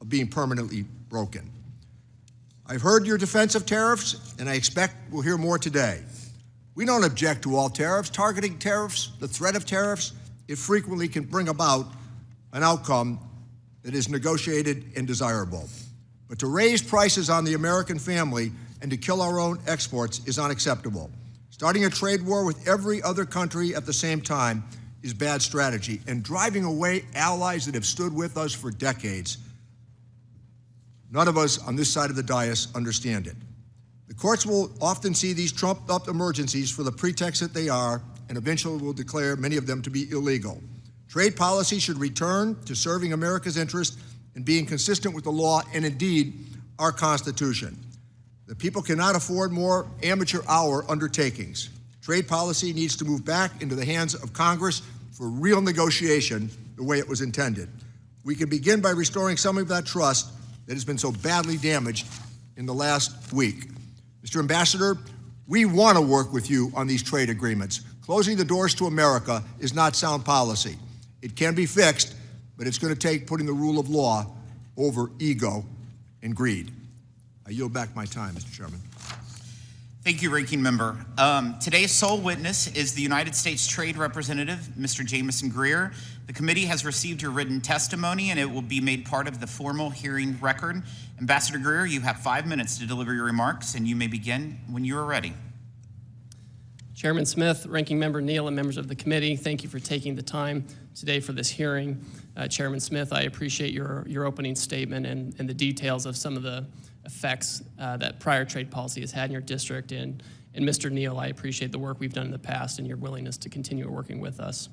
of being permanently broken. I've heard your defense of tariffs, and I expect we'll hear more today. We don't object to all tariffs. Targeting tariffs, the threat of tariffs, it frequently can bring about an outcome that is negotiated and desirable. But to raise prices on the American family and to kill our own exports is unacceptable. Starting a trade war with every other country at the same time is bad strategy, and driving away allies that have stood with us for decades. None of us on this side of the dais understand it. The courts will often see these trumped-up emergencies for the pretext that they are, and eventually will declare many of them to be illegal. Trade policy should return to serving America's interest and being consistent with the law and, indeed, our Constitution. The people cannot afford more amateur hour undertakings. Trade policy needs to move back into the hands of Congress for real negotiation the way it was intended. We can begin by restoring some of that trust that has been so badly damaged in the last week. Mr. Ambassador, we want to work with you on these trade agreements. Closing the doors to America is not sound policy. It can be fixed, but it's going to take putting the rule of law over ego and greed. I yield back my time, Mr. Chairman. Thank you, Ranking Member. Today's sole witness is the United States Trade Representative, Mr. Jamieson Greer. The committee has received your written testimony, and it will be made part of the formal hearing record. Ambassador Greer, you have 5 minutes to deliver your remarks, and you may begin when you are ready. Chairman Smith, Ranking Member Neal, and members of the committee, thank you for taking the time today for this hearing. Chairman Smith, I appreciate your opening statement and the details of some of the effects that prior trade policy has had in your district. And Mr. Neal, I appreciate the work we've done in the past and your willingness to continue working with us.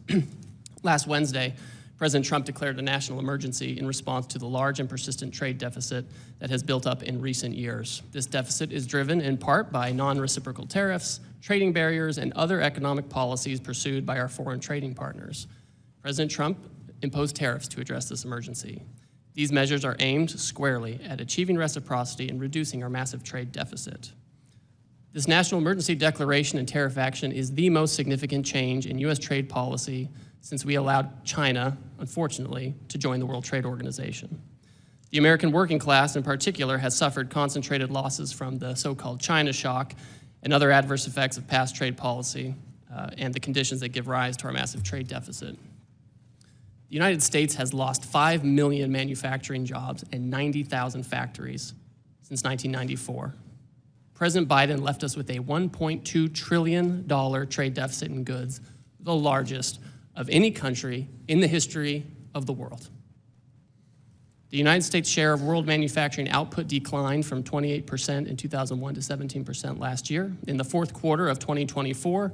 Last Wednesday, President Trump declared a national emergency in response to the large and persistent trade deficit that has built up in recent years. This deficit is driven in part by non-reciprocal tariffs, trading barriers, and other economic policies pursued by our foreign trading partners. President Trump imposed tariffs to address this emergency. These measures are aimed squarely at achieving reciprocity and reducing our massive trade deficit. This national emergency declaration and tariff action is the most significant change in U.S. trade policy since we allowed China, unfortunately, to join the World Trade Organization. The American working class, in particular, has suffered concentrated losses from the so-called China shock and other adverse effects of past trade policy and the conditions that give rise to our massive trade deficit. The United States has lost 5 million manufacturing jobs and 90,000 factories since 1994. President Biden left us with a $1.2 trillion trade deficit in goods, the largest of any country in the history of the world. The United States share of world manufacturing output declined from 28% in 2001 to 17% last year. In the fourth quarter of 2024,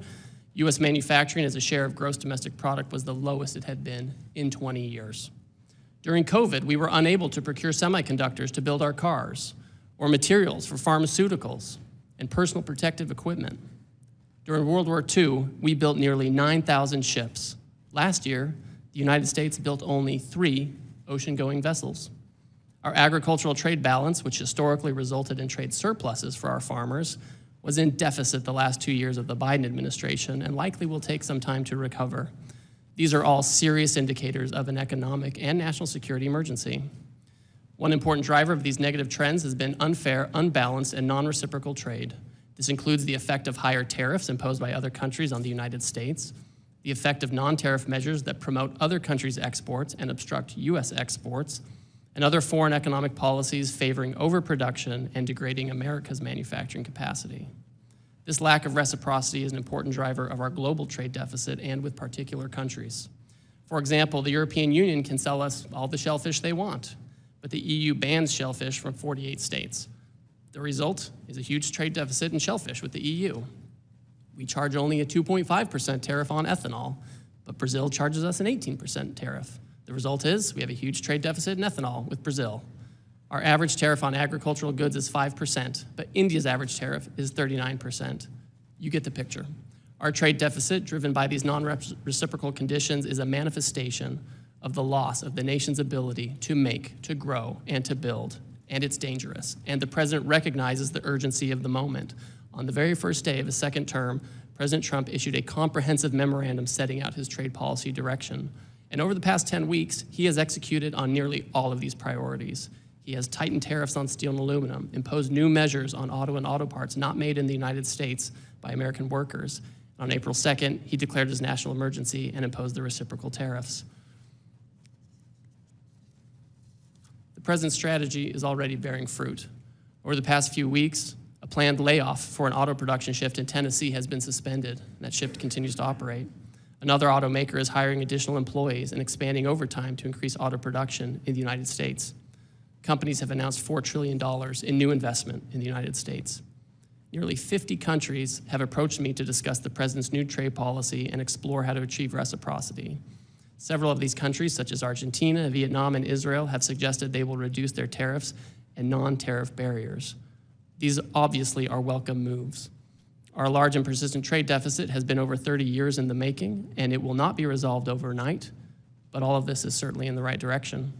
U.S. manufacturing as a share of gross domestic product was the lowest it had been in 20 years. During COVID, we were unable to procure semiconductors to build our cars or materials for pharmaceuticals and personal protective equipment. During World War II, we built nearly 9,000 ships. Last year, the United States built only 3 ocean-going vessels. Our agricultural trade balance, which historically resulted in trade surpluses for our farmers, was in deficit the last 2 years of the Biden administration and likely will take some time to recover. These are all serious indicators of an economic and national security emergency. One important driver of these negative trends has been unfair, unbalanced, and non-reciprocal trade. This includes the effect of higher tariffs imposed by other countries on the United States, the effect of non-tariff measures that promote other countries' exports and obstruct U.S. exports, and other foreign economic policies favoring overproduction and degrading America's manufacturing capacity. This lack of reciprocity is an important driver of our global trade deficit and with particular countries. For example, the European Union can sell us all the shellfish they want, but the EU bans shellfish from 48 states. The result is a huge trade deficit in shellfish with the EU. We charge only a 2.5% tariff on ethanol, but Brazil charges us an 18% tariff. The result is we have a huge trade deficit in ethanol with Brazil. Our average tariff on agricultural goods is 5%, but India's average tariff is 39%. You get the picture. Our trade deficit, driven by these non-reciprocal conditions, is a manifestation of the loss of the nation's ability to make, to grow, and to build, and it's dangerous. And the president recognizes the urgency of the moment. On the very first day of his second term, President Trump issued a comprehensive memorandum setting out his trade policy direction. And over the past 10 weeks, he has executed on nearly all of these priorities. He has tightened tariffs on steel and aluminum, imposed new measures on auto and auto parts not made in the United States by American workers. On April 2nd, he declared his national emergency and imposed the reciprocal tariffs. The president's strategy is already bearing fruit. Over the past few weeks, a planned layoff for an auto production shift in Tennessee has been suspended, and that shift continues to operate. Another automaker is hiring additional employees and expanding overtime to increase auto production in the United States. Companies have announced $4 trillion in new investment in the United States. Nearly 50 countries have approached me to discuss the president's new trade policy and explore how to achieve reciprocity. Several of these countries, such as Argentina, Vietnam, and Israel, have suggested they will reduce their tariffs and non-tariff barriers. These obviously are welcome moves. Our large and persistent trade deficit has been over 30 years in the making, and it will not be resolved overnight, but all of this is certainly in the right direction.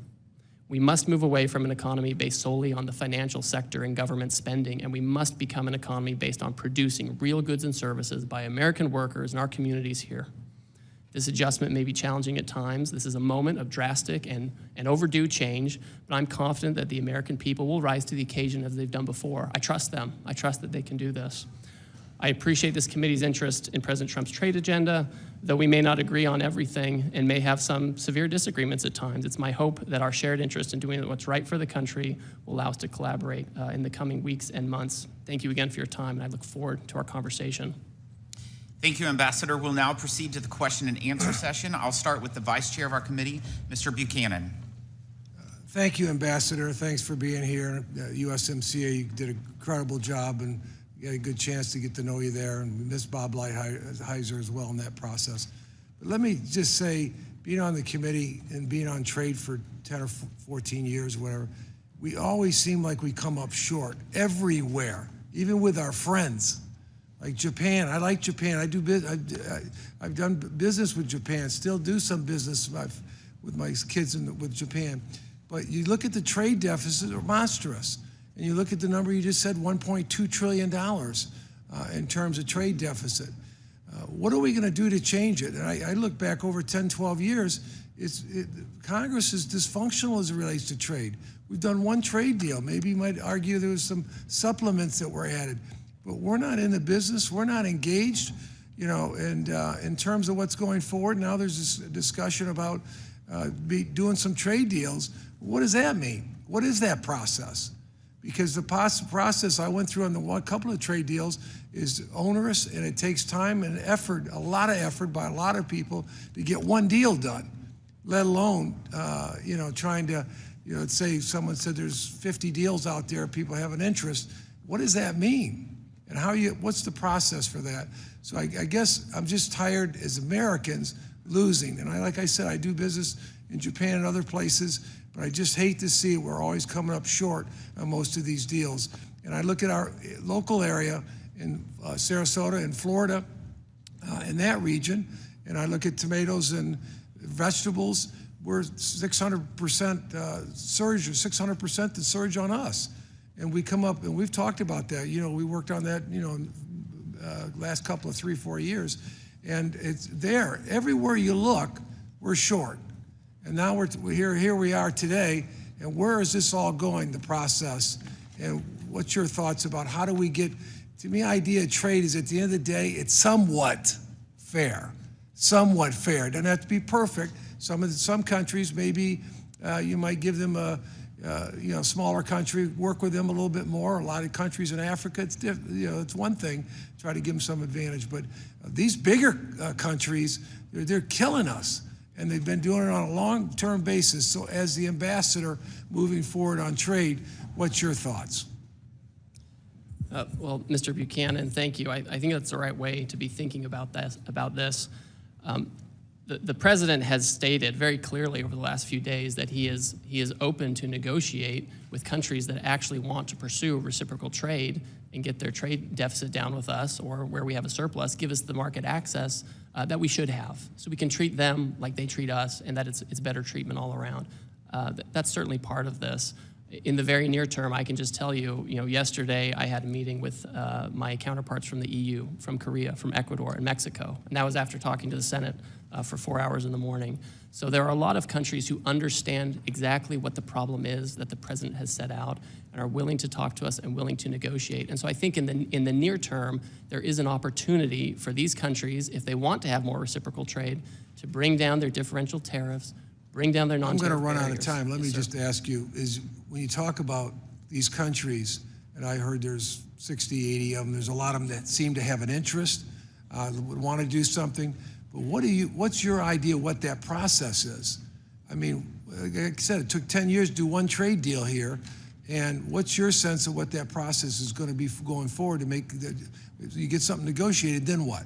We must move away from an economy based solely on the financial sector and government spending, and we must become an economy based on producing real goods and services by American workers in our communities here. This adjustment may be challenging at times. This is a moment of drastic and overdue change, but I'm confident that the American people will rise to the occasion as they've done before. I trust them. I trust that they can do this. I appreciate this committee's interest in President Trump's trade agenda, though we may not agree on everything and may have some severe disagreements at times. It's my hope that our shared interest in doing what's right for the country will allow us to collaborate in the coming weeks and months. Thank you again for your time, and I look forward to our conversation. Thank you, Ambassador. We'll now proceed to the question and answer session. I'll start with the Vice Chair of our committee, Mr. Buchanan. Thank you, Ambassador. Thanks for being here. USMCA, you did an incredible job, and we had a good chance to get to know you there, and we miss Bob Lighthizer as well in that process. But let me just say, being on the committee and being on trade for 10 or 14 years, whatever, we always seem like we come up short everywhere, even with our friends. Like Japan, I like Japan. I've done business with Japan, still do some business with my kids with Japan. But you look at the trade deficit, they're monstrous. And you look at the number you just said, $1.2 trillion in terms of trade deficit. What are we going to do to change it? And I look back over 10, 12 years, Congress is dysfunctional as it relates to trade. We've done one trade deal. Maybe you might argue there was some supplements that were added. But we're not in the business. We're not engaged, you know, and in terms of what's going forward. Now there's this discussion about doing some trade deals. What does that mean? What is that process? Because the process I went through on a couple of trade deals is onerous, and it takes time and effort, a lot of effort by a lot of people to get one deal done, let alone, you know, trying to, you know, let's say someone said there's 50 deals out there, people have an interest. What does that mean? And what's the process for that? So I guess I'm just tired as Americans losing. And like I said, I do business in Japan and other places, but I just hate to see we're always coming up short on most of these deals. And I look at our local area in Sarasota and Florida, in that region, and I look at tomatoes and vegetables, we're 600% surge, or 600% the surge on us. And we come up, and we've talked about that. You know, we worked on that, you know, last couple of 3-4 years. And it's there. Everywhere you look, we're short. And now here we are today. And where is this all going, the process? And what's your thoughts about how do we get, to me, idea of trade is at the end of the day, it's somewhat fair. Somewhat fair. It doesn't have to be perfect. Some countries, maybe you might give them a, you know, smaller country, work with them a little bit more. A lot of countries in Africa, it's you know, it's one thing, try to give them some advantage. But these bigger countries, they're killing us, and they've been doing it on a long-term basis. So as the ambassador moving forward on trade, what's your thoughts? Well, Mr. Buchanan, thank you. I think that's the right way to be thinking about this. The president has stated very clearly over the last few days that he is open to negotiate with countries that actually want to pursue reciprocal trade and get their trade deficit down with us, or where we have a surplus, give us the market access that we should have, so we can treat them like they treat us, and that it's better treatment all around. That's certainly part of this. In the very near term, I can just tell you, yesterday I had a meeting with my counterparts from the EU, from Korea, from Ecuador, and Mexico, and that was after talking to the Senate for 4 hours in the morning. So there are a lot of countries who understand exactly what the problem is that the president has set out and are willing to talk to us and willing to negotiate. And so I think in the near term, there is an opportunity for these countries, if they want to have more reciprocal trade, to bring down their differential tariffs, bring down their non-tariff I'm going to run out of barriers. time. Let me Yes, just ask you, is when you talk about these countries, and I heard there's 60, 80 of them, there's a lot of them that seem to have an interest, would want to do something, but what's your idea what that process is? I mean, like I said, it took 10 years to do one trade deal here, and what's your sense of what that process is going to be going forward to make, you get something negotiated, then what?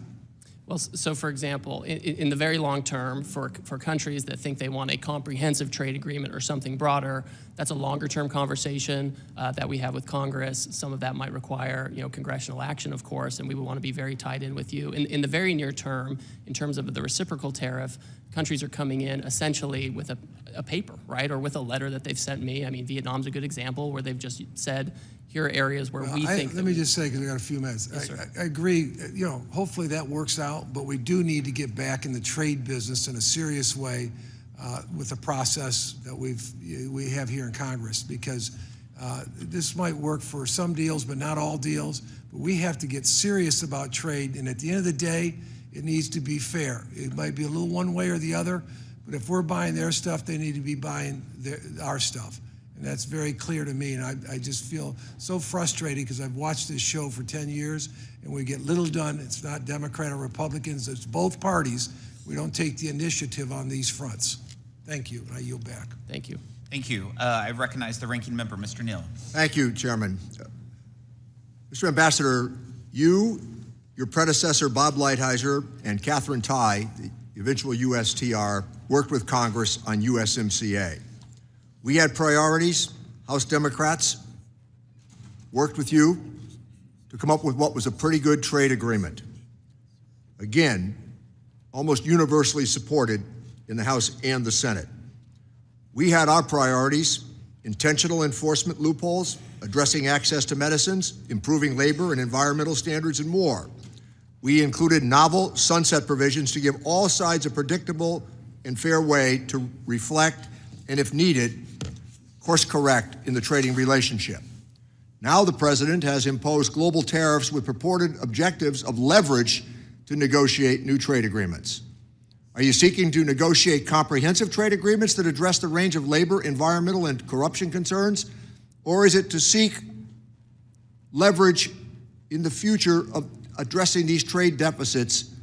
Well, so for example, in the very long term, for countries that think they want a comprehensive trade agreement or something broader, that's a longer term conversation that we have with Congress. Some of that might require, congressional action, of course, and we would want to be very tied in with you. In the very near term, in terms of the reciprocal tariff, countries are coming in essentially with a paper, right, or with a letter that they've sent me. I mean, Vietnam's a good example where they've just said, here are areas where we think. Let me just say, because we got a few minutes. Yes, sir. I agree. Hopefully that works out, but we do need to get back in the trade business in a serious way with the process that we have here in Congress, because this might work for some deals, but not all deals. But we have to get serious about trade, and at the end of the day, it needs to be fair. It might be a little one way or the other, but if we're buying their stuff, they need to be buying our stuff. And that's very clear to me, and I just feel so frustrated because I've watched this show for 10 years, and we get little done. It's not Democrat or Republicans, it's both parties. We don't take the initiative on these fronts. Thank you, and I yield back. Thank you. Thank you. I recognize the ranking member, Mr. Neal. Thank you, Chairman. Mr. Ambassador, you, your predecessor, Bob Lighthizer, and Catherine Tai, the eventual USTR, worked with Congress on USMCA. We had priorities. House Democrats worked with you to come up with what was a pretty good trade agreement. Again, almost universally supported in the House and the Senate. We had our priorities: intentional enforcement loopholes, addressing access to medicines, improving labor and environmental standards, and more. We included novel sunset provisions to give all sides a predictable and fair way to reflect and, if needed, course correct in the trading relationship. Now the president has imposed global tariffs with purported objectives of leverage to negotiate new trade agreements. Are you seeking to negotiate comprehensive trade agreements that address the range of labor, environmental, and corruption concerns? Or is it to seek leverage in the future of addressing these trade deficits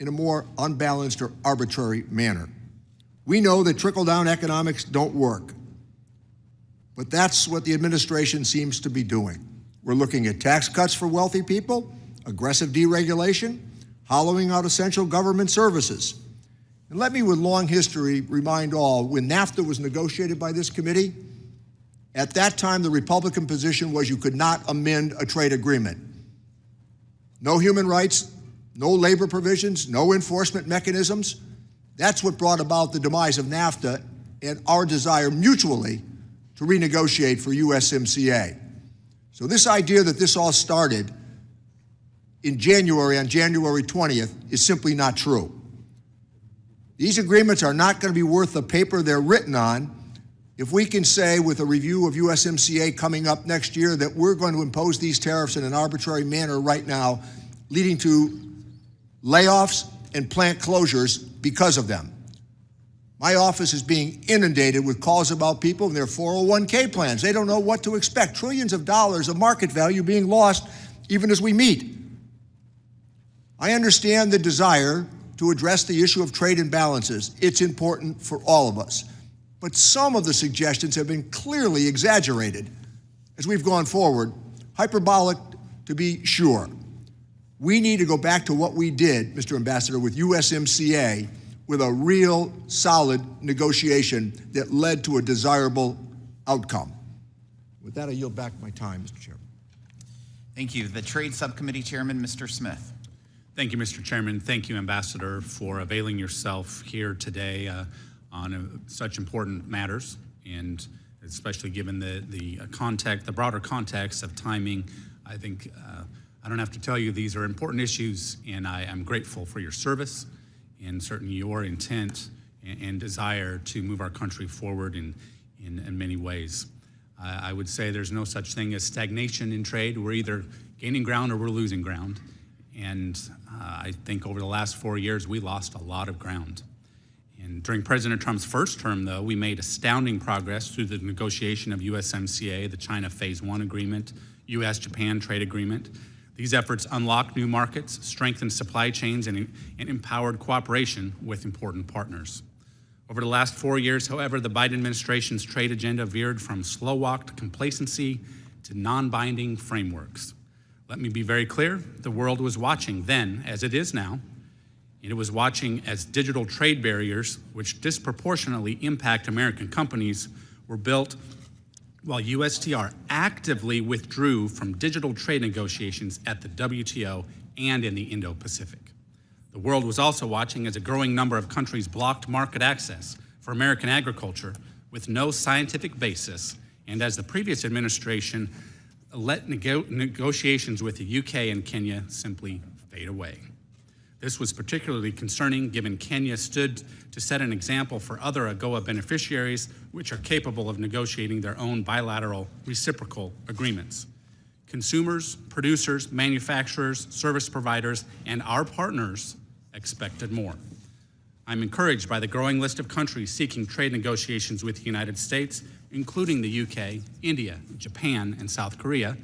in a more unbalanced or arbitrary manner? We know that trickle-down economics don't work, but that's what the administration seems to be doing. We're looking at tax cuts for wealthy people, aggressive deregulation, hollowing out essential government services. And let me, with long history, remind all, when NAFTA was negotiated by this committee, at that time the Republican position was you could not amend a trade agreement. No human rights, no labor provisions, no enforcement mechanisms. That's what brought about the demise of NAFTA and our desire mutually to renegotiate for USMCA. So this idea that this all started in January, on January 20th, is simply not true. These agreements are not going to be worth the paper they're written on if we can say, with a review of USMCA coming up next year, that we're going to impose these tariffs in an arbitrary manner right now, leading to layoffs and plant closures because of them. My office is being inundated with calls about people and their 401k plans. They don't know what to expect. Trillions of dollars of market value being lost even as we meet. I understand the desire to address the issue of trade imbalances. It's important for all of us. But some of the suggestions have been clearly exaggerated as we've gone forward, hyperbolic to be sure. We need to go back to what we did, Mr. Ambassador, with USMCA, with a real solid negotiation that led to a desirable outcome. With that, I yield back my time, Mr. Chairman. Thank you. The Trade Subcommittee Chairman, Mr. Smith. Thank you, Mr. Chairman. Thank you, Ambassador, for availing yourself here today on such important matters. And especially given the context, the broader context of timing. I think I don't have to tell you these are important issues, and I am grateful for your service and certainly your intent and desire to move our country forward in many ways. I would say there's no such thing as stagnation in trade. We're either gaining ground or we're losing ground. And I think over the last 4 years, we lost a lot of ground. And during President Trump's first term, though, we made astounding progress through the negotiation of USMCA, the China Phase 1 agreement, US-Japan trade agreement. These efforts unlocked new markets, strengthened supply chains, and empowered cooperation with important partners. Over the last 4 years, however, the Biden administration's trade agenda veered from slow-walked complacency to non-binding frameworks. Let me be very clear, the world was watching then, as it is now, and it was watching as digital trade barriers, which disproportionately impact American companies, were built while USTR actively withdrew from digital trade negotiations at the WTO and in the Indo-Pacific. The world was also watching as a growing number of countries blocked market access for American agriculture with no scientific basis, and as the previous administration let negotiations with the UK and Kenya simply fade away. This was particularly concerning given Kenya stood to set an example for other AGOA beneficiaries which are capable of negotiating their own bilateral reciprocal agreements. Consumers, producers, manufacturers, service providers, and our partners expected more. I'm encouraged by the growing list of countries seeking trade negotiations with the United States, including the UK, India, Japan, and South Korea.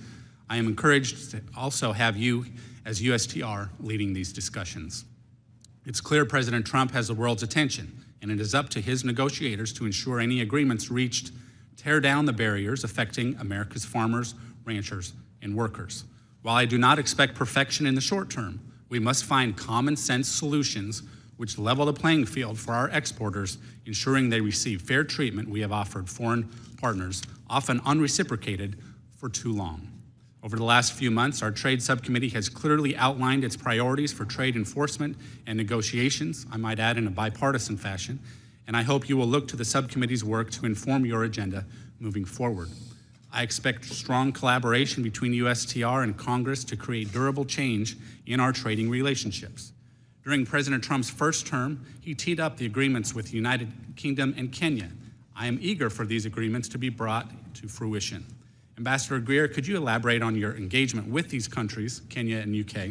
I am encouraged to also have you as USTR leading these discussions. It's clear President Trump has the world's attention, and it is up to his negotiators to ensure any agreements reached tear down the barriers affecting America's farmers, ranchers, and workers. While I do not expect perfection in the short term, we must find common sense solutions which level the playing field for our exporters, ensuring they receive fair treatment we have offered foreign partners, often unreciprocated, for too long. Over the last few months, our Trade Subcommittee has clearly outlined its priorities for trade enforcement and negotiations, I might add in a bipartisan fashion, and I hope you will look to the subcommittee's work to inform your agenda moving forward. I expect strong collaboration between USTR and Congress to create durable change in our trading relationships. During President Trump's first term, he teed up the agreements with the United Kingdom and Kenya. I am eager for these agreements to be brought to fruition. Ambassador Greer, could you elaborate on your engagement with these countries, Kenya and UK?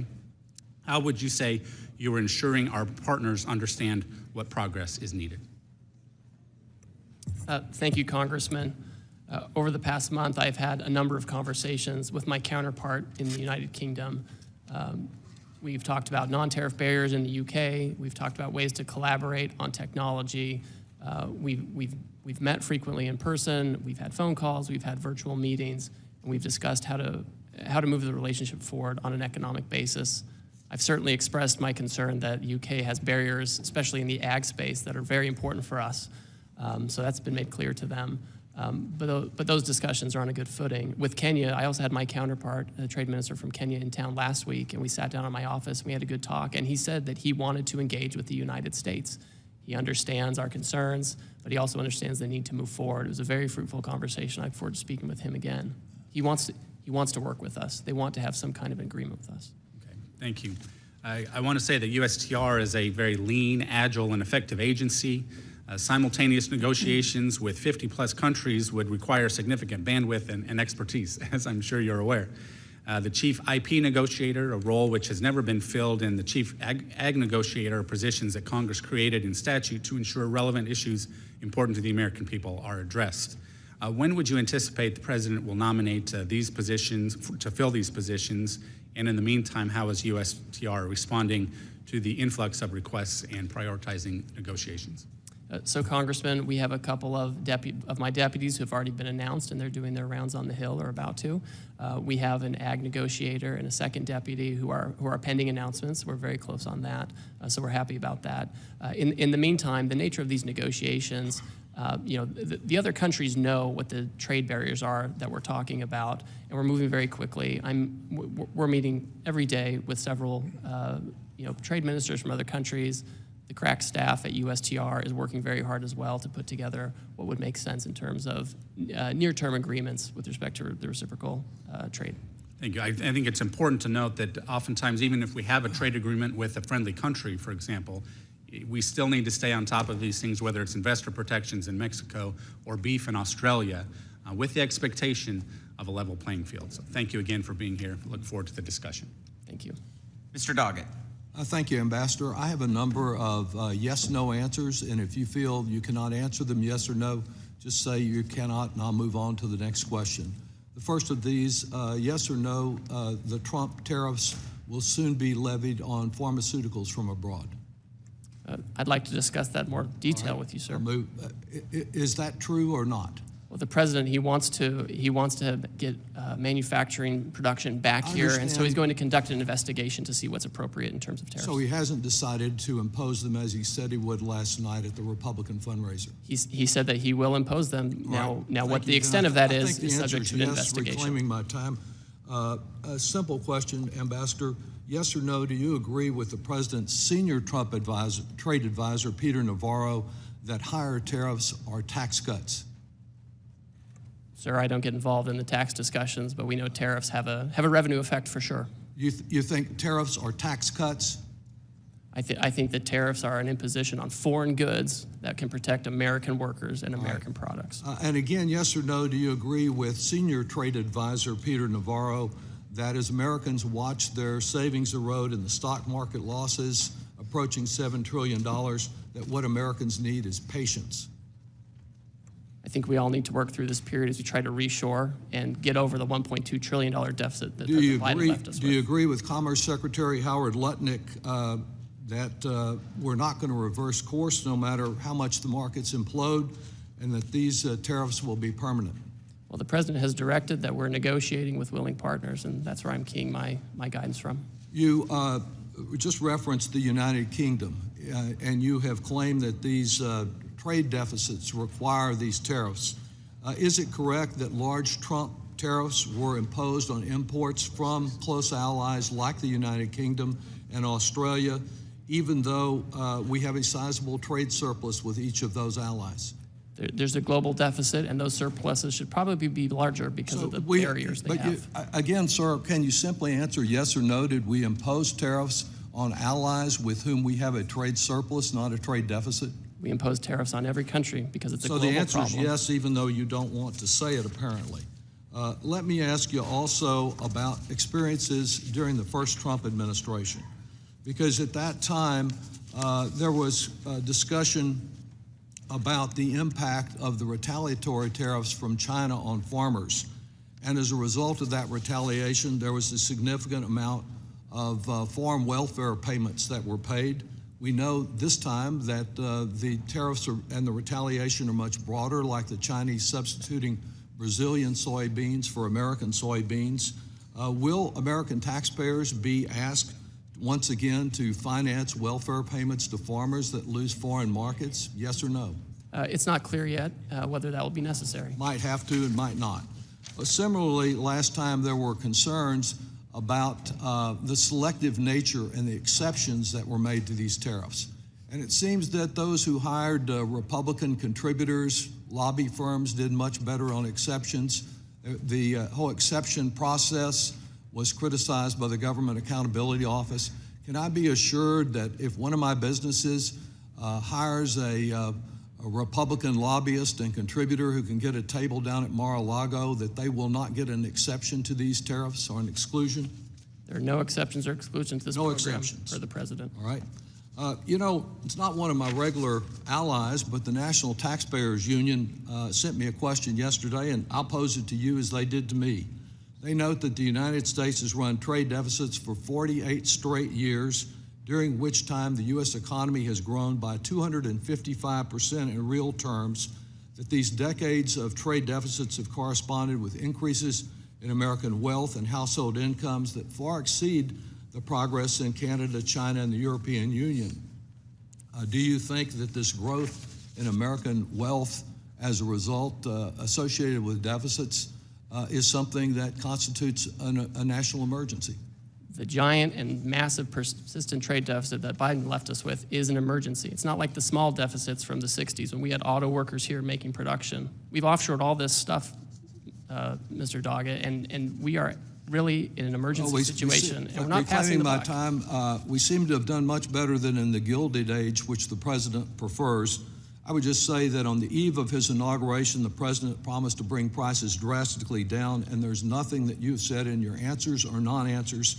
How would you say you are ensuring our partners understand what progress is needed? Thank you, Congressman. Over the past month, I've had a number of conversations with my counterpart in the United Kingdom. We've talked about non-tariff barriers in the UK. We've talked about ways to collaborate on technology. We've met frequently in person. We've had phone calls. We've had virtual meetings, and we've discussed how to move the relationship forward on an economic basis. I've certainly expressed my concern that the UK has barriers, especially in the ag space, that are very important for us. So that's been made clear to them. But those discussions are on a good footing. With Kenya, I also had my counterpart, the trade minister from Kenya, in town last week, and we sat down in my office and we had a good talk, and he said that he wanted to engage with the United States. He understands our concerns, but he also understands the need to move forward. It was a very fruitful conversation. I look forward to speaking with him again. He wants to work with us. They want to have some kind of agreement with us. Okay, thank you. I want to say that USTR is a very lean, agile, and effective agency. Simultaneous negotiations with 50-plus countries would require significant bandwidth and expertise, as I'm sure you're aware. The chief IP negotiator, a role which has never been filled, and the chief ag negotiator are positions that Congress created in statute to ensure relevant issues important to the American people are addressed. When would you anticipate the President will nominate these positions, to fill these positions? And in the meantime, how is USTR responding to the influx of requests and prioritizing negotiations? So, Congressman, we have a couple of my deputies who have already been announced, and they're doing their rounds on the Hill or about to. We have an ag negotiator and a second deputy who are pending announcements. We're very close on that, so we're happy about that. In the meantime, the nature of these negotiations, the other countries know what the trade barriers are that we're talking about, and we're moving very quickly. We're meeting every day with several trade ministers from other countries, The crack staff at USTR is working very hard as well to put together what would make sense in terms of near-term agreements with respect to the reciprocal trade. Thank you. I think it's important to note that oftentimes, even if we have a trade agreement with a friendly country, for example, we still need to stay on top of these things, whether it's investor protections in Mexico or beef in Australia, with the expectation of a level playing field. So thank you again for being here. Look forward to the discussion. Thank you. Mr. Doggett. Thank you, Ambassador. I have a number of yes-no answers, and if you feel you cannot answer them yes or no, just say you cannot, and I'll move on to the next question. The first of these, yes or no, the Trump tariffs will soon be levied on pharmaceuticals from abroad. I'd like to discuss that in more detail with you, sir. Is that true or not? Well, the president, he wants to get manufacturing production back here, and so he's going to conduct an investigation to see what's appropriate in terms of tariffs. So he hasn't decided to impose them as he said he would last night at the Republican fundraiser. He said that he will impose them. Now what the extent of that is subject to an investigation. Reclaiming my time. A simple question, Ambassador. Yes or no, do you agree with the president's senior Trump trade advisor, Peter Navarro, that higher tariffs are tax cuts? Sir, I don't get involved in the tax discussions, but we know tariffs have a revenue effect for sure. You think tariffs are tax cuts? I think that tariffs are an imposition on foreign goods that can protect American workers and American products. And again, yes or no, do you agree with senior trade advisor Peter Navarro that as Americans watch their savings erode and the stock market losses approaching $7 trillion, that what Americans need is patience? I think we all need to work through this period as we try to reshore and get over the $1.2 trillion deficit that President Biden left us with. Do you agree with Commerce Secretary Howard Lutnick that we're not going to reverse course no matter how much the markets implode, and that these tariffs will be permanent? Well, the president has directed that we're negotiating with willing partners, and that's where I'm keying my guidance from. You just referenced the United Kingdom, and you have claimed that these trade deficits require these tariffs. Is it correct that large Trump tariffs were imposed on imports from close allies like the United Kingdom and Australia, even though we have a sizable trade surplus with each of those allies? There's a global deficit, and those surpluses should probably be larger because of the barriers they have. Again, sir, can you simply answer yes or no? Did we impose tariffs on allies with whom we have a trade surplus, not a trade deficit? We impose tariffs on every country because it's a global problem. So the answer is yes, even though you don't want to say it, apparently. Let me ask you also about experiences during the first Trump administration, because at that time, there was discussion about the impact of the retaliatory tariffs from China on farmers. And as a result of that retaliation, there was a significant amount of farm welfare payments that were paid. We know this time that the tariffs and the retaliation are much broader, like the Chinese substituting Brazilian soybeans for American soybeans. Will American taxpayers be asked once again to finance welfare payments to farmers that lose foreign markets? Yes or no? It's not clear yet whether that will be necessary. Might have to and might not. Similarly, last time there were concerns about the selective nature and the exceptions that were made to these tariffs. And it seems that those who hired Republican contributors, lobby firms, did much better on exceptions. The whole exception process was criticized by the Government Accountability Office. Can I be assured that if one of my businesses hires a Republican lobbyist and contributor who can get a table down at Mar-a-Lago, that they will not get an exception to these tariffs or an exclusion? There are no exceptions or exclusions to this program for the president. All right. You know, it's not one of my regular allies, but the National Taxpayers Union sent me a question yesterday, and I'll pose it to you as they did to me. They note that the United States has run trade deficits for 48 straight years, during which time the U.S. economy has grown by 255% in real terms, that these decades of trade deficits have corresponded with increases in American wealth and household incomes that far exceed the progress in Canada, China, and the European Union. Do you think that this growth in American wealth as a result associated with deficits is something that constitutes a national emergency? The giant and massive persistent trade deficit that Biden left us with is an emergency. It's not like the small deficits from the 60s when we had auto workers here making production. We've offshored all this stuff, Mr. Doggett, and we are really in an emergency situation, and we're not passing the buck. We seem to have done much better than in the Gilded Age, which the president prefers. I would just say that on the eve of his inauguration, the president promised to bring prices drastically down, and there's nothing that you've said in your answers or non-answers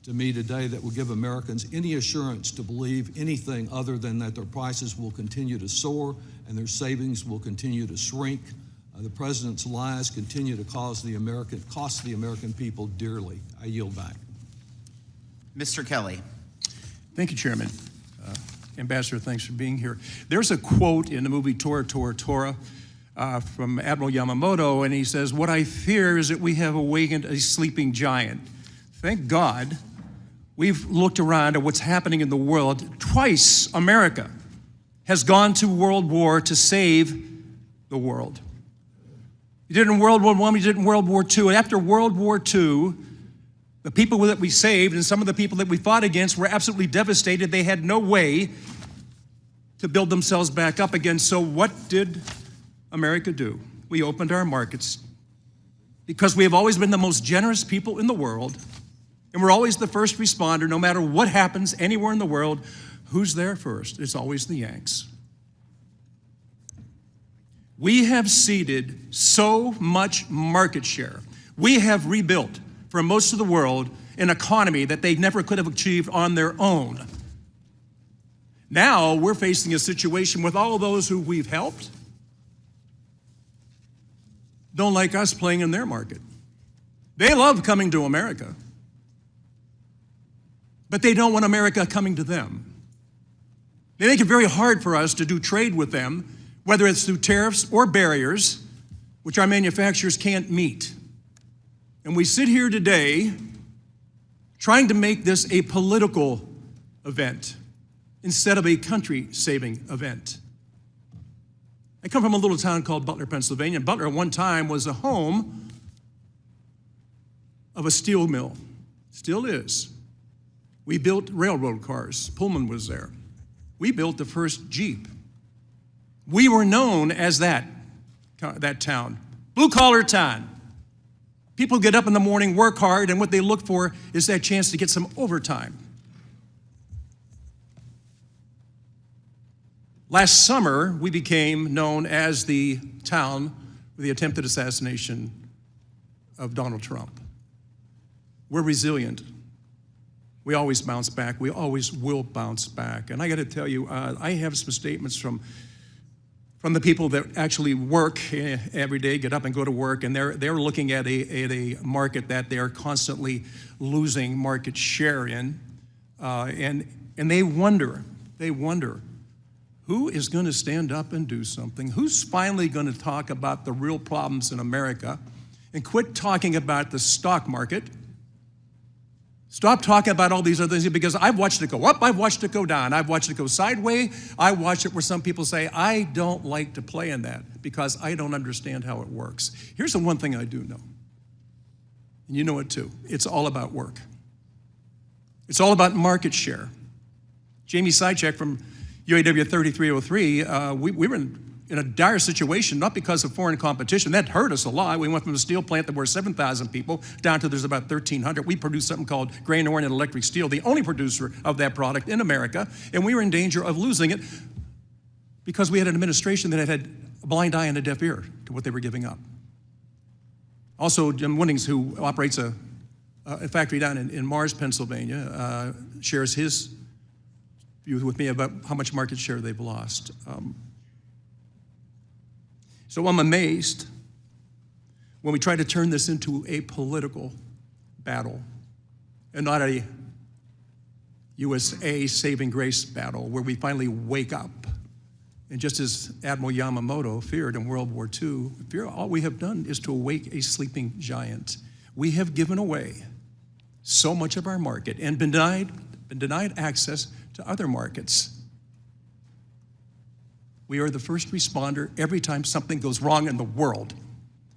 to me today that will give Americans any assurance to believe anything other than that their prices will continue to soar and their savings will continue to shrink. The president's lies continue to cost the American people dearly. I yield back. Mr. Kelly. Thank you, Chairman. Ambassador, thanks for being here. There's a quote in the movie Tora, Tora, Tora from Admiral Yamamoto, and he says, "What I fear is that we have awakened a sleeping giant." Thank God we've looked around at what's happening in the world. Twice America has gone to world war to save the world. We did it in World War I, we did it in World War II. And after World War II, the people that we saved and some of the people that we fought against were absolutely devastated. They had no way to build themselves back up again. So what did America do? We opened our markets because we have always been the most generous people in the world, and we're always the first responder. No matter what happens anywhere in the world, who's there first? It's always the Yanks. We have ceded so much market share. We have rebuilt, for most of the world, an economy that they never could have achieved on their own. Now we're facing a situation with all of those who we've helped don't like us playing in their market. They love coming to America, but they don't want America coming to them. They make it very hard for us to do trade with them, whether it's through tariffs or barriers, which our manufacturers can't meet. And we sit here today trying to make this a political event instead of a country-saving event. I come from a little town called Butler, Pennsylvania. Butler at one time was a home of a steel mill, still is. We built railroad cars. Pullman was there. We built the first Jeep. We were known as that town, blue-collar town. People get up in the morning, work hard, and what they look for is that chance to get some overtime. Last summer, we became known as the town with the attempted assassination of Donald Trump. We're resilient. We always bounce back. We always will bounce back. And I got to tell you, I have some statements from the people that actually work every day, get up and go to work, and they're looking at a market that they're constantly losing market share in, and they wonder, who is going to stand up and do something? Who's finally going to talk about the real problems in America and quit talking about the stock market? Stop talking about all these other things, because I've watched it go up, I've watched it go down, I've watched it go sideways, I watched it where some people say, I don't like to play in that because I don't understand how it works. Here's the one thing I do know, and you know it too. It's all about work. It's all about market share. Jamie Sychek from UAW 3303, we were in a dire situation, not because of foreign competition. That hurt us a lot. We went from a steel plant that were 7,000 people down to there's about 1,300. We produce something called grain-oriented electric steel, the only producer of that product in America, and we were in danger of losing it because we had an administration that had a blind eye and a deaf ear to what they were giving up. Also, Jim Winnings, who operates a factory down in Mars, Pennsylvania, shares his view with me about how much market share they've lost. So I'm amazed when we try to turn this into a political battle and not a USA saving grace battle where we finally wake up. And just as Admiral Yamamoto feared in World War II, all we have done is to awake a sleeping giant. We have given away so much of our market and been denied access to other markets. We are the first responder every time something goes wrong in the world.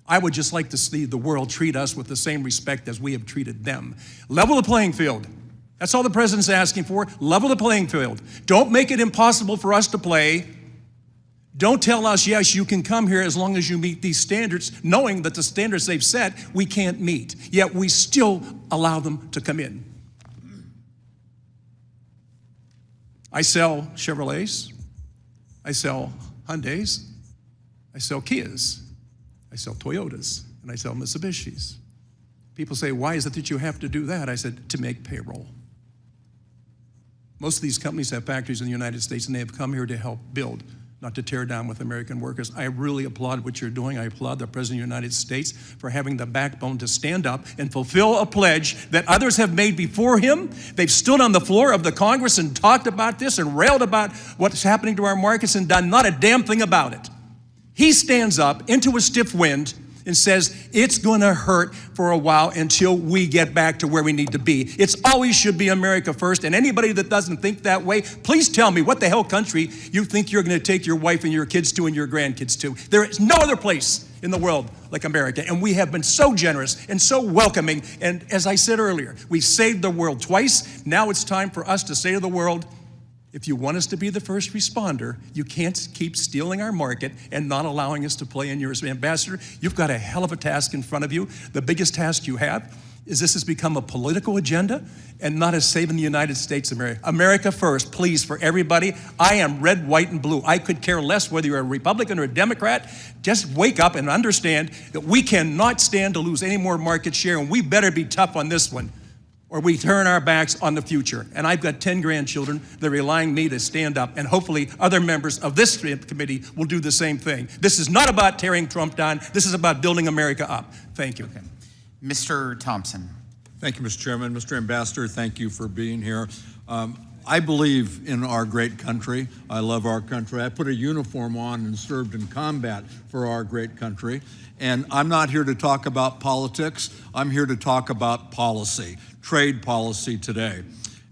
I would just like to see the world treat us with the same respect as we have treated them. Level the playing field. That's all the president's asking for. Level the playing field. Don't make it impossible for us to play. Don't tell us, yes, you can come here as long as you meet these standards, knowing that the standards they've set we can't meet. Yet we still allow them to come in. I sell Chevrolets. I sell Hyundais. I sell Kias. I sell Toyotas. And I sell Mitsubishis. People say, why is it that you have to do that? I said, to make payroll. Most of these companies have factories in the United States, and they have come here to help build, not to tear down with American workers. I really applaud what you're doing. I applaud the President of the United States for having the backbone to stand up and fulfill a pledge that others have made before him. They've stood on the floor of the Congress and talked about this and railed about what's happening to our markets and done not a damn thing about it. He stands up into a stiff wind and says, it's gonna hurt for a while until we get back to where we need to be. It's always should be America first, and anybody that doesn't think that way, please tell me what the hell country you think you're gonna take your wife and your kids to and your grandkids to. There is no other place in the world like America, and we have been so generous and so welcoming, and as I said earlier, we've saved the world twice. Now it's time for us to say to the world, if you want us to be the first responder, you can't keep stealing our market and not allowing us to play in yours. Ambassador, you've got a hell of a task in front of you. The biggest task you have is this has become a political agenda and not as saving the United States of America. America first, please, for everybody. I am red, white, and blue. I could care less whether you're a Republican or a Democrat. Just wake up and understand that we cannot stand to lose any more market share, and we better be tough on this one, or we turn our backs on the future. And I've got 10 grandchildren. They're relying on me to stand up, and hopefully other members of this committee will do the same thing. This is not about tearing Trump down. This is about building America up. Thank you. Okay. Mr. Thompson. Thank you, Mr. Chairman. Mr. Ambassador, thank you for being here. I believe in our great country. I love our country. I put a uniform on and served in combat for our great country. And I'm not here to talk about politics. I'm here to talk about policy, trade policy today.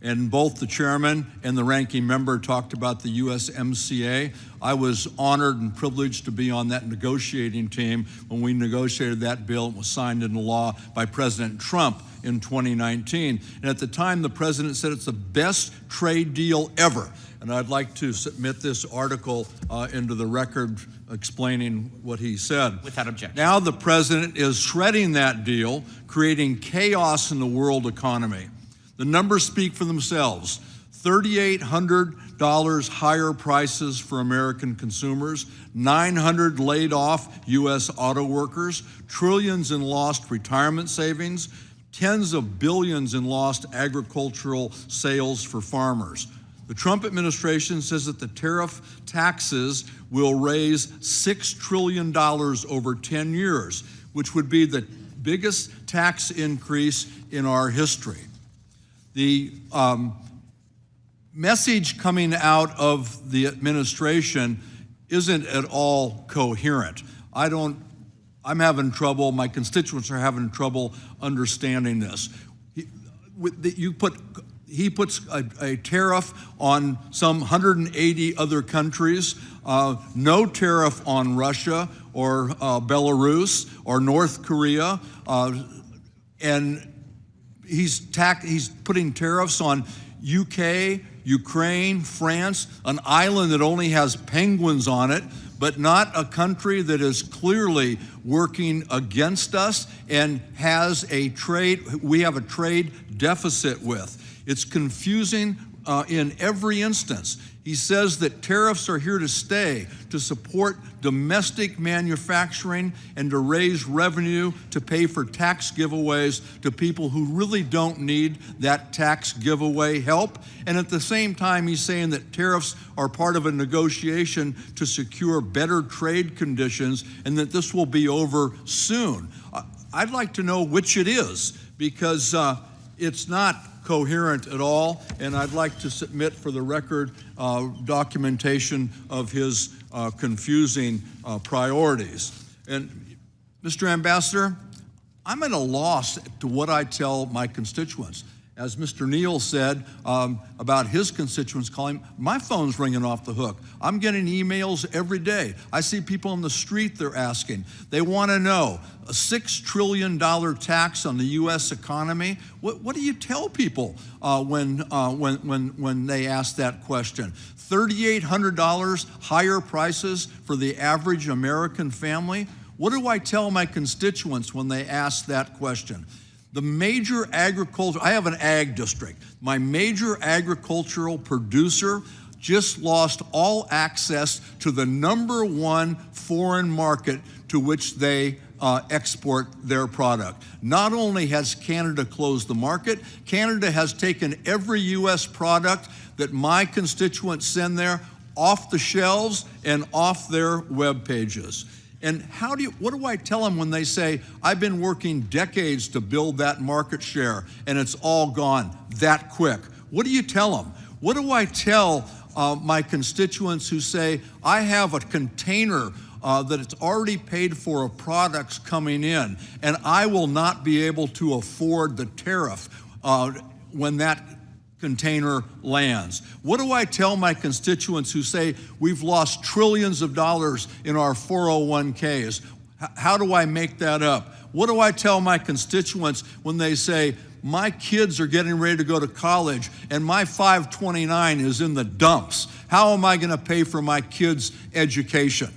And both the chairman and the ranking member talked about the USMCA. I was honored and privileged to be on that negotiating team when we negotiated that bill and was signed into law by President Trump in 2019. And at the time, the president said it's the best trade deal ever. And I'd like to submit this article into the record explaining what he said. Without objection. Now the president is shredding that deal, creating chaos in the world economy. The numbers speak for themselves. $3,800 higher prices for American consumers, 900 laid off U.S. auto workers, trillions in lost retirement savings, tens of billions in lost agricultural sales for farmers. The Trump administration says that the tariff taxes will raise $6 trillion over 10 years, which would be the biggest tax increase in our history. The message coming out of the administration isn't at all coherent. I'm having trouble, my constituents are having trouble understanding this. He puts a tariff on some 180 other countries, no tariff on Russia or Belarus or North Korea, and he's putting tariffs on UK, Ukraine, France, an island that only has penguins on it, but not a country that is clearly working against us and we have a trade deficit with. It's confusing in every instance. He says that tariffs are here to stay, to support domestic manufacturing and to raise revenue to pay for tax giveaways to people who really don't need that tax giveaway help. And at the same time, he's saying that tariffs are part of a negotiation to secure better trade conditions and that this will be over soon. I'd like to know which it is, because it's not coherent at all, and I'd like to submit for the record documentation of his confusing priorities. And Mr. Ambassador, I'm at a loss to what I tell my constituents. As Mr. Neal said about his constituents calling, my phone's ringing off the hook. I'm getting emails every day. I see people on the street, they're asking. They want to know, a $6 trillion tax on the U.S. economy? What do you tell people when they ask that question? $3,800 higher prices for the average American family? What do I tell my constituents when they ask that question? The major agriculture, I have an ag district. My major agricultural producer just lost all access to the #1 foreign market to which they export their product. Not only has Canada closed the market, Canada has taken every U.S. product that my constituents send there off the shelves and off their web pages. And what do I tell them when they say, I've been working decades to build that market share and it's all gone that quick? What do you tell them? What do I tell my constituents who say, I have a container that it's already paid for of products coming in and I will not be able to afford the tariff when that container lands? What do I tell my constituents who say we've lost trillions of dollars in our 401ks? How do I make that up? What do I tell my constituents when they say my kids are getting ready to go to college and my 529 is in the dumps? How am I going to pay for my kids' education?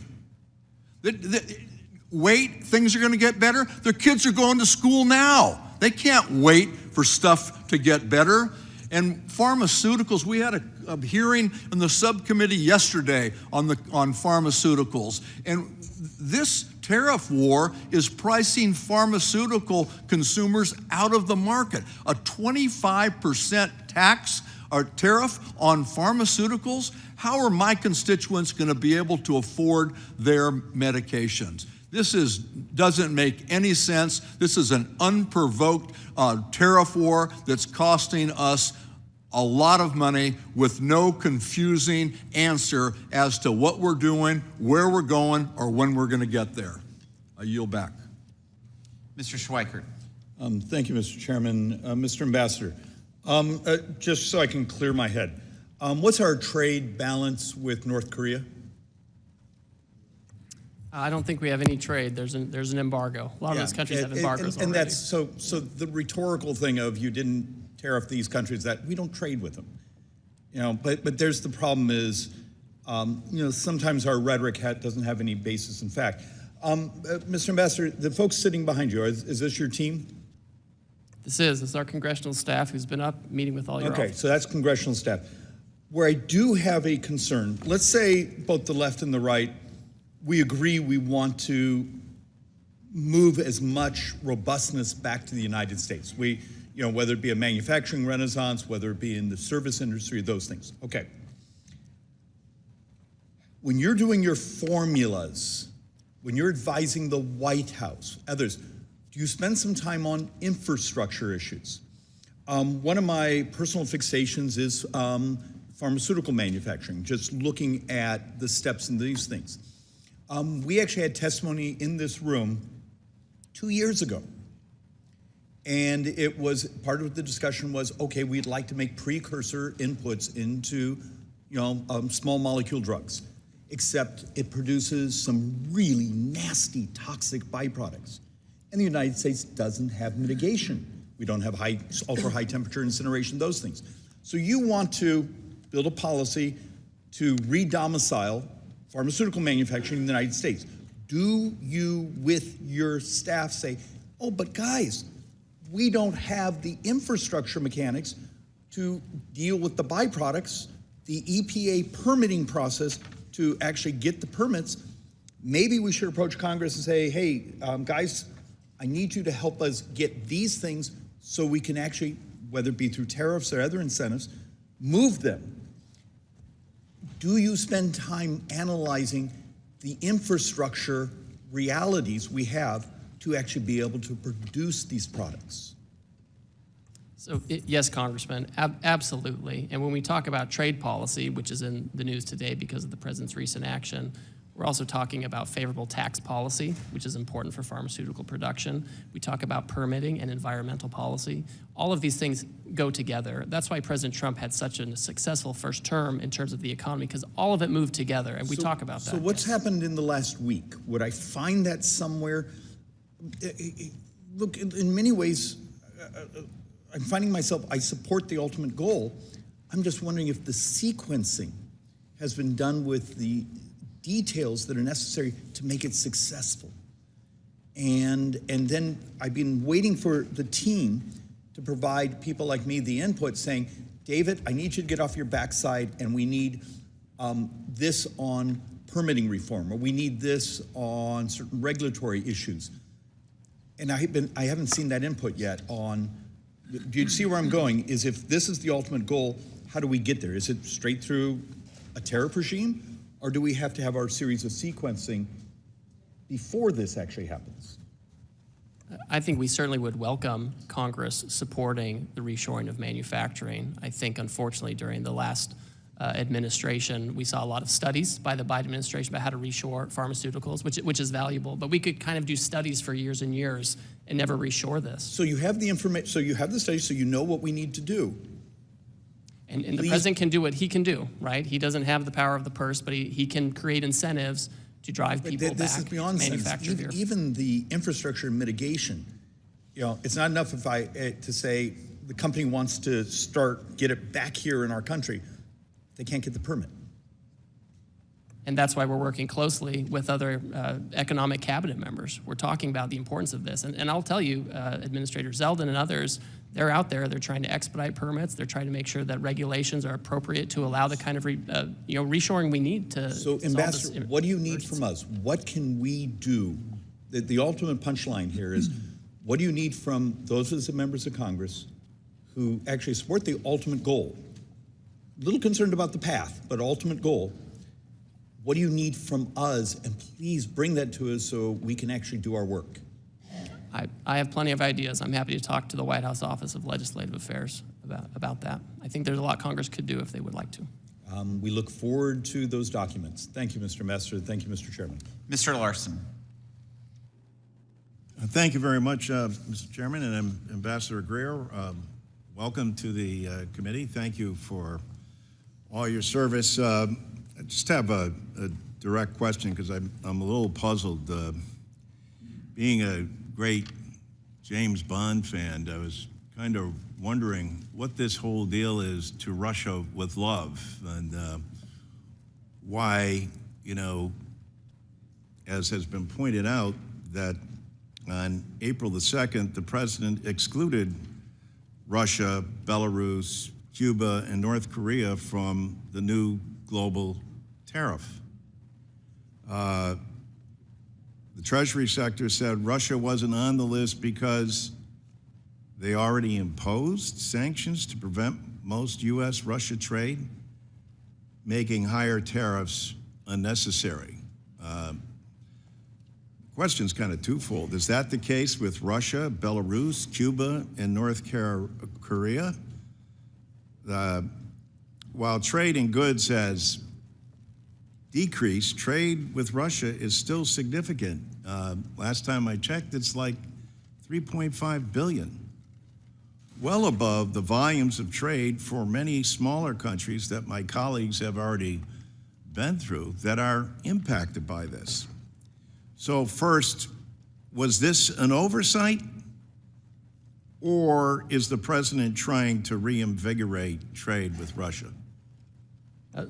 Wait, things are going to get better? Their kids are going to school now. They can't wait for stuff to get better. And pharmaceuticals, we had a hearing in the subcommittee yesterday on pharmaceuticals. And this tariff war is pricing pharmaceutical consumers out of the market. A 25% tax or tariff on pharmaceuticals? How are my constituents going to be able to afford their medications? This doesn't make any sense. This is an unprovoked tariff war that's costing us a lot of money with no confusing answer as to what we're doing, where we're going, or when we're going to get there. I yield back. Mr. Schweikert. Thank you, Mr. Chairman. Mr. Ambassador, just so I can clear my head, what's our trade balance with North Korea? I don't think we have any trade. There's an embargo. A lot of those countries have embargoes already. And that's so the rhetorical thing of you didn't tariff these countries, that we don't trade with them, But there's the problem is, sometimes our rhetoric doesn't have any basis in fact. Mr. Ambassador, the folks sitting behind you, is this your team? This is our congressional staff who's been up meeting with all your officers. So that's congressional staff. Where I do have a concern, let's say both the left and the right, we agree we want to move as much robustness back to the United States. Whether it be a manufacturing renaissance, whether it be in the service industry, those things. Okay. When you're doing your formulas, when you're advising the White House, others, do you spend some time on infrastructure issues? One of my personal fixations is pharmaceutical manufacturing, just looking at the steps in these things. We actually had testimony in this room 2 years ago. And it was, part of the discussion was, okay, we'd like to make precursor inputs into, small molecule drugs, except it produces some really nasty, toxic byproducts. And the United States doesn't have mitigation. We don't have ultra high temperature incineration, those things. So you want to build a policy to re-domicile pharmaceutical manufacturing in the United States. Do you, with your staff, say, oh, but guys, we don't have the infrastructure mechanics to deal with the byproducts, the EPA permitting process to actually get the permits? Maybe we should approach Congress and say, hey, guys, I need you to help us get these things so we can actually, whether it be through tariffs or other incentives, move them. Do you spend time analyzing the infrastructure realities we have to actually be able to produce these products? So yes, Congressman, absolutely. And when we talk about trade policy, which is in the news today because of the president's recent action, We're also talking about favorable tax policy, which is important for pharmaceutical production. We talk about permitting and environmental policy. All of these things go together. That's why President Trump had such a successful first term in terms of the economy, because all of it moved together, and we talk about that. So what's happened in the last week? Would I find that somewhere? Look, in many ways, I'm finding myself, I support the ultimate goal. I'm just wondering if the sequencing has been done with the details that are necessary to make it successful. And then I've been waiting for the team to provide people like me the input saying, David, I need you to get off your backside, and we need this on permitting reform, or we need this on certain regulatory issues. And I haven't seen that input yet on, do you see where I'm going? Is if this is the ultimate goal, how do we get there? Is it straight through a tariff regime? Or do we have to have our series of sequencing before this actually happens? I think we certainly would welcome Congress supporting the reshoring of manufacturing. I think, unfortunately, during the last administration, we saw a lot of studies by the Biden administration about how to reshore pharmaceuticals, which is valuable. But we could kind of do studies for years and years and never reshore this. So you have the information, so you have the studies, so you know what we need to do. And the president can do what he can do, right? He doesn't have the power of the purse, but he can create incentives to drive people this back, is beyond manufacture here. Even the infrastructure and mitigation, you know, it's not enough if to say the company wants to get it back here in our country. They can't get the permit. And that's why we're working closely with other economic cabinet members. We're talking about the importance of this. And I'll tell you, Administrator Zeldin and others, they're out there, they're trying to expedite permits, they're trying to make sure that regulations are appropriate to allow the kind of reshoring we need to So, Ambassador, what do you need from us? What can we do? The ultimate punchline here is, what do you need from those of us members of Congress who actually support the ultimate goal? A little concerned about the path, but ultimate goal. What do you need from us? And please bring that to us so we can actually do our work. I have plenty of ideas. I'm happy to talk to the White House Office of Legislative Affairs about that. I think there's a lot Congress could do if they would like to. We look forward to those documents. Thank you, Mr. Messer. Thank you, Mr. Chairman. Mr. Larson. Thank you very much, Mr. Chairman, and Ambassador Greer. Welcome to the committee. Thank you for all your service. I just have a direct question because I'm a little puzzled. Being a great James Bond fan, I was kind of wondering what this whole deal is to Russia with love, and why, you know, as has been pointed out, that on April the 2nd, the president excluded Russia, Belarus, Cuba, and North Korea from the new global tariff. The Treasury sector said Russia wasn't on the list because they already imposed sanctions to prevent most U.S.-Russia trade, making higher tariffs unnecessary. The question's kind of twofold. Is that the case with Russia, Belarus, Cuba, and North Korea? While trade in goods has decreased, trade with Russia is still significant. Last time I checked, it's like $3.5 billion. Well above the volumes of trade for many smaller countries that my colleagues have already been through that are impacted by this. So first, was this an oversight, or is the president trying to reinvigorate trade with Russia?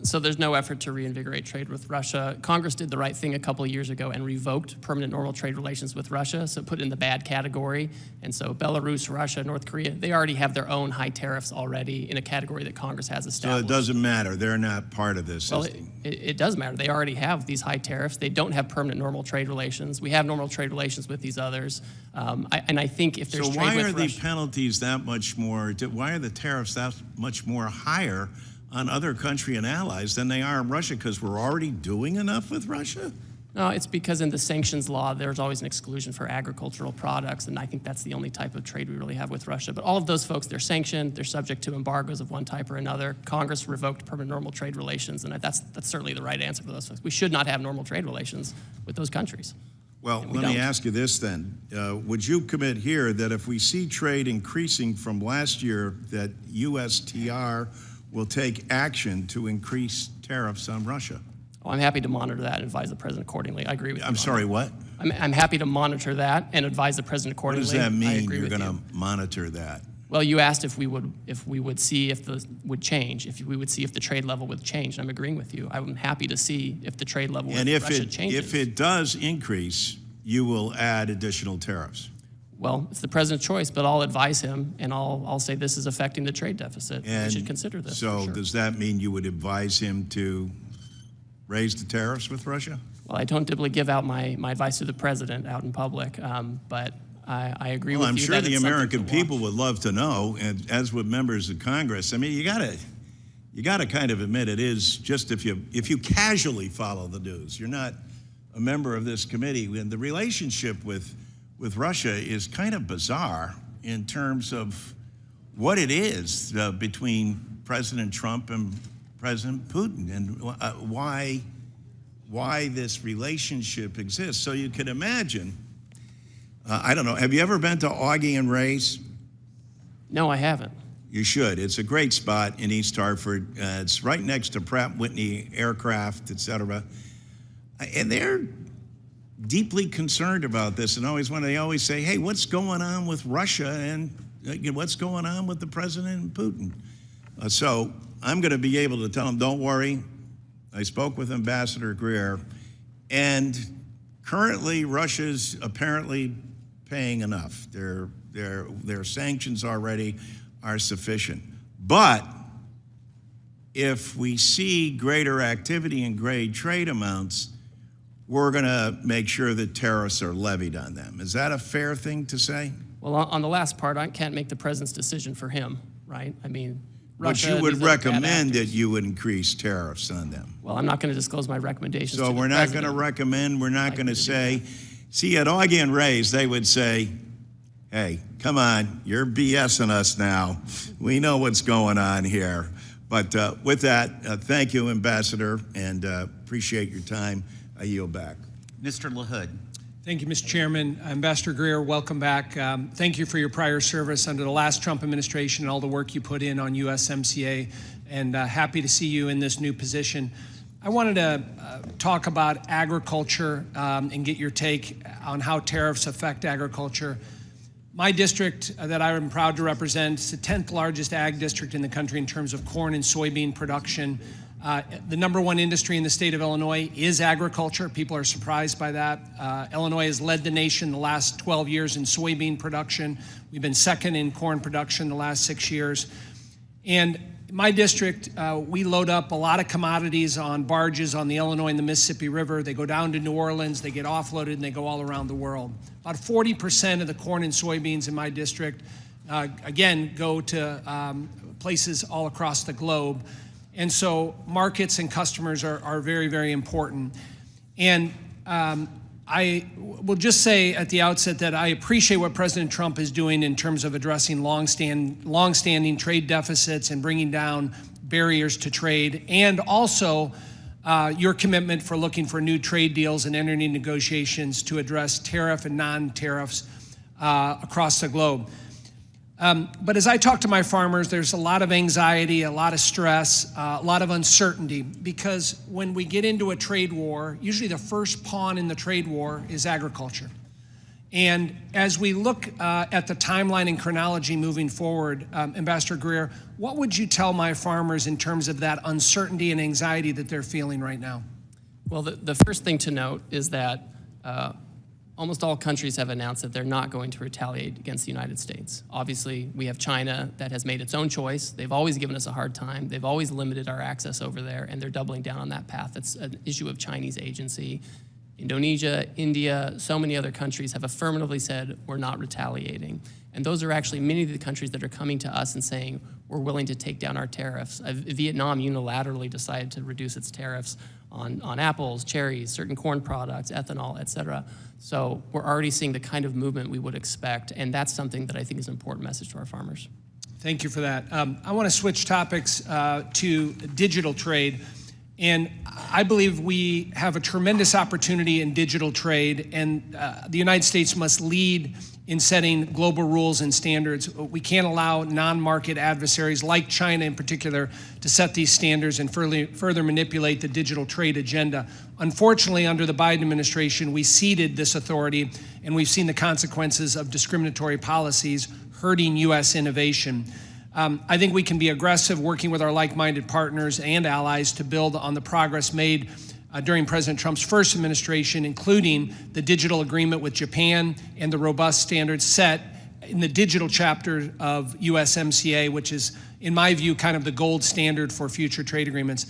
So there's no effort to reinvigorate trade with Russia. Congress did the right thing a couple of years ago and revoked permanent normal trade relations with Russia, so put it in the bad category. And so Belarus, Russia, North Korea, they already have their own high tariffs already in a category that Congress has established. So it doesn't matter. They're not part of this system. Well, it does matter. They already have these high tariffs. They don't have permanent normal trade relations. We have normal trade relations with these others. And I think if there's so trade with why are the Russia, penalties that much more, why are the tariffs that much more higher on other country and allies than they are in Russia? Because we're already doing enough with Russia? No, it's because in the sanctions law, there's always an exclusion for agricultural products, and I think that's the only type of trade we really have with Russia. But all of those folks, they're sanctioned, they're subject to embargoes of one type or another. Congress revoked permanent normal trade relations, and that's certainly the right answer for those folks. We should not have normal trade relations with those countries. Well, let me ask you this then. Would you commit here that if we see trade increasing from last year, that USTR will take action to increase tariffs on Russia? Oh, I'm happy to monitor that and advise the president accordingly. I agree with you. I'm sorry, what? I'm happy to monitor that and advise the president What accordingly. does that mean, you're going to monitor that? Well, you asked if we would see if would change, if we would see if the trade level would change. And I'm agreeing with you. I'm happy to see if the trade level with Russia changes. If it does increase, you will add additional tariffs. Well, it's the president's choice, but I'll advise him, and I'll say this is affecting the trade deficit. We should consider this. So does that mean you would advise him to raise the tariffs with Russia? Well, I don't typically give out my advice to the president out in public, but I agree with you. I'm sure the American people would love to know, and as with members of Congress. I mean, you gotta kind of admit it is just if you casually follow the news, you're not a member of this committee, and the relationship with Russia is kind of bizarre in terms of what it is between President Trump and President Putin, and why this relationship exists. So you can imagine, I don't know, have you ever been to Augie and Ray's? No, I haven't. You should. It's a great spot in East Hartford. It's right next to Pratt & Whitney Aircraft, et cetera. And they're deeply concerned about this, and they always say, hey, what's going on with Russia, and what's going on with the president and Putin? So I'm going to be able to tell them, don't worry. I spoke with Ambassador Greer, and currently Russia's apparently paying enough. Their sanctions already are sufficient. But if we see greater activity and great trade amounts, we're going to make sure that tariffs are levied on them. Is that a fair thing to say? Well, on the last part, I can't make the president's decision for him, right? I mean, Russia, but you would recommend that you would increase tariffs on them. Well, I'm not going to disclose my recommendations. So we're not going to recommend, we're not going to say, see, at Augie and Ray's, they would say, hey, come on, you're BSing us now. We know what's going on here. But with that, thank you, Ambassador, and appreciate your time. I yield back. Mr. LaHood. Thank you, Mr. Chairman. Ambassador Greer, welcome back. Thank you for your prior service under the last Trump administration and all the work you put in on USMCA, and happy to see you in this new position. I wanted to talk about agriculture and get your take on how tariffs affect agriculture. My district that I am proud to represent is the 10th largest ag district in the country in terms of corn and soybean production. The #1 industry in the state of Illinois is agriculture. People are surprised by that. Illinois has led the nation the last 12 years in soybean production. We've been second in corn production the last 6 years. And in my district, we load up a lot of commodities on barges on the Illinois and the Mississippi River. They go down to New Orleans, they get offloaded, and they go all around the world. About 40% of the corn and soybeans in my district, again, go to places all across the globe. And so markets and customers are very, very important. And I will just say at the outset that I appreciate what President Trump is doing in terms of addressing long-standing trade deficits and bringing down barriers to trade, and also your commitment for looking for new trade deals and entering negotiations to address tariff and non-tariffs across the globe. But as I talk to my farmers, there's a lot of anxiety, a lot of stress, a lot of uncertainty, because when we get into a trade war, usually the first pawn in the trade war is agriculture. And as we look at the timeline and chronology moving forward, Ambassador Greer, what would you tell my farmers in terms of that uncertainty and anxiety that they're feeling right now? Well, the first thing to note is that almost all countries have announced that they're not going to retaliate against the United States. Obviously, we have China that has made its own choice. They've always given us a hard time. They've always limited our access over there, and they're doubling down on that path. It's an issue of Chinese agency. Indonesia, India, so many other countries have affirmatively said we're not retaliating. And those are actually many of the countries that are coming to us and saying we're willing to take down our tariffs. Vietnam unilaterally decided to reduce its tariffs on apples, cherries, certain corn products, ethanol, et cetera. So we're already seeing the kind of movement we would expect, and that's something that I think is an important message to our farmers. Thank you for that. I want to switch topics to digital trade. And I believe we have a tremendous opportunity in digital trade, and the United States must lead in setting global rules and standards. We can't allow non-market adversaries like China in particular to set these standards and further manipulate the digital trade agenda. Unfortunately, under the Biden administration, we ceded this authority, and we've seen the consequences of discriminatory policies hurting U.S. innovation. I think we can be aggressive working with our like-minded partners and allies to build on the progress made during President Trump's first administration, including the digital agreement with Japan and the robust standards set in the digital chapter of USMCA, which is, in my view, kind of the gold standard for future trade agreements.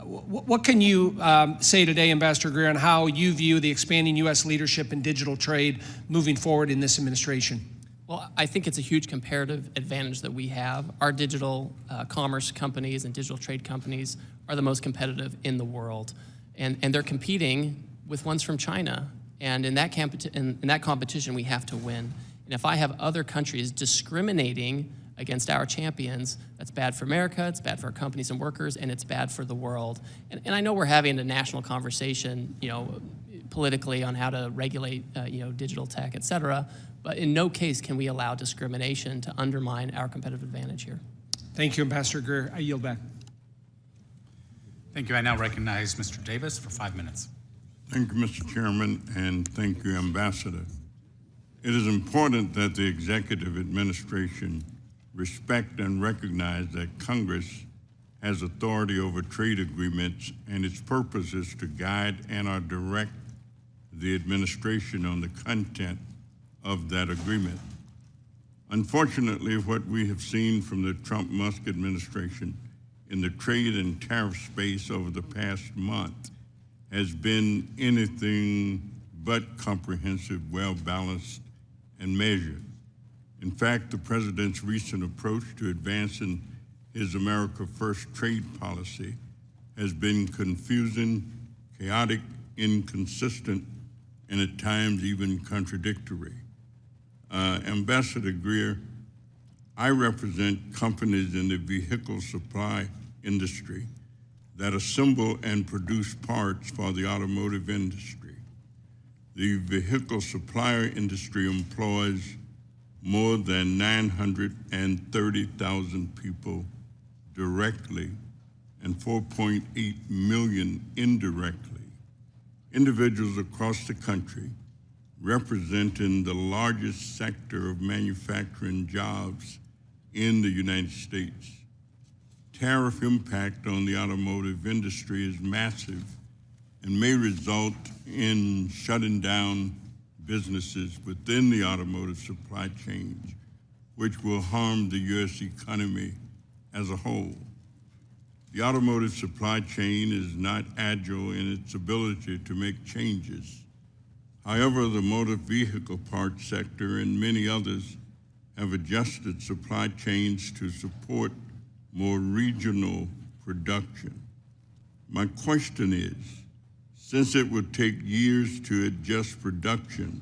What can you say today, Ambassador Greer, on how you view the expanding U.S. leadership in digital trade moving forward in this administration? Well, I think it's a huge comparative advantage that we have. Our digital commerce companies and digital trade companies are the most competitive in the world. And they're competing with ones from China. And in that competition, we have to win. And if I have other countries discriminating against our champions, that's bad for America, it's bad for our companies and workers, and it's bad for the world. And I know we're having a national conversation, politically on how to regulate, digital tech, et cetera. But in no case can we allow discrimination to undermine our competitive advantage here. Thank you, Ambassador Greer. I yield back. Thank you. I now recognize Mr. Davis for 5 minutes. Thank you, Mr. Chairman, and thank you, Ambassador. It is important that the executive administration respect and recognize that Congress has authority over trade agreements, and its purpose is to guide and/or direct the administration on the content of that agreement. Unfortunately, what we have seen from the Trump-Musk administration in the trade and tariff space over the past month has been anything but comprehensive, well-balanced, and measured. In fact, the president's recent approach to advancing his America First trade policy has been confusing, chaotic, inconsistent, and at times even contradictory. Ambassador Greer, I represent companies in the vehicle supply industry that assemble and produce parts for the automotive industry. The vehicle supplier industry employs more than 930,000 people directly and 4.8 million indirectly. Individuals across the country representing the largest sector of manufacturing jobs in the United States. Tariff impact on the automotive industry is massive and may result in shutting down businesses within the automotive supply chains, which will harm the U.S. economy as a whole. The automotive supply chain is not agile in its ability to make changes. However, the motor vehicle parts sector and many others have adjusted supply chains to support more regional production. My question is, since it would take years to adjust production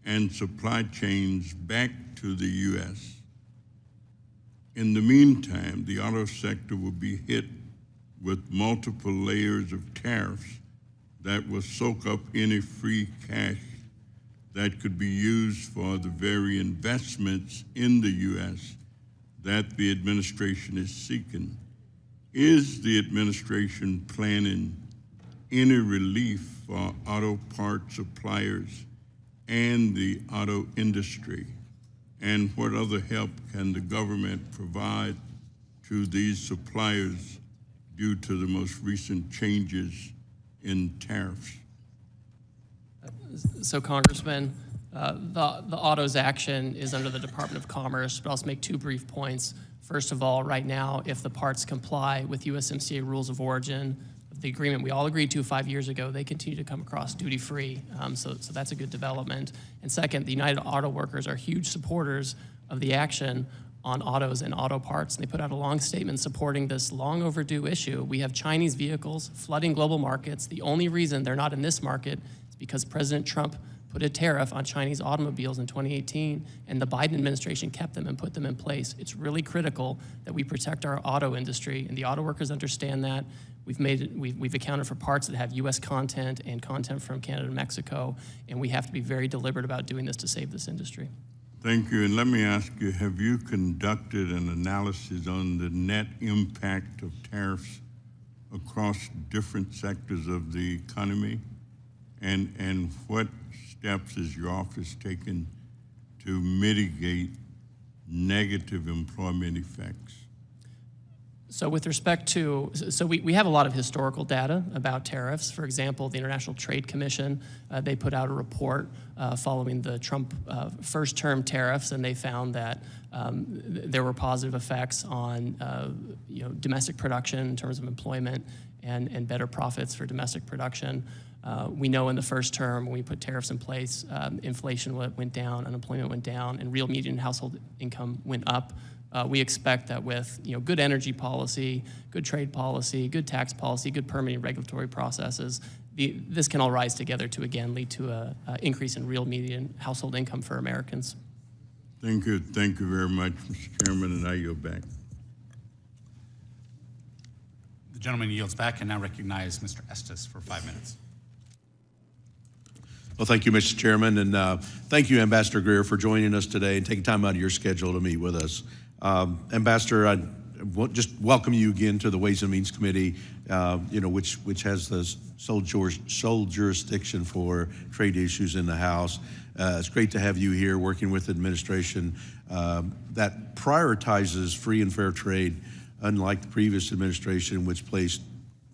and supply chains back to the U.S., in the meantime, the auto sector will be hit with multiple layers of tariffs that will soak up any free cash that could be used for the very investments in the U.S. that the administration is seeking. Is the administration planning any relief for auto parts suppliers and the auto industry? And what other help can the government provide to these suppliers due to the most recent changes in tariffs? So, Congressman, the autos action is under the Department of Commerce, but I'll just make 2 brief points. First of all, right now, if the parts comply with USMCA rules of origin, the agreement we all agreed to 5 years ago, they continue to come across duty-free. So that's a good development. And second, the United Auto Workers are huge supporters of the action on autos and auto parts. And they put out a long statement supporting this long overdue issue. We have Chinese vehicles flooding global markets. The only reason they're not in this market is because President Trump put a tariff on Chinese automobiles in 2018, and the Biden administration kept them and put them in place. It's really critical that we protect our auto industry, and the auto workers understand that. We've accounted for parts that have U.S. content and content from Canada and Mexico, and we have to be very deliberate about doing this to save this industry. Thank you. And let me ask you, have you conducted an analysis on the net impact of tariffs across different sectors of the economy? And what steps is your office taking to mitigate negative employment effects? So with respect to, we have a lot of historical data about tariffs. For example, the International Trade Commission, they put out a report following the Trump first term tariffs, and they found that there were positive effects on domestic production in terms of employment and better profits for domestic production. We know in the first term, when we put tariffs in place, inflation went down, unemployment went down, and real median household income went up. We expect that with good energy policy, good trade policy, good tax policy, good permitting regulatory processes, this can all rise together to again lead to an increase in real median household income for Americans. Thank you very much, Mr. Chairman, and I yield back. The gentleman yields back and now recognize Mr. Estes for 5 minutes. Well, thank you, Mr. Chairman, and thank you, Ambassador Greer, for joining us today and taking time out of your schedule to meet with us. Ambassador, I just welcome you again to the Ways and Means Committee, which has the sole jurisdiction for trade issues in the House. It's great to have you here working with the administration that prioritizes free and fair trade, unlike the previous administration, which placed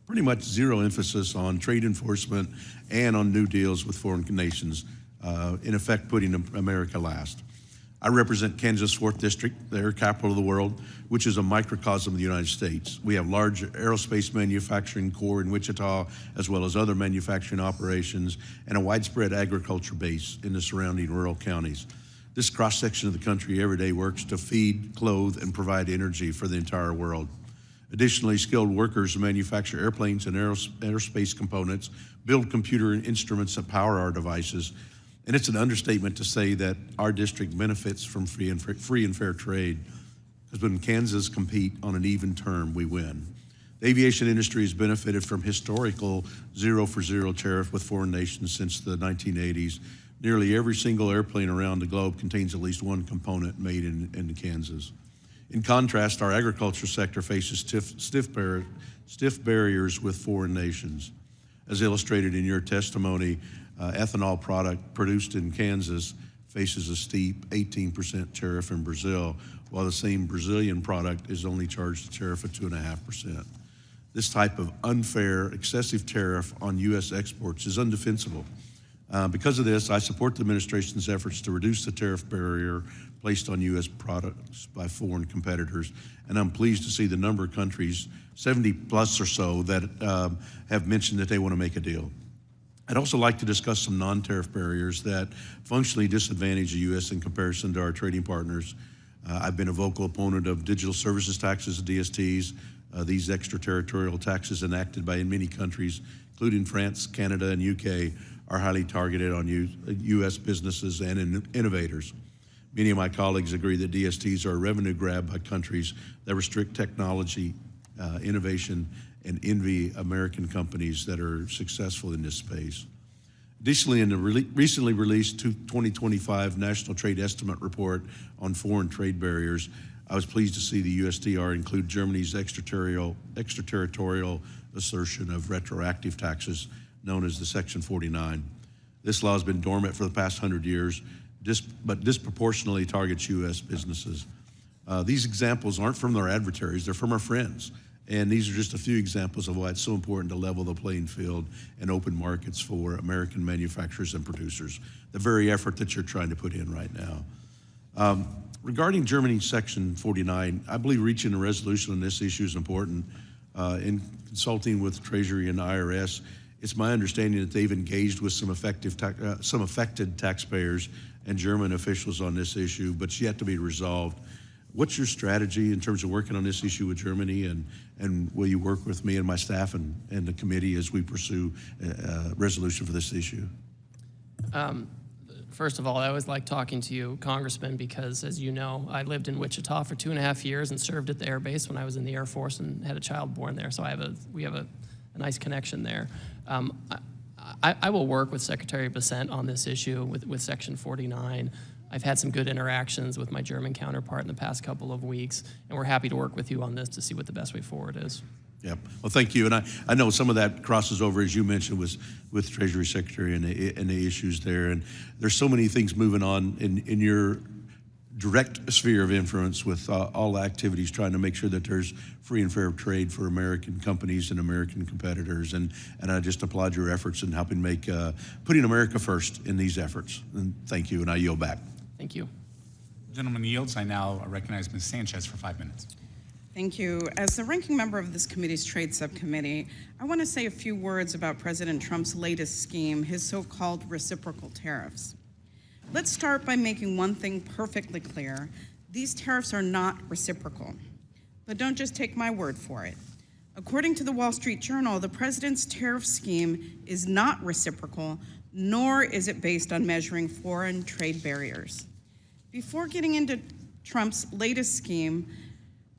pretty much zero emphasis on trade enforcement and on new deals with foreign nations, in effect putting America last. I represent Kansas 4th District, the capital of the world, which is a microcosm of the United States. We have large aerospace manufacturing core in Wichita, as well as other manufacturing operations, and a widespread agriculture base in the surrounding rural counties. This cross-section of the country every day works to feed, clothe, and provide energy for the entire world. Additionally, skilled workers manufacture airplanes and aerospace components, build computer instruments that power our devices, and it's an understatement to say that our district benefits from free and fair trade, because when Kansas compete on an even term, we win. The aviation industry has benefited from historical zero-for-zero tariff with foreign nations since the 1980s. Nearly every single airplane around the globe contains at least one component made in Kansas. In contrast, our agriculture sector faces stiff barriers with foreign nations. As illustrated in your testimony, ethanol product produced in Kansas faces a steep 18% tariff in Brazil, while the same Brazilian product is only charged a tariff of 2.5%. This type of unfair, excessive tariff on U.S. exports is undefensible. Because of this, I support the administration's efforts to reduce the tariff barrier placed on U.S. products by foreign competitors, and I'm pleased to see the number of countries, 70 plus or so, that have mentioned that they want to make a deal. I'd also like to discuss some non-tariff barriers that functionally disadvantage the U.S. in comparison to our trading partners. I've been a vocal opponent of digital services taxes, DSTs. These extraterritorial taxes enacted by many countries, including France, Canada, and UK, are highly targeted on U.S. businesses and innovators. Many of my colleagues agree that DSTs are a revenue grab by countries that restrict technology, innovation, and envy American companies that are successful in this space. Additionally, in the recently released 2025 National Trade Estimate Report on foreign trade barriers, I was pleased to see the USTR include Germany's extraterritorial assertion of retroactive taxes, known as the Section 49. This law has been dormant for the past 100 years, but disproportionately targets U.S. businesses. These examples aren't from our adversaries, they're from our friends. And these are just a few examples of why it's so important to level the playing field and open markets for American manufacturers and producers, the very effort that you're trying to put in right now. Regarding Germany's Section 49, I believe reaching a resolution on this issue is important. In consulting with Treasury and IRS, it's my understanding that they've engaged with some affected taxpayers and German officials on this issue, but it's yet to be resolved. What's your strategy in terms of working on this issue with Germany, and will you work with me and my staff and the committee as we pursue a resolution for this issue? First of all, I always like talking to you, Congressman, because as you know, I lived in Wichita for 2.5 years and served at the Air Base when I was in the Air Force and had a child born there, so we have a nice connection there. I will work with Secretary Bessent on this issue with Section 49. I've had some good interactions with my German counterpart in the past couple of weeks, and we're happy to work with you on this to see what the best way forward is. Yep. Well, thank you. And I know some of that crosses over, as you mentioned, with Treasury Secretary and the issues there. And there's so many things moving on in your direct sphere of influence with all the activities trying to make sure that there's free and fair trade for American companies and American competitors. And I just applaud your efforts in helping make, putting America first in these efforts. And thank you, and I yield back. Thank you. Gentleman yields. I now recognize Ms. Sanchez for 5 minutes. Thank you. As the ranking member of this committee's Trade Subcommittee, I want to say a few words about President Trump's latest scheme, his so-called reciprocal tariffs. Let's start by making one thing perfectly clear. These tariffs are not reciprocal. But don't just take my word for it. According to the Wall Street Journal, the president's tariff scheme is not reciprocal, nor is it based on measuring foreign trade barriers. Before getting into Trump's latest scheme,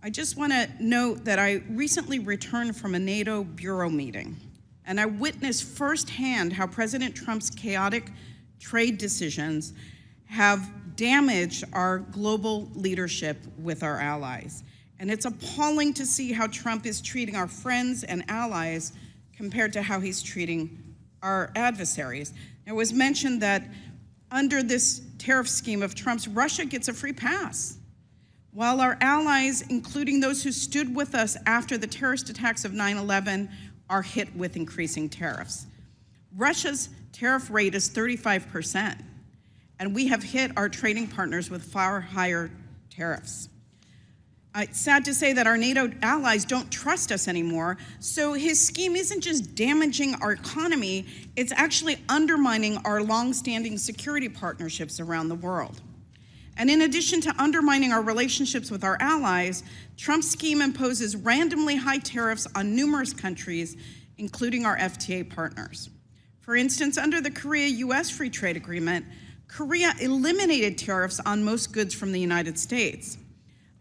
I just want to note that I recently returned from a NATO bureau meeting, and I witnessed firsthand how President Trump's chaotic trade decisions have damaged our global leadership with our allies. And it's appalling to see how Trump is treating our friends and allies compared to how he's treating our adversaries. It was mentioned that under this tariff scheme of Trump's, Russia gets a free pass, while our allies, including those who stood with us after the terrorist attacks of 9/11, are hit with increasing tariffs. Russia's tariff rate is 35%, and we have hit our trading partners with far higher tariffs. It's sad to say that our NATO allies don't trust us anymore, so his scheme isn't just damaging our economy, it's actually undermining our long-standing security partnerships around the world. And in addition to undermining our relationships with our allies, Trump's scheme imposes randomly high tariffs on numerous countries, including our FTA partners. For instance, under the Korea-US Free Trade Agreement, Korea eliminated tariffs on most goods from the United States.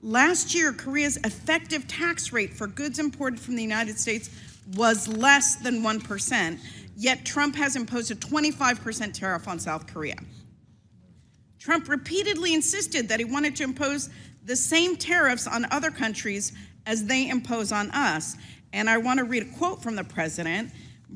Last year, Korea's effective tax rate for goods imported from the United States was less than 1%, yet Trump has imposed a 25% tariff on South Korea. Trump repeatedly insisted that he wanted to impose the same tariffs on other countries as they impose on us. And I want to read a quote from the president,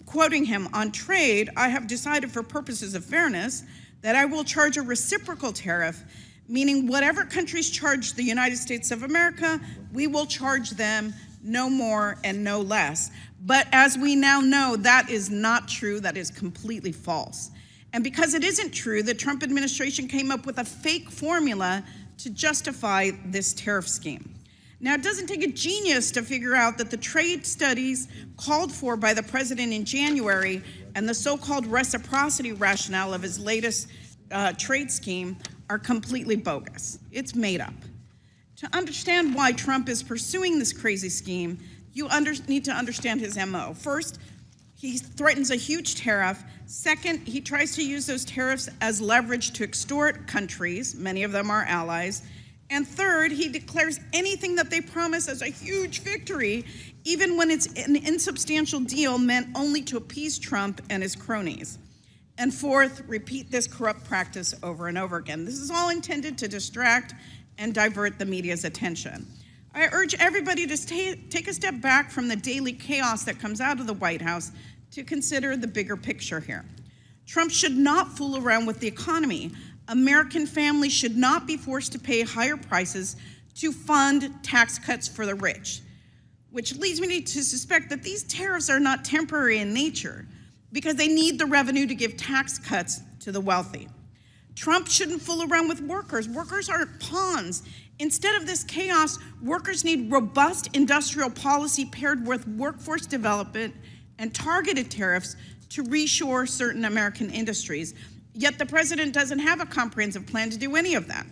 quoting him, "On trade, I have decided for purposes of fairness that I will charge a reciprocal tariff, meaning whatever countries charge the United States of America, we will charge them no more and no less." But as we now know, that is not true. That is completely false. And because it isn't true, the Trump administration came up with a fake formula to justify this tariff scheme. Now, it doesn't take a genius to figure out that the trade studies called for by the president in January and the so-called reciprocity rationale of his latest trade scheme are completely bogus. It's made up. To understand why Trump is pursuing this crazy scheme, you need to understand his MO. First, he threatens a huge tariff. Second, he tries to use those tariffs as leverage to extort countries, many of them are allies. And third, he declares anything that they promise as a huge victory, even when it's an insubstantial deal meant only to appease Trump and his cronies. And fourth, repeat this corrupt practice over and over again. This is all intended to distract and divert the media's attention. I urge everybody to take a step back from the daily chaos that comes out of the White House to consider the bigger picture here. Trump should not fool around with the economy. American families should not be forced to pay higher prices to fund tax cuts for the rich, which leads me to suspect that these tariffs are not temporary in nature because they need the revenue to give tax cuts to the wealthy. Trump shouldn't fool around with workers. Workers aren't pawns. Instead of this chaos, workers need robust industrial policy paired with workforce development and targeted tariffs to reshore certain American industries. Yet the president doesn't have a comprehensive plan to do any of that.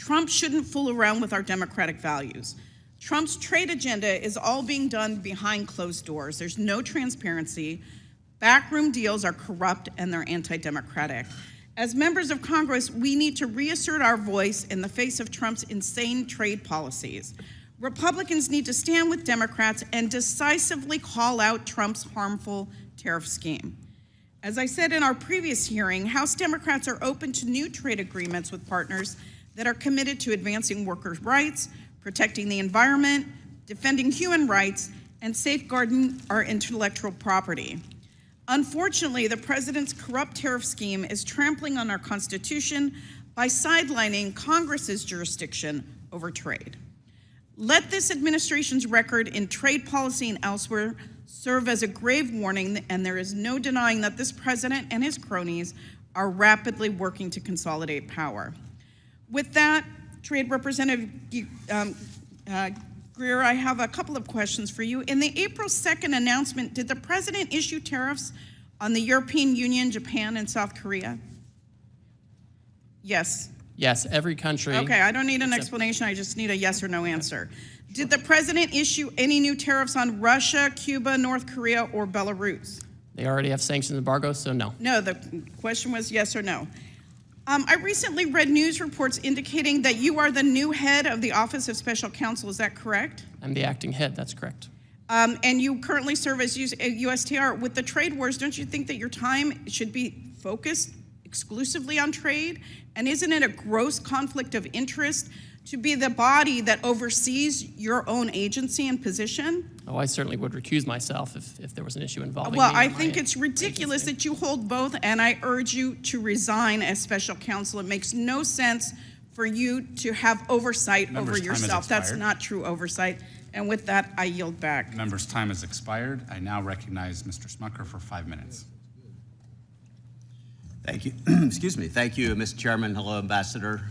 Trump shouldn't fool around with our democratic values. Trump's trade agenda is all being done behind closed doors. There's no transparency. Backroom deals are corrupt and they're anti-democratic. As members of Congress, we need to reassert our voice in the face of Trump's insane trade policies. Republicans need to stand with Democrats and decisively call out Trump's harmful tariff scheme. As I said in our previous hearing, House Democrats are open to new trade agreements with partners that are committed to advancing workers' rights, protecting the environment, defending human rights, and safeguarding our intellectual property. Unfortunately, the president's corrupt tariff scheme is trampling on our Constitution by sidelining Congress's jurisdiction over trade. Let this administration's record in trade policy and elsewhere serve as a grave warning, and there is no denying that this president and his cronies are rapidly working to consolidate power. With that, Trade Representative Greer, I have a couple of questions for you. In the April 2nd announcement, did the president issue tariffs on the European Union, Japan, and South Korea? Yes. Yes, every country. Okay, I don't need an explanation, I just need a yes or no answer. Did the president issue any new tariffs on Russia, Cuba, North Korea, or Belarus? They already have sanctions embargoes, so no. No, the question was yes or no. I recently read news reports indicating that you are the new head of the Office of Special Counsel, is that correct? I'm the acting head, that's correct. And you currently serve as USTR. With the trade wars, don't you think that your time should be focused exclusively on trade? And isn't it a gross conflict of interest to be the body that oversees your own agency and position? Oh, I certainly would recuse myself if there was an issue involving Well, me. I think it's ridiculous that you hold both, and I urge you to resign as special counsel. It makes no sense for you to have oversight over yourself. That's not true oversight. And with that, I yield back. Member's time has expired. I now recognize Mr. Smucker for 5 minutes. Thank you. Excuse me. Thank you, Mr. Chairman. Hello, Ambassador.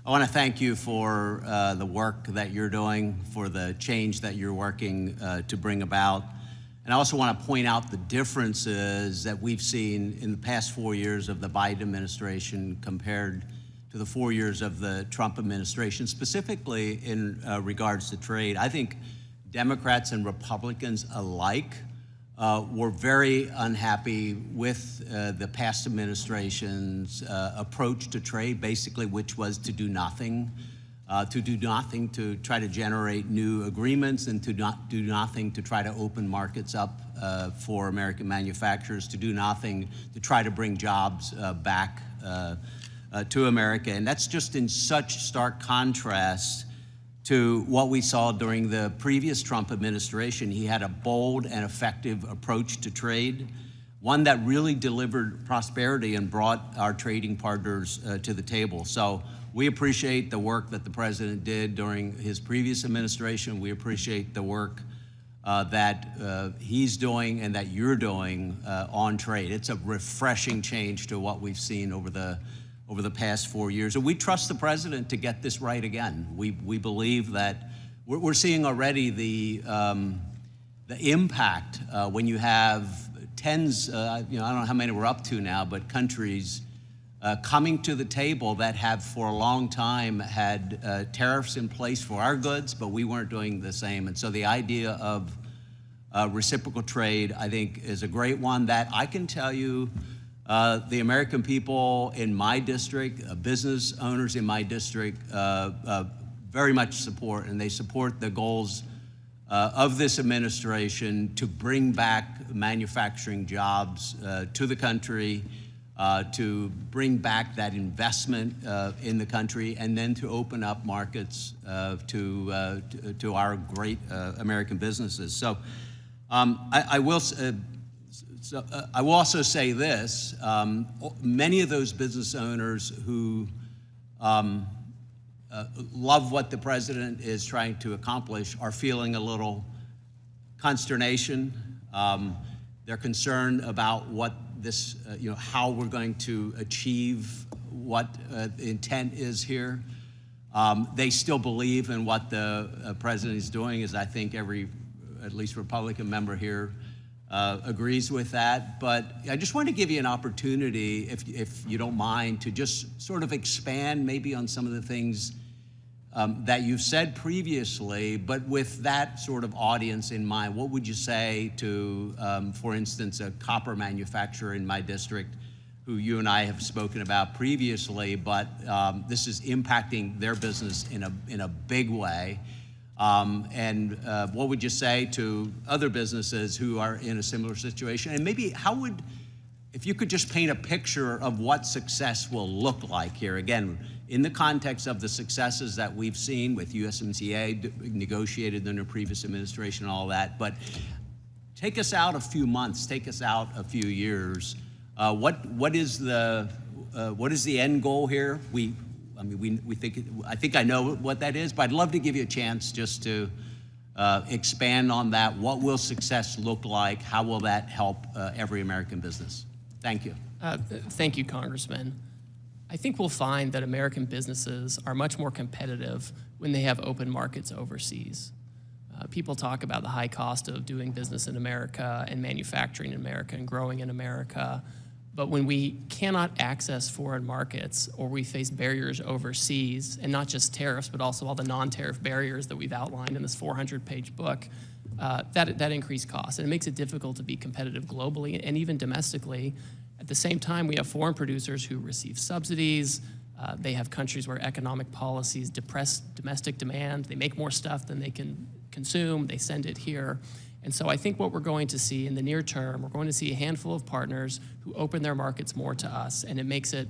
I want to thank you for the work that you're doing, for the change that you're working to bring about. And I also want to point out the differences that we've seen in the past 4 years of the Biden administration compared to the 4 years of the Trump administration, specifically in regards to trade. I think Democrats and Republicans alike were very unhappy with the past administration's approach to trade, basically, which was to do nothing, to try to generate new agreements, and to not do nothing to try to open markets up for American manufacturers, to do nothing to try to bring jobs back to America. And that's just in such stark contrast to what we saw during the previous Trump administration. He had a bold and effective approach to trade, one that really delivered prosperity and brought our trading partners to the table. So we appreciate the work that the president did during his previous administration. We appreciate the work that he's doing and that you're doing on trade. It's a refreshing change to what we've seen over the past 4 years. And we trust the president to get this right again. We believe that we're seeing already the impact when you have tens, I don't know how many we're up to now, but countries coming to the table that have for a long time had tariffs in place for our goods, but we weren't doing the same. And so the idea of reciprocal trade, I think, is a great one that I can tell you the American people in my district, business owners in my district, very much support, and they support the goals of this administration to bring back manufacturing jobs to the country, to bring back that investment in the country, and then to open up markets to our great American businesses. So I will also say this, many of those business owners who love what the president is trying to accomplish are feeling a little consternation. They're concerned about what this, how we're going to achieve what the intent is here. They still believe in what the president is doing, as I think every, at least Republican member here agrees with that. But I just want to give you an opportunity, if you don't mind, to just sort of expand maybe on some of the things that you've said previously, but with that sort of audience in mind. What would you say to, for instance, a copper manufacturer in my district who you and I have spoken about previously, but this is impacting their business in a big way? And what would you say to other businesses who are in a similar situation? And maybe if you could just paint a picture of what success will look like here, again, in the context of the successes that we've seen with USMCA negotiated under previous administration and all that, but take us out a few months, take us out a few years. What is the end goal here? I think I know what that is, but I'd love to give you a chance just to expand on that. What will success look like? How will that help every American business? Thank you. Thank you, Congressman. I think we'll find that American businesses are much more competitive when they have open markets overseas. People talk about the high cost of doing business in America and manufacturing in America and growing in America. But when we cannot access foreign markets or we face barriers overseas, and not just tariffs, but also all the non-tariff barriers that we've outlined in this 400-page book, that increased costs. And it makes it difficult to be competitive globally and even domestically. At the same time, we have foreign producers who receive subsidies. They have countries where economic policies depress domestic demand. They make more stuff than they can consume. They send it here. And so I think what we're going to see in the near term, we're going to see a handful of partners who open their markets more to us, and it makes it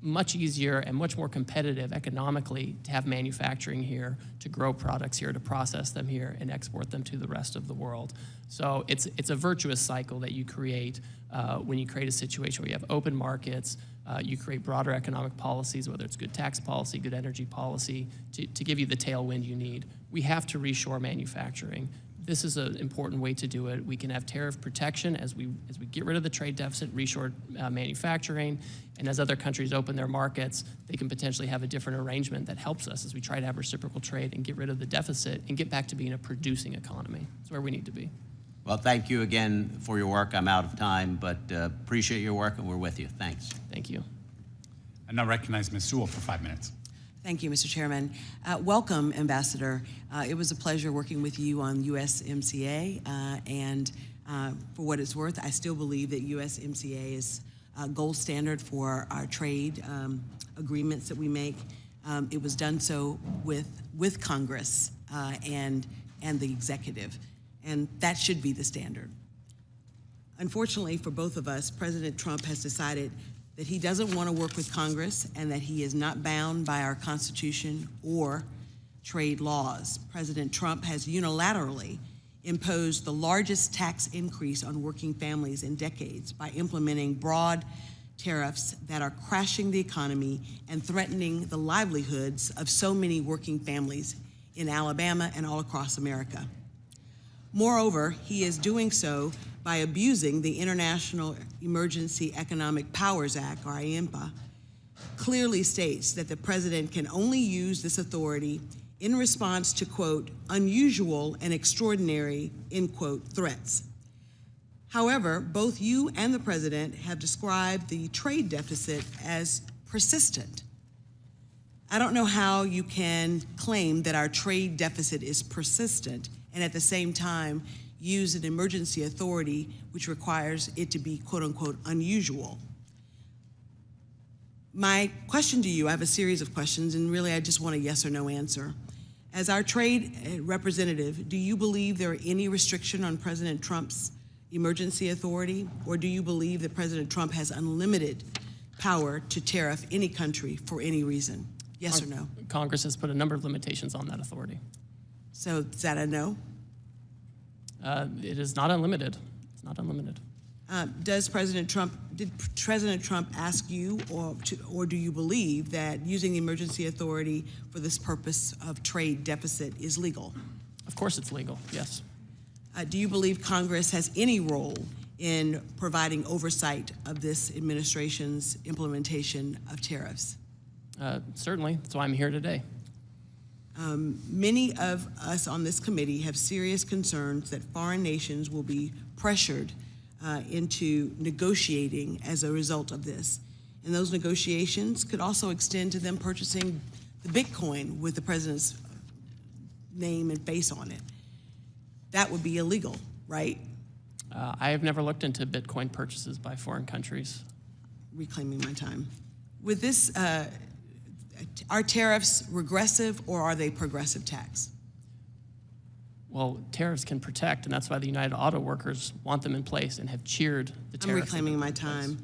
much easier and much more competitive economically to have manufacturing here, to grow products here, to process them here, and export them to the rest of the world. So it's a virtuous cycle that you create when you create a situation where you have open markets, you create broader economic policies, whether it's good tax policy, good energy policy, to give you the tailwind you need. We have to reshore manufacturing. This is an important way to do it. We can have tariff protection as we get rid of the trade deficit, reshore manufacturing, and as other countries open their markets, they can potentially have a different arrangement that helps us as we try to have reciprocal trade and get rid of the deficit and get back to being a producing economy. That's where we need to be. Well, thank you again for your work. I'm out of time, but appreciate your work, and we're with you. Thanks. Thank you. I now recognize Ms. Sewell for 5 minutes. Thank you, Mr. Chairman. Welcome, Ambassador. It was a pleasure working with you on USMCA, and for what it's worth, I still believe that USMCA is a gold standard for our trade agreements that we make. It was done so with Congress and the executive, and that should be the standard. Unfortunately for both of us, President Trump has decided that he doesn't want to work with Congress and that he is not bound by our Constitution or trade laws. President Trump has unilaterally imposed the largest tax increase on working families in decades by implementing broad tariffs that are crashing the economy and threatening the livelihoods of so many working families in Alabama and all across America. Moreover, he is doing so by abusing the International Emergency Economic Powers Act, or IEMPA, clearly states that the president can only use this authority in response to, quote, unusual and extraordinary, end quote, threats. However, both you and the president have described the trade deficit as persistent. I don't know how you can claim that our trade deficit is persistent and at the same time use an emergency authority which requires it to be, quote unquote, unusual. My question to you, I have a series of questions, and really I just want a yes or no answer. As our trade representative, do you believe there are any restriction on President Trump's emergency authority, or do you believe that President Trump has unlimited power to tariff any country for any reason? Yes or no? Congress has put a number of limitations on that authority. So is that a no? It is not unlimited. It's not unlimited. Did President Trump ask you, or do you believe that using the emergency authority for this purpose of trade deficit is legal? Of course it's legal, yes. Do you believe Congress has any role in providing oversight of this administration's implementation of tariffs? Certainly, that's why I'm here today. Many of us on this committee have serious concerns that foreign nations will be pressured into negotiating as a result of this. And those negotiations could also extend to them purchasing the Bitcoin with the president's name and face on it. That would be illegal, right? I have never looked into Bitcoin purchases by foreign countries. Reclaiming my time. With this, are tariffs regressive or are they progressive tax? Well, tariffs can protect, and that's why the United Auto Workers want them in place and have cheered the tariffs. I'm reclaiming my time.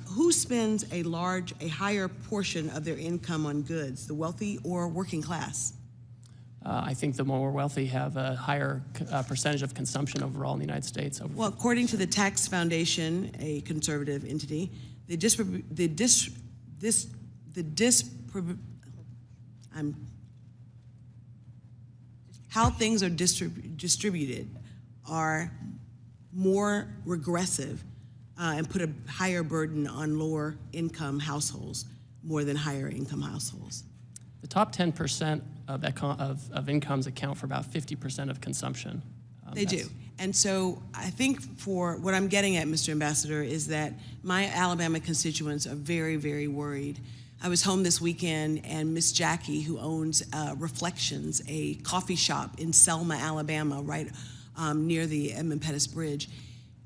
Who spends a higher portion of their income on goods, the wealthy or working class? I think the more wealthy have a higher percentage of consumption overall in the United States. Well, according to the Tax Foundation, a conservative entity, how things are distributed are more regressive and put a higher burden on lower income households more than higher income households. The top 10% of incomes account for about 50% of consumption. They do. And so I think for what I'm getting at, Mr. Ambassador, is that my Alabama constituents are very, very worried. I was home this weekend, and Miss Jackie, who owns Reflections, a coffee shop in Selma, Alabama, right near the Edmund Pettus Bridge,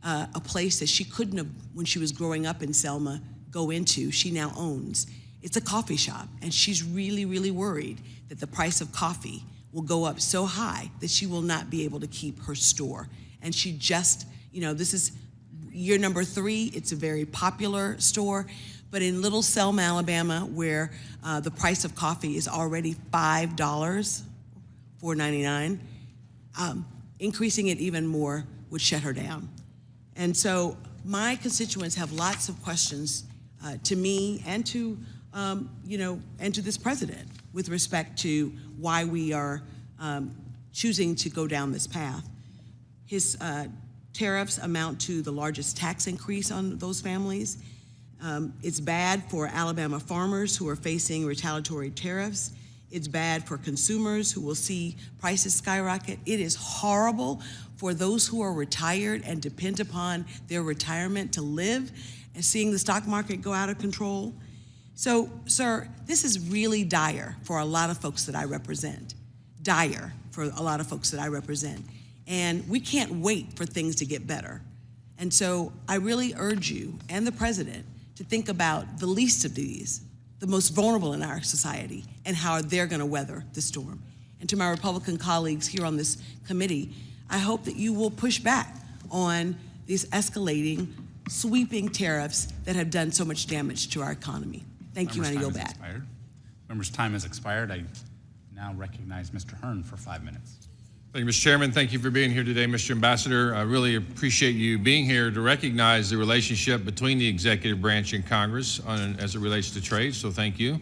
a place that she couldn't have, when she was growing up in Selma, go into, she now owns. It's a coffee shop, and she's really, really worried that the price of coffee will go up so high that she will not be able to keep her store. And she just, this is year number 3, it's a very popular store, but in Little Selma, Alabama, where the price of coffee is already $5, $4.99, increasing it even more would shut her down. And so my constituents have lots of questions to me and to, and to this president with respect to why we are choosing to go down this path. His tariffs amount to the largest tax increase on those families. It's bad for Alabama farmers who are facing retaliatory tariffs. It's bad for consumers who will see prices skyrocket. It is horrible for those who are retired and depend upon their retirement to live, and seeing the stock market go out of control. So, sir, this is really dire for a lot of folks that I represent. Dire for a lot of folks that I represent. And we can't wait for things to get better. And so I really urge you and the president to think about the least of these, the most vulnerable in our society, and how they're going to weather the storm. And to my Republican colleagues here on this committee, I hope that you will push back on these escalating, sweeping tariffs that have done so much damage to our economy. Thank you, and I yield back. Members' time has expired. I now recognize Mr. Hearn for 5 minutes. Thank you, Mr. Chairman. Thank you for being here today, Mr. Ambassador. I really appreciate you being here to recognize the relationship between the executive branch and Congress as it relates to trade, so thank you.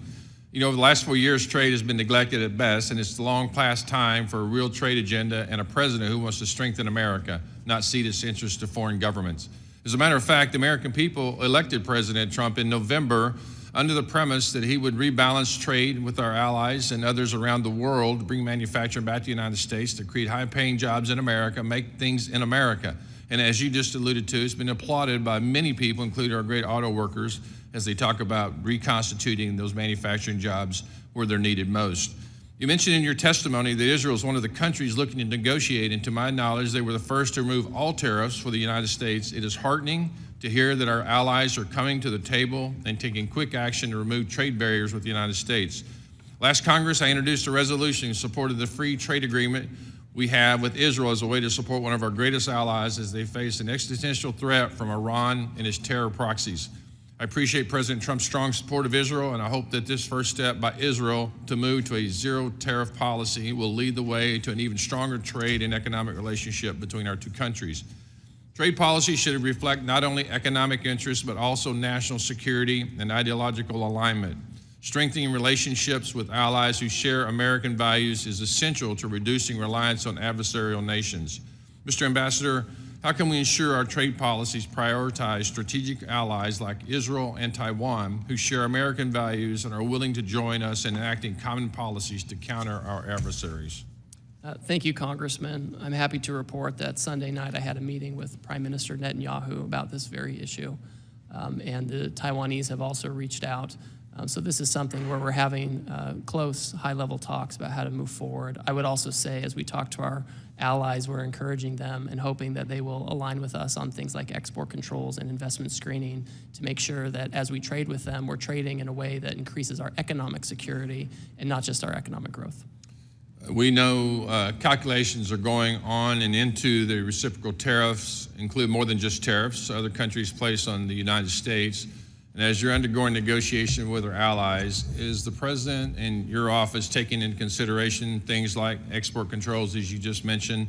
Over the last 4 years, trade has been neglected at best, and it's long past time for a real trade agenda and a president who wants to strengthen America, not cede its interests to foreign governments. As a matter of fact, the American people elected President Trump in November under the premise that he would rebalance trade with our allies and others around the world to bring manufacturing back to the United States, to create high-paying jobs in America, make things in America. And as you just alluded to, it's been applauded by many people, including our great auto workers, as they talk about reconstituting those manufacturing jobs where they're needed most. You mentioned in your testimony that Israel is one of the countries looking to negotiate, and to my knowledge, they were the first to remove all tariffs for the United States. It is heartening to hear that our allies are coming to the table and taking quick action to remove trade barriers with the United States. Last Congress, I introduced a resolution in support of the free trade agreement we have with Israel as a way to support one of our greatest allies as they face an existential threat from Iran and its terror proxies. I appreciate President Trump's strong support of Israel, and I hope that this first step by Israel to move to a zero tariff policy will lead the way to an even stronger trade and economic relationship between our two countries. Trade policy should reflect not only economic interests, but also national security and ideological alignment. Strengthening relationships with allies who share American values is essential to reducing reliance on adversarial nations. Mr. Ambassador, How can we ensure our trade policies prioritize strategic allies like Israel and Taiwan who share American values and are willing to join us in enacting common policies to counter our adversaries? Thank you, Congressman. I'm happy to report that Sunday night I had a meeting with Prime Minister Netanyahu about this very issue. And the Taiwanese have also reached out. So this is something where we're having close, high-level talks about how to move forward. I would also say, as we talk to our allies, we're encouraging them and hoping that they will align with us on things like export controls and investment screening to make sure that as we trade with them, we're trading in a way that increases our economic security and not just our economic growth. We know calculations are going on and into the reciprocal tariffs, include more than just tariffs other countries place on the United States. And as you're undergoing negotiation with our allies, is the President and your office taking into consideration things like export controls, as you just mentioned,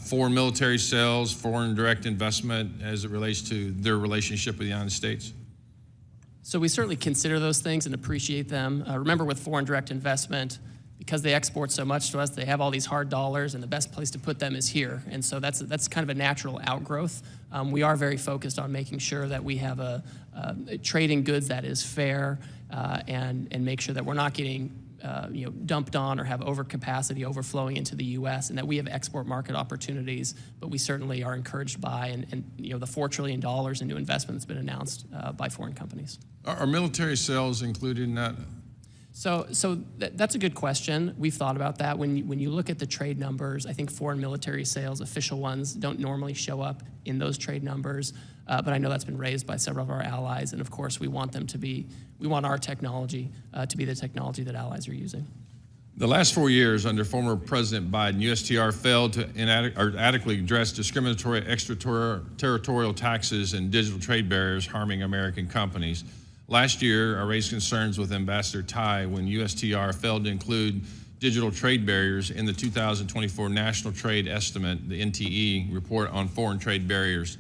foreign military sales, foreign direct investment as it relates to their relationship with the United States? So we certainly consider those things and appreciate them. Remember, with foreign direct investment, because they export so much to us, they have all these hard dollars, and the best place to put them is here. And so that's kind of a natural outgrowth. We are very focused on making sure that we have a trading goods that is fair and make sure that we're not getting dumped on or have overcapacity overflowing into the U.S. and that we have export market opportunities. But we certainly are encouraged by and the $4 trillion in new investment that's been announced by foreign companies. Are military sales included in that? So that's a good question. We've thought about that. When you look at the trade numbers, I think foreign military sales, official ones, don't normally show up in those trade numbers. But I know that's been raised by several of our allies, and of course we want our technology to be the technology that allies are using. The last 4 years under former President Biden, USTR failed to adequately address discriminatory extraterritorial taxes and digital trade barriers harming American companies. Last year, I raised concerns with Ambassador Tai when USTR failed to include digital trade barriers in the 2024 National Trade Estimate, the NTE, report on foreign trade barriers.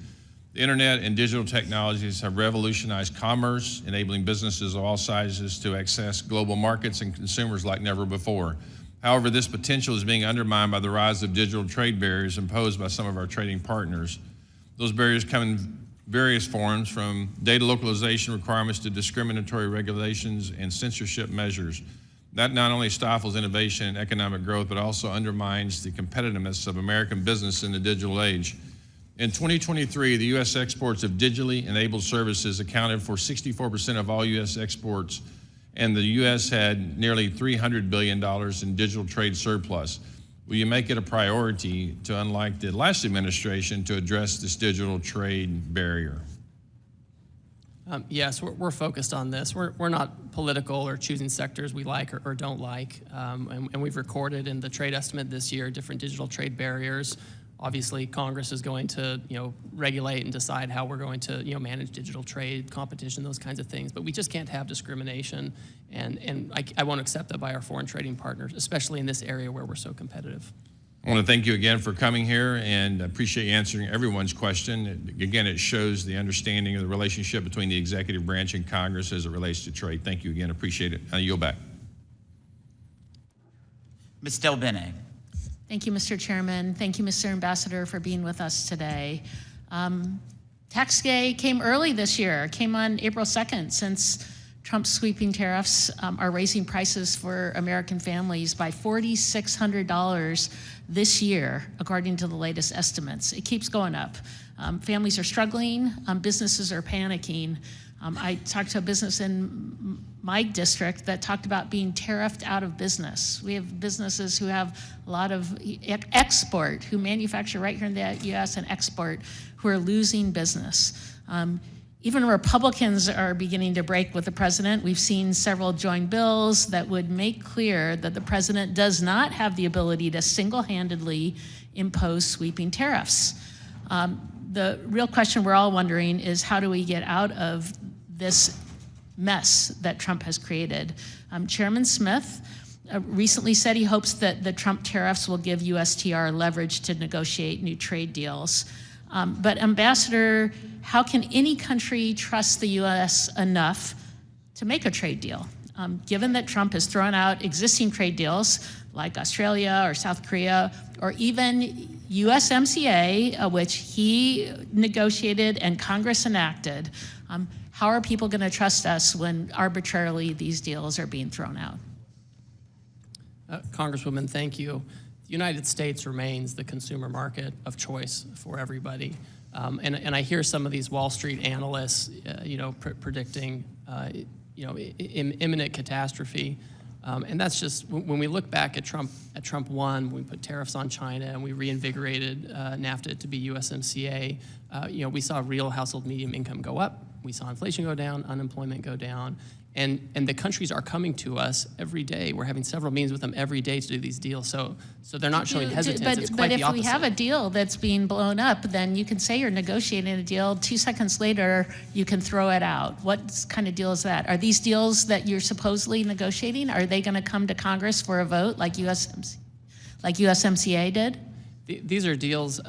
The internet and digital technologies have revolutionized commerce, enabling businesses of all sizes to access global markets and consumers like never before. However, this potential is being undermined by the rise of digital trade barriers imposed by some of our trading partners. Those barriers come in various forms, from data localization requirements to discriminatory regulations and censorship measures. That not only stifles innovation and economic growth, but also undermines the competitiveness of American business in the digital age. In 2023, the U.S. exports of digitally enabled services accounted for 64% of all U.S. exports, and the U.S. had nearly $300 billion in digital trade surplus. Will you make it a priority to, unlike the last administration, to address this digital trade barrier? Yes, we're focused on this. We're not political or choosing sectors we like or don't like. And we've recorded in the trade estimate this year different digital trade barriers. Obviously, Congress is going to regulate and decide how we're going to manage digital trade, competition, those kinds of things. But we just can't have discrimination, and I won't accept that by our foreign trading partners, especially in this area where we're so competitive. I want to thank you again for coming here, and appreciate you answering everyone's question. Again, it shows the understanding of the relationship between the executive branch and Congress as it relates to trade. Thank you again. Appreciate it. I yield back. Ms. Del Bene. Thank you, Mr. Chairman. Thank you, Mr. Ambassador, for being with us today. Tax day came early this year. It came on April 2nd, since Trump's sweeping tariffs are raising prices for American families by $4,600 this year, according to the latest estimates. It keeps going up. Families are struggling. Businesses are panicking. I talked to a business in my district that talked about being tariffed out of business. We have businesses who have a lot of export, who manufacture right here in the U.S. and export, who are losing business. Even Republicans are beginning to break with the president. We've seen several joint bills that would make clear that the president does not have the ability to single-handedly impose sweeping tariffs. The real question we're all wondering is, how do we get out of this mess that Trump has created? Chairman Smith recently said he hopes that the Trump tariffs will give USTR leverage to negotiate new trade deals. But Ambassador, how can any country trust the U.S. enough to make a trade deal? Given that Trump has thrown out existing trade deals like Australia or South Korea or even USMCA, which he negotiated and Congress enacted, how are people going to trust us when arbitrarily these deals are being thrown out? Congresswoman, thank you. The United States remains the consumer market of choice for everybody. And I hear some of these Wall Street analysts, predicting, imminent catastrophe. And that's just, when we look back at Trump 1, we put tariffs on China and we reinvigorated NAFTA to be USMCA, we saw real household medium income go up. We saw inflation go down, unemployment go down. And the countries are coming to us every day. We're having several meetings with them every day to do these deals. So they're not showing hesitance. It's quite the opposite. But if we have a deal that's being blown up, then you can say you're negotiating a deal. 2 seconds later, you can throw it out. What kind of deal is that? Are these deals that you're supposedly negotiating? Are they going to come to Congress for a vote like USMCA did? These are deals,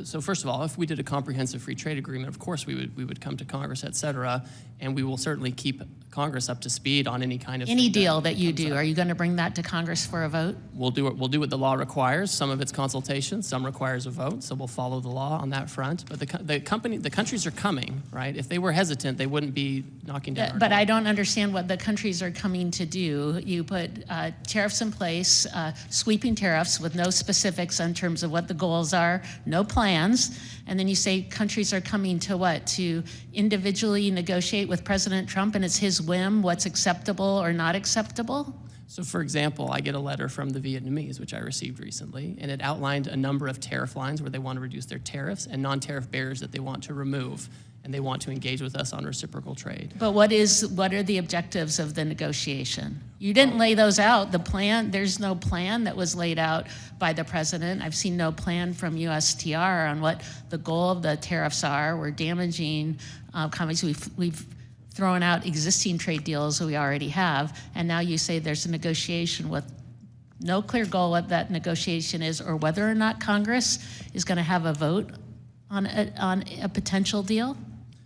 so first of all, if we did a comprehensive free trade agreement, of course we would come to Congress, et cetera, and we will certainly keep Congress up to speed on any kind of any deal that you do. Are you going to bring that to Congress for a vote? We'll do what the law requires. Some of it's consultation, some requires a vote, so we'll follow the law on that front. But the countries are coming, right? If they were hesitant, they wouldn't be knocking down our But door. I don't understand what the countries are coming to do. You put tariffs in place, sweeping tariffs with no specifics in terms of what the goals are, no plans, and then you say countries are coming to what? To individually negotiate with President Trump, and it's his whim what's acceptable or not acceptable? So for example, I get a letter from the Vietnamese, which I received recently, and it outlined a number of tariff lines where they want to reduce their tariffs and non-tariff barriers that they want to remove, and they want to engage with us on reciprocal trade. But what are the objectives of the negotiation? You didn't lay those out. The plan, there's no plan that was laid out by the president. I've seen no plan from USTR on what the goal of the tariffs are. We're damaging companies. We've thrown out existing trade deals that we already have, and now you say there's a negotiation with no clear goal what that negotiation is or whether or not Congress is going to have a vote on a potential deal?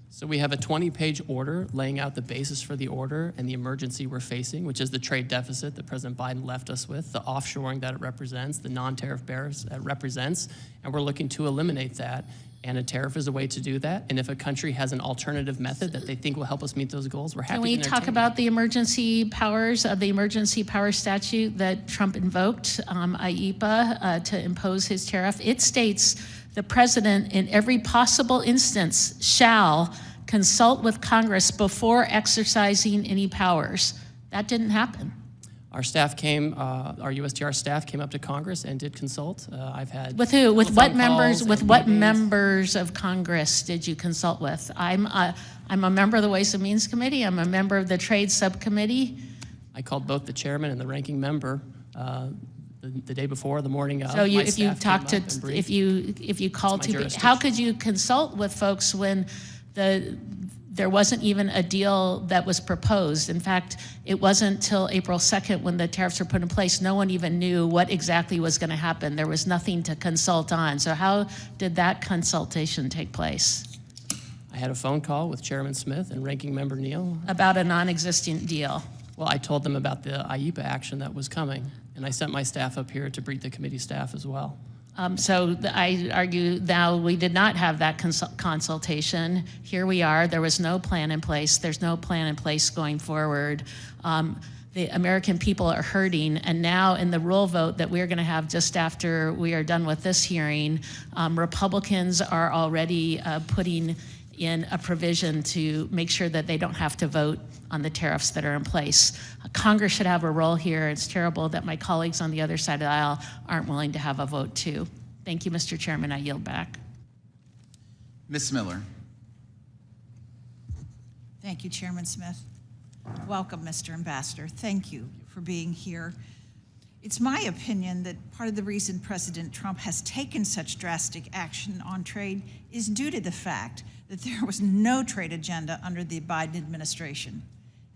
So we have a 20-page order laying out the basis for the order and the emergency we're facing, which is the trade deficit that President Biden left us with, the offshoring that it represents, the non-tariff barriers it represents, and we're looking to eliminate that. And a tariff is a way to do that. And if a country has an alternative method that they think will help us meet those goals, we're happy to entertain. Can we talk about the emergency powers of the emergency power statute that Trump invoked, IEPA, to impose his tariff? It states the president in every possible instance shall consult with Congress before exercising any powers. That didn't happen. Our staff came, our USTR staff came up to Congress and did consult. I've had with who? With what members? calls With and what meetings. members of Congress did you consult with? I'm a member of the Ways and Means Committee. I'm a member of the Trade Subcommittee. I called both the chairman and the ranking member the day before, the morning of. So My if you staff talked came to, up and briefed. if you called It's my to, jurisdiction. how could you consult with folks when there wasn't even a deal that was proposed? In fact, it wasn't till April 2nd when the tariffs were put in place, no one even knew what exactly was going to happen. There was nothing to consult on. So how did that consultation take place? I had a phone call with Chairman Smith and Ranking Member Neal. About a non-existent deal. Well, I told them about the IEPA action that was coming, and I sent my staff up here to brief the committee staff as well. I argue now we did not have that consultation. Here we are. There was no plan in place. There's no plan in place going forward. The American people are hurting, and now in the rule vote that we're going to have just after we are done with this hearing, Republicans are already putting in a provision to make sure that they don't have to vote on the tariffs that are in place. Congress should have a role here. It's terrible that my colleagues on the other side of the aisle aren't willing to have a vote too. Thank you, Mr. Chairman. I yield back. Ms. Miller. Thank you, Chairman Smith. Welcome, Mr. Ambassador. Thank you for being here. It's my opinion that part of the reason President Trump has taken such drastic action on trade is due to the fact that there was no trade agenda under the Biden administration.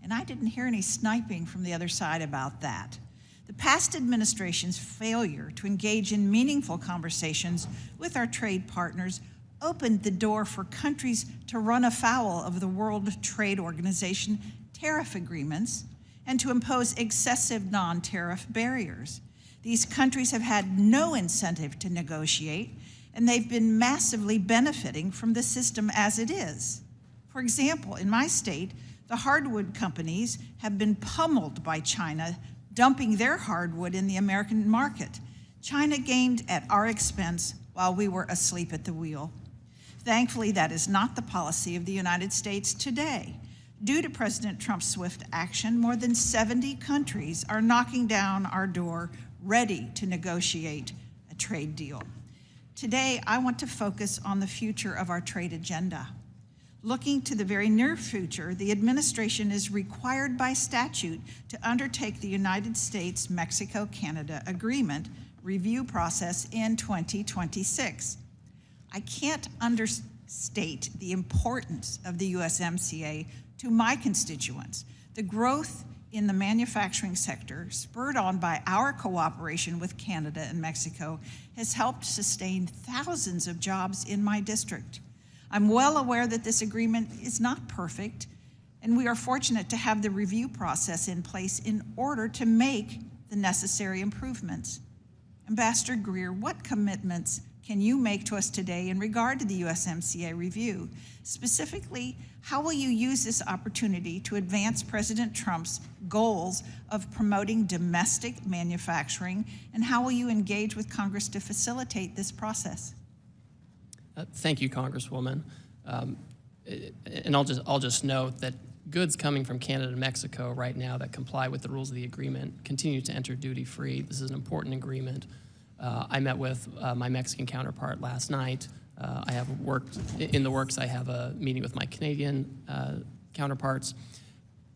And I didn't hear any sniping from the other side about that. The past administration's failure to engage in meaningful conversations with our trade partners opened the door for countries to run afoul of the World Trade Organization tariff agreements and to impose excessive non-tariff barriers. These countries have had no incentive to negotiate, and they've been massively benefiting from the system as it is. For example, in my state, the hardwood companies have been pummeled by China, dumping their hardwood in the American market. China gained at our expense while we were asleep at the wheel. Thankfully, that is not the policy of the United States today. Due to President Trump's swift action, more than 70 countries are knocking down our door, ready to negotiate a trade deal. Today, I want to focus on the future of our trade agenda. Looking to the very near future, the administration is required by statute to undertake the United States-Mexico-Canada Agreement review process in 2026. I can't understate the importance of the USMCA to my constituents. The growth in the manufacturing sector, spurred on by our cooperation with Canada and Mexico, has helped sustain thousands of jobs in my district. I'm well aware that this agreement is not perfect, and we are fortunate to have the review process in place in order to make the necessary improvements. Ambassador Greer, what commitments can you make to us today in regard to the USMCA review? Specifically, how will you use this opportunity to advance President Trump's goals of promoting domestic manufacturing, and how will you engage with Congress to facilitate this process? Thank you, Congresswoman. And I'll just note that goods coming from Canada and Mexico right now that comply with the rules of the agreement continue to enter duty-free. This is an important agreement. I met with my Mexican counterpart last night. I have worked in the works. I have a meeting with my Canadian counterparts,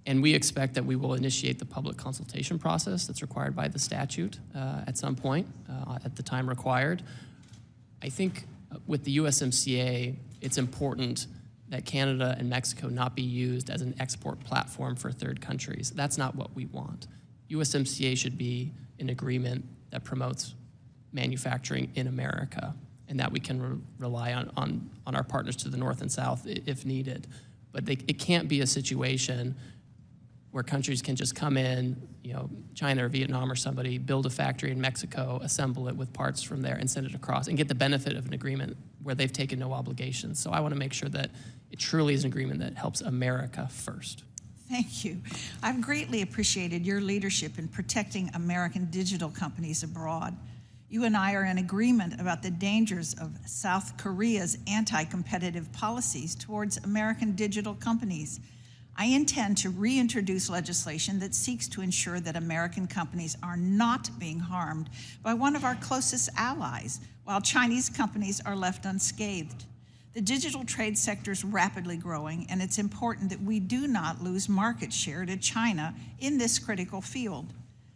and we expect that we will initiate the public consultation process that's required by the statute at some point at the time required. I think with the USMCA, it's important that Canada and Mexico not be used as an export platform for third countries. That's not what we want. USMCA should be an agreement that promotes manufacturing in America, and that we can rely on our partners to the north and south if needed. But it can't be a situation where countries can just come in, China or Vietnam or somebody, build a factory in Mexico, assemble it with parts from there, and send it across, and get the benefit of an agreement where they've taken no obligations. So I want to make sure that it truly is an agreement that helps America first. Thank you. I've greatly appreciated your leadership in protecting American digital companies abroad. You and I are in agreement about the dangers of South Korea's anti-competitive policies towards American digital companies. I intend to reintroduce legislation that seeks to ensure that American companies are not being harmed by one of our closest allies, while Chinese companies are left unscathed. The digital trade sector is rapidly growing, and it's important that we do not lose market share to China in this critical field.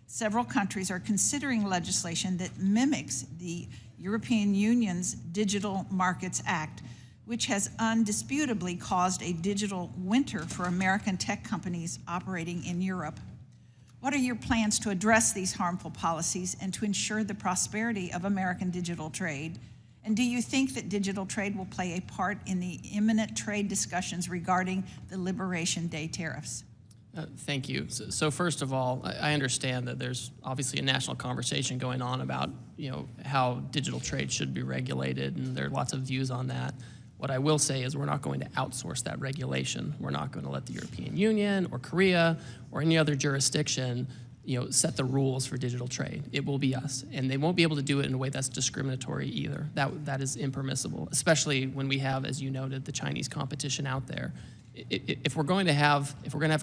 Several countries are considering legislation that mimics the European Union's Digital Markets Act, which has undisputably caused a digital winter for American tech companies operating in Europe. What are your plans to address these harmful policies and to ensure the prosperity of American digital trade? And do you think that digital trade will play a part in the imminent trade discussions regarding the Liberation Day tariffs? Thank you. So first of all, I understand that there's obviously a national conversation going on about how digital trade should be regulated, and there are lots of views on that. What I will say is we're not going to outsource that regulation. We're not going to let the European Union or Korea or any other jurisdiction set the rules for digital trade. It will be us, and they won't be able to do it in a way that's discriminatory either. That is impermissible, especially when we have, as you noted, the Chinese competition out there. If we're going to have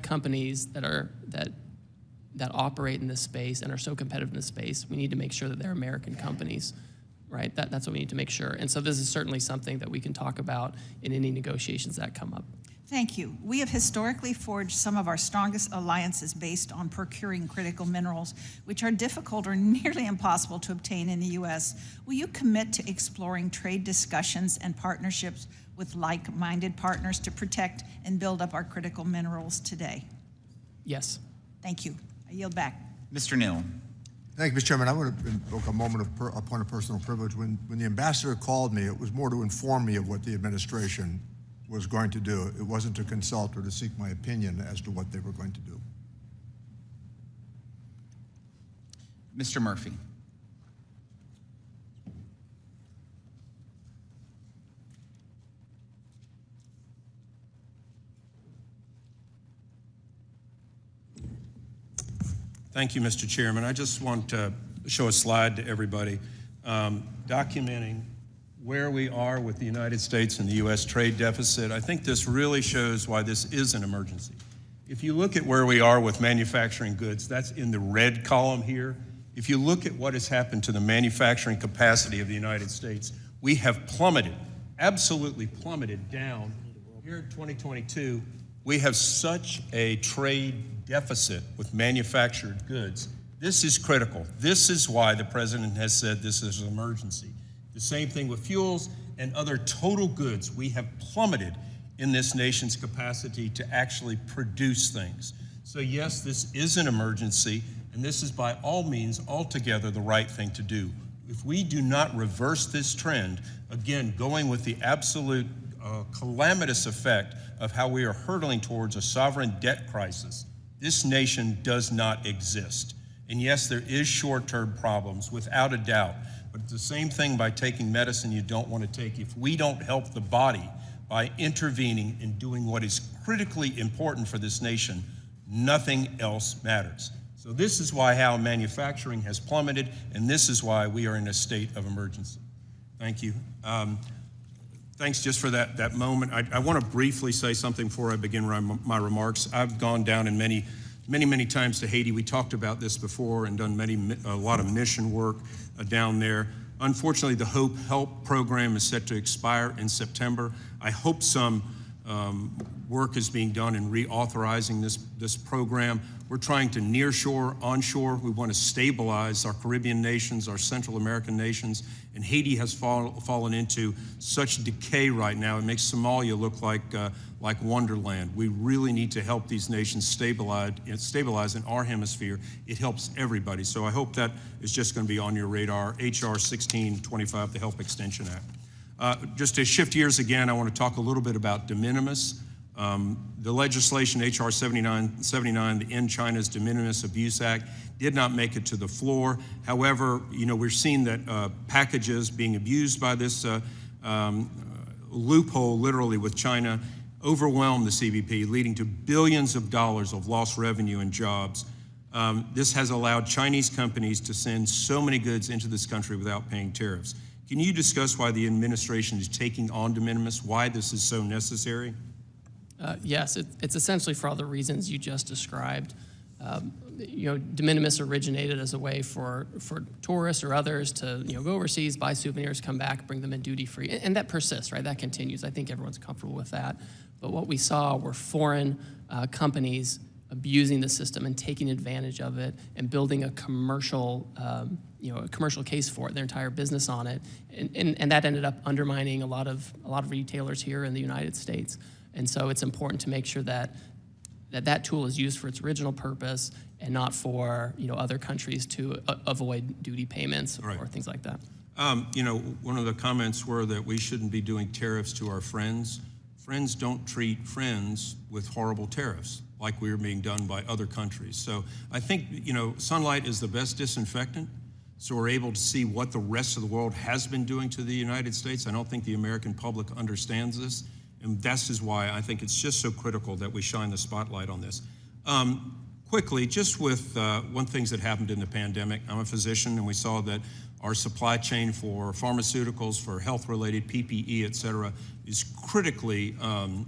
companies that operate in this space and are so competitive in this space, we need to make sure that they're American companies, right? That's what we need to make sure. And so this is certainly something that we can talk about in any negotiations that come up. Thank you. We have historically forged some of our strongest alliances based on procuring critical minerals, which are difficult or nearly impossible to obtain in the U.S. Will you commit to exploring trade discussions and partnerships with like-minded partners to protect and build up our critical minerals today? Yes. Thank you. I yield back. Mr. Neal. Thank you, Mr. Chairman. I want to invoke a moment of a point of personal privilege. When the ambassador called me, it was more to inform me of what the administration was going to do. It wasn't to consult or to seek my opinion as to what they were going to do. Mr. Murphy. Thank you, Mr. Chairman. I just want to show a slide to everybody documenting where we are with the United States and the U.S. trade deficit. I think this really shows why this is an emergency. If you look at where we are with manufacturing goods, that's in the red column here. If you look at what has happened to the manufacturing capacity of the United States, we have plummeted, absolutely plummeted down. Here in 2022, we have such a trade deficit with manufactured goods. This is critical. This is why the president has said this is an emergency. The same thing with fuels and other total goods. We have plummeted in this nation's capacity to actually produce things. So yes, this is an emergency, and this is by all means altogether the right thing to do. If we do not reverse this trend, again, going with the absolute calamitous effect of how we are hurtling towards a sovereign debt crisis, this nation does not exist. And yes, there is short-term problems, without a doubt, but it's the same thing by taking medicine you don't want to take. If we don't help the body by intervening and doing what is critically important for this nation, nothing else matters. So this is why how manufacturing has plummeted, and this is why we are in a state of emergency. Thank you. Thanks just for that moment. I want to briefly say something before I begin my remarks. I've gone down in many times to Haiti. We talked about this before and done a lot of mission work down there. Unfortunately, the Hope Help program is set to expire in September. I hope some work is being done in reauthorizing this program. We're trying to nearshore, onshore. We want to stabilize our Caribbean nations, our Central American nations, and Haiti has fallen into such decay right now. It makes Somalia look like Wonderland. We really need to help these nations stabilize in our hemisphere. It helps everybody. So I hope that is just going to be on your radar. HR 1625, the Help Extension Act. Just to shift gears again, I want to talk a little bit about de minimis. The legislation, HR 79, the End China's De Minimis Abuse Act, did not make it to the floor. However, we're seeing that packages being abused by this loophole, literally with China, overwhelm the CBP, leading to billions of dollars of lost revenue and jobs. This has allowed Chinese companies to send so many goods into this country without paying tariffs. Can you discuss why the administration is taking on de minimis, why this is so necessary? Yes, it's essentially for all the reasons you just described. De minimis originated as a way for tourists or others to go overseas, buy souvenirs, come back, bring them in duty-free, and that persists, right? That continues. I think everyone's comfortable with that. But what we saw were foreign companies abusing the system and taking advantage of it and building a commercial, a commercial case for it, their entire business on it, and that ended up undermining a lot of retailers here in the United States. And so it's important to make sure that tool is used for its original purpose and not for other countries to avoid duty payments or things like that. One of the comments were that we shouldn't be doing tariffs to our friends. Friends don't treat friends with horrible tariffs like we are being done by other countries. So I think sunlight is the best disinfectant. So we're able to see what the rest of the world has been doing to the United States. I don't think the American public understands this. And this is why I think it's just so critical that we shine the spotlight on this. Quickly, just with one thing that happened in the pandemic, I'm a physician, and we saw that our supply chain for pharmaceuticals, for health-related PPE, et cetera, is critically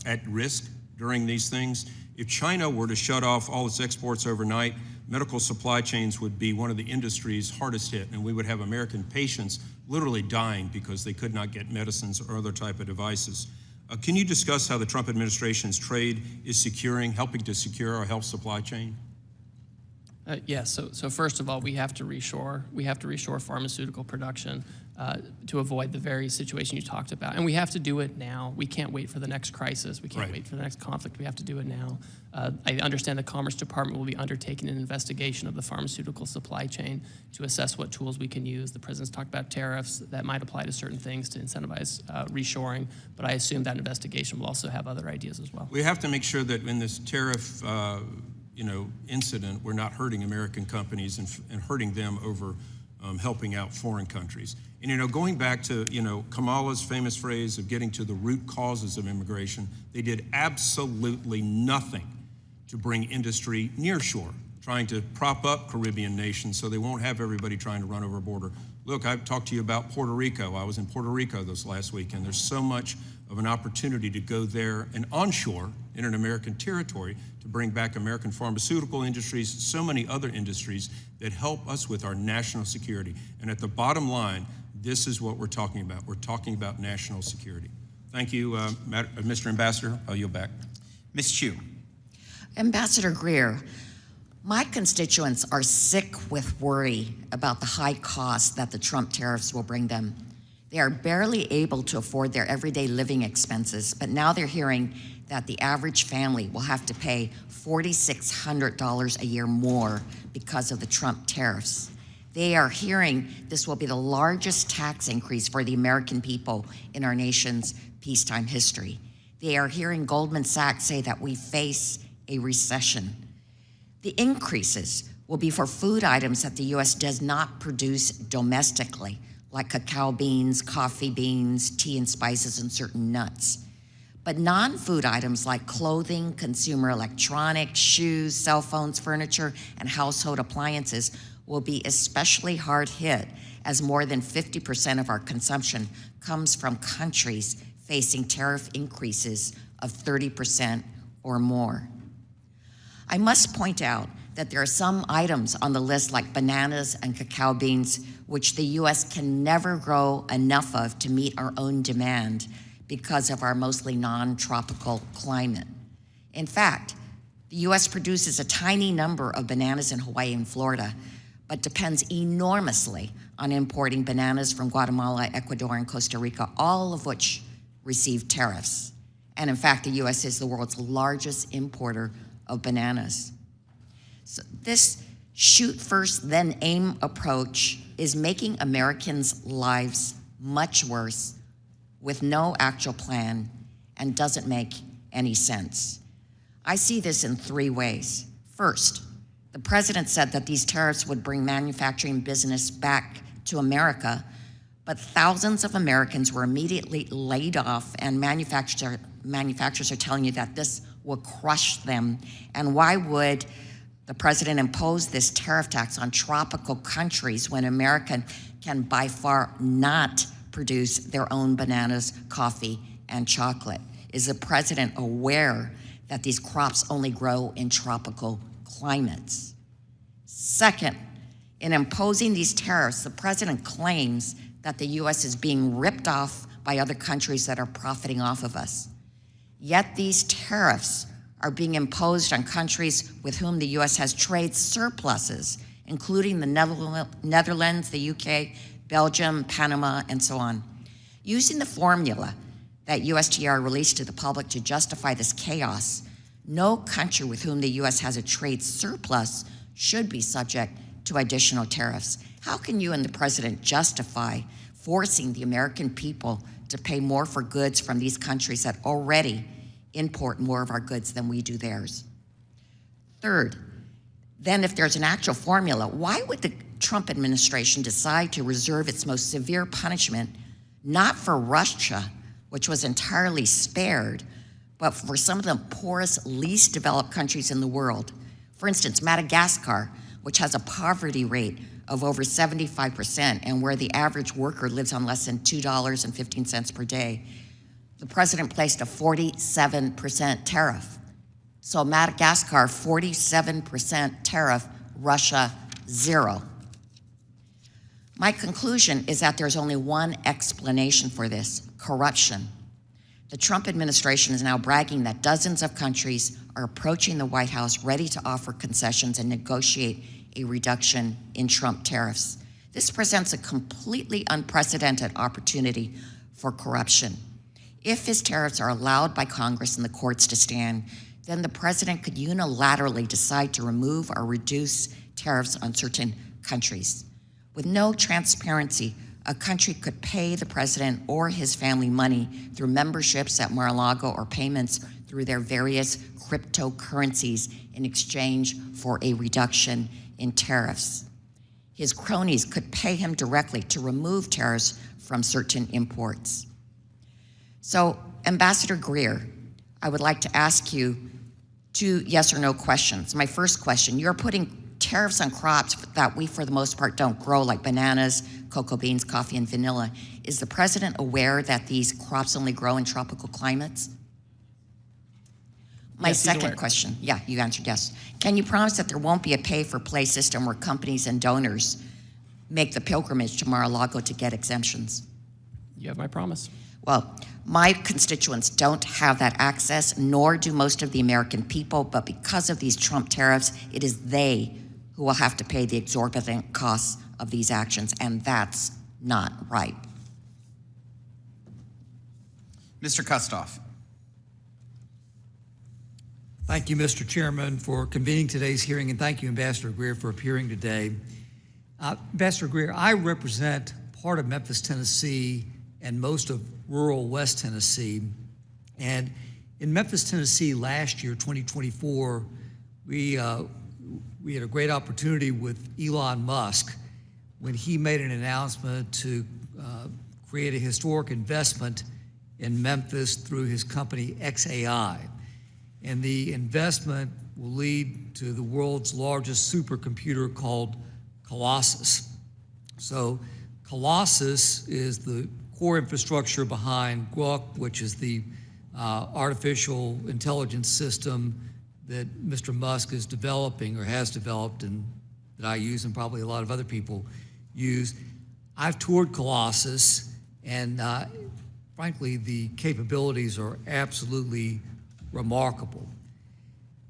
at risk during these things. If China were to shut off all its exports overnight, medical supply chains would be one of the industries hardest hit, and we would have American patients literally dying because they could not get medicines or other type of devices. Can you discuss how the Trump administration's trade is helping to secure our health supply chain? Yes. So first of all, we have to reshore. We have to reshore pharmaceutical production to avoid the very situation you talked about, and we have to do it now. We can't wait for the next crisis. We can't wait for the next conflict. We have to do it now. I understand the Commerce Department will be undertaking an investigation of the pharmaceutical supply chain to assess what tools we can use. The president's talked about tariffs that might apply to certain things to incentivize reshoring, but I assume that investigation will also have other ideas as well. We have to make sure that in this tariff incident, we're not hurting American companies and hurting them over helping out foreign countries. And going back to Kamala's famous phrase of getting to the root causes of immigration, they did absolutely nothing to bring industry near shore, trying to prop up Caribbean nations so they won't have everybody trying to run over a border. Look, I've talked to you about Puerto Rico. I was in Puerto Rico this last week, and there's so much of an opportunity to go there and onshore in an American territory to bring back American pharmaceutical industries, so many other industries that help us with our national security. And at the bottom line, this is what we're talking about. We're talking about national security. Thank you, Mr. Ambassador. I'll yield back. Ms. Chu. Ambassador Greer, my constituents are sick with worry about the high costs that the Trump tariffs will bring them. They are barely able to afford their everyday living expenses, but now they're hearing that the average family will have to pay $4,600 a year more because of the Trump tariffs. They are hearing this will be the largest tax increase for the American people in our nation's peacetime history. They are hearing Goldman Sachs say that we face a recession. The increases will be for food items that the U.S. does not produce domestically, like cacao beans, coffee beans, tea and spices, and certain nuts. But non-food items like clothing, consumer electronics, shoes, cell phones, furniture, and household appliances will be especially hard hit, as more than 50% of our consumption comes from countries facing tariff increases of 30% or more. I must point out that there are some items on the list like bananas and cacao beans, which the U.S. can never grow enough of to meet our own demand because of our mostly non-tropical climate. In fact, the U.S. produces a tiny number of bananas in Hawaii and Florida, but depends enormously on importing bananas from Guatemala, Ecuador, and Costa Rica, all of which receive tariffs. And in fact, the U.S. is the world's largest importer of bananas. So this shoot first, then aim approach is making Americans' lives much worse with no actual plan and doesn't make any sense. I see this in three ways. First, the president said that these tariffs would bring manufacturing business back to America, but thousands of Americans were immediately laid off, and manufacturers are telling you that this will crush them. And why would the president impose this tariff tax on tropical countries when America can by far not produce their own bananas, coffee, and chocolate? Is the president aware that these crops only grow in tropical climates? Second, in imposing these tariffs, the president claims that the U.S. is being ripped off by other countries that are profiting off of us. Yet these tariffs are being imposed on countries with whom the U.S. has trade surpluses, including the Netherlands, the UK, Belgium, Panama, and so on. Using the formula that USTR released to the public to justify this chaos, no country with whom the U.S. has a trade surplus should be subject to additional tariffs. How can you and the president justify forcing the American people to pay more for goods from these countries that already import more of our goods than we do theirs? Third, then if there's an actual formula, why would the Trump administration decide to reserve its most severe punishment not for Russia, which was entirely spared, but for some of the poorest, least developed countries in the world? For instance, Madagascar, which has a poverty rate of over 75% and where the average worker lives on less than $2.15 per day. The president placed a 47% tariff. So Madagascar, 47% tariff, Russia, 0. My conclusion is that there's only one explanation for this: corruption. The Trump administration is now bragging that dozens of countries are approaching the White House ready to offer concessions and negotiate a reduction in Trump tariffs. This presents a completely unprecedented opportunity for corruption. If his tariffs are allowed by Congress and the courts to stand, then the president could unilaterally decide to remove or reduce tariffs on certain countries. With no transparency, a country could pay the president or his family money through memberships at Mar-a-Lago or payments through their various cryptocurrencies in exchange for a reduction in tariffs. His cronies could pay him directly to remove tariffs from certain imports. So, Ambassador Greer, I would like to ask you Two yes or no questions. My first question, you're putting tariffs on crops that we, for the most part, don't grow, like bananas, cocoa beans, coffee, and vanilla. Is the president aware that these crops only grow in tropical climates? My Yes, he's second aware. question, yeah, you answered yes. Can you promise that there won't be a pay-for-play system where companies and donors make the pilgrimage to Mar-a-Lago to get exemptions? You have my promise. Well, my constituents don't have that access, nor do most of the American people, but because of these Trump tariffs, it is they who will have to pay the exorbitant costs of these actions, and that's not right. Mr. Kustoff. Thank you, Mr. Chairman, for convening today's hearing, and thank you, Ambassador Greer, for appearing today. Ambassador Greer, I represent part of Memphis, Tennessee, and most of rural West Tennessee. And in Memphis, Tennessee, last year, 2024, we had a great opportunity with Elon Musk when he made an announcement to create a historic investment in Memphis through his company XAI. And the investment will lead to the world's largest supercomputer called Colossus. So Colossus is the core infrastructure behind Grok, which is the artificial intelligence system that Mr. Musk is developing or has developed, and that I use and probably a lot of other people use. I've toured Colossus, and frankly, the capabilities are absolutely remarkable.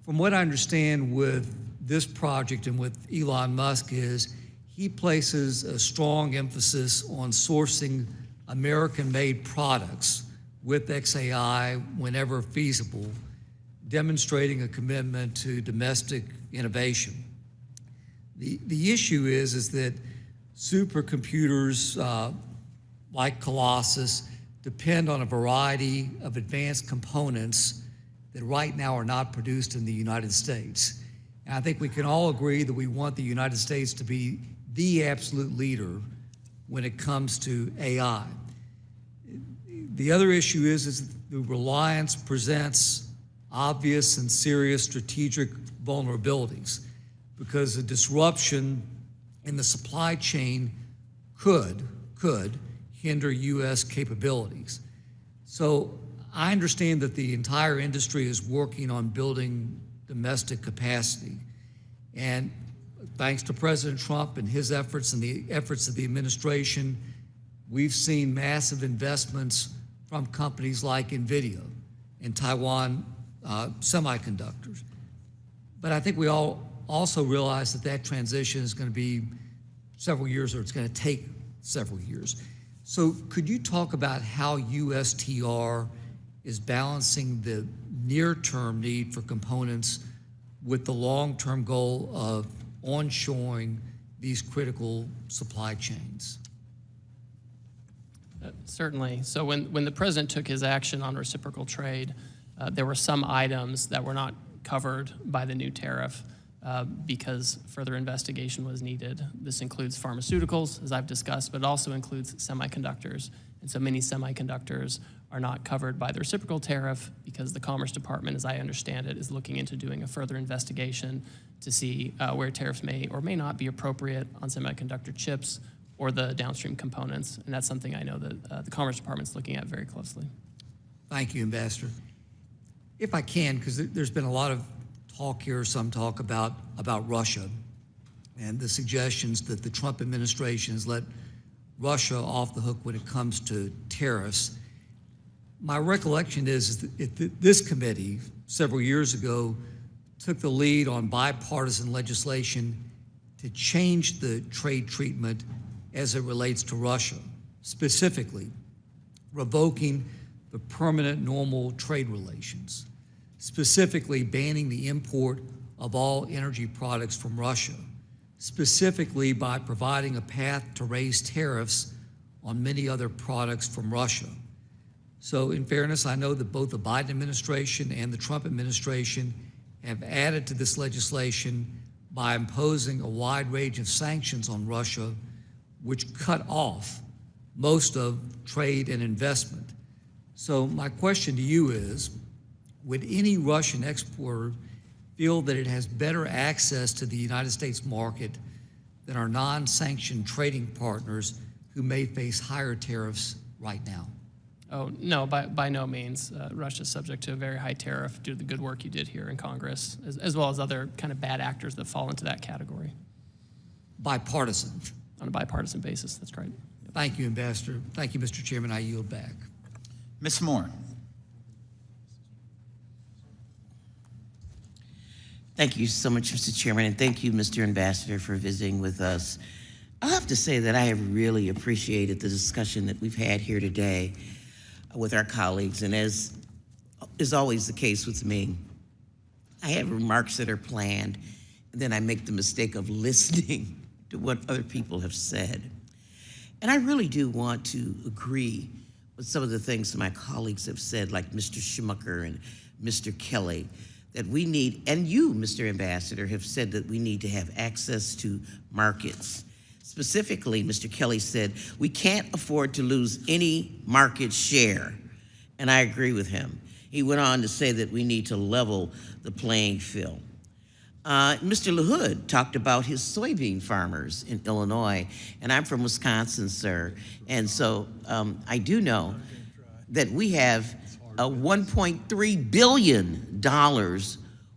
From what I understand with this project and with Elon Musk is he places a strong emphasis on sourcing American-made products with XAI whenever feasible, demonstrating a commitment to domestic innovation. The issue is that supercomputers like Colossus depend on a variety of advanced components that right now are not produced in the United States. And I think we can all agree that we want the United States to be the absolute leader when it comes to AI. The other issue is the reliance presents obvious and serious strategic vulnerabilities because a disruption in the supply chain could hinder U.S. capabilities. So I understand that the entire industry is working on building domestic capacity. And thanks to President Trump and his efforts and the efforts of the administration, we've seen massive investments from companies like NVIDIA and Taiwan Semiconductors. But I think we all also realize that that transition is going to be several years, or it's going to take several years. So could you talk about how USTR is balancing the near-term need for components with the long-term goal of onshoring these critical supply chains? Certainly. So when the president took his action on reciprocal trade, there were some items that were not covered by the new tariff because further investigation was needed. This includes pharmaceuticals, as I've discussed, but it also includes semiconductors. And so many semiconductors are not covered by the reciprocal tariff because the Commerce Department, as I understand it, is looking into doing a further investigation to see where tariffs may or may not be appropriate on semiconductor chips or the downstream components. And that's something I know that the Commerce Department's looking at very closely. Thank you, Ambassador. If I can, because there's been a lot of talk here, some talk about Russia and the suggestions that the Trump administration has let Russia off the hook when it comes to tariffs. My recollection is that this committee several years ago took the lead on bipartisan legislation to change the trade treatment as it relates to Russia, specifically revoking the permanent normal trade relations, specifically banning the import of all energy products from Russia, specifically by providing a path to raise tariffs on many other products from Russia. So in fairness, I know that both the Biden administration and the Trump administration have added to this legislation by imposing a wide range of sanctions on Russia, which cut off most of trade and investment. So my question to you is, would any Russian exporter feel that it has better access to the United States market than our non-sanctioned trading partners who may face higher tariffs right now? Oh, no, by no means. Russia is subject to a very high tariff due to the good work you did here in Congress, as well as other kind of bad actors that fall into that category. Bipartisan. On a bipartisan basis, that's right. Thank you, Ambassador. Thank you, Mr. Chairman. I yield back. Ms. Moore. Thank you so much, Mr. Chairman, and thank you, Mr. Ambassador, for visiting with us. I'll have to say that I have really appreciated the discussion that we've had here today with our colleagues, and as is always the case with me, I have remarks that are planned, and then I make the mistake of listening to what other people have said. And I really do want to agree with some of the things that my colleagues have said, like Mr. Schmucker and Mr. Kelly, that we need, and you, Mr. Ambassador, have said that we need to have access to markets. Specifically, Mr. Kelly said, we can't afford to lose any market share, and I agree with him. He went on to say that we need to level the playing field. Mr. LaHood talked about his soybean farmers in Illinois, and I'm from Wisconsin, sir, and so I do know that we have $1.3 billion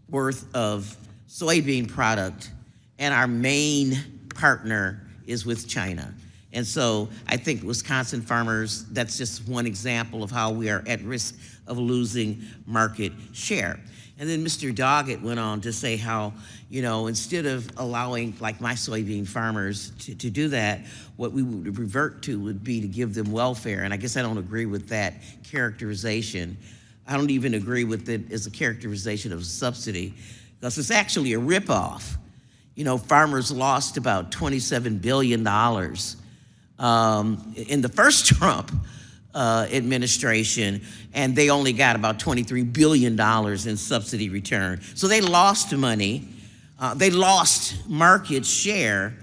worth of soybean product, and our main partner is with China. And so I think Wisconsin farmers, that's just one example of how we are at risk of losing market share. And then Mr. Doggett went on to say how, you know, instead of allowing, like my soybean farmers to do that, what we would revert to would be to give them welfare. And I guess I don't agree with that characterization. I don't even agree with it as a characterization of a subsidy, because it's actually a ripoff. You know, farmers lost about $27 billion in the first Trump administration, and they only got about $23 billion in subsidy return. So they lost money, they lost market share,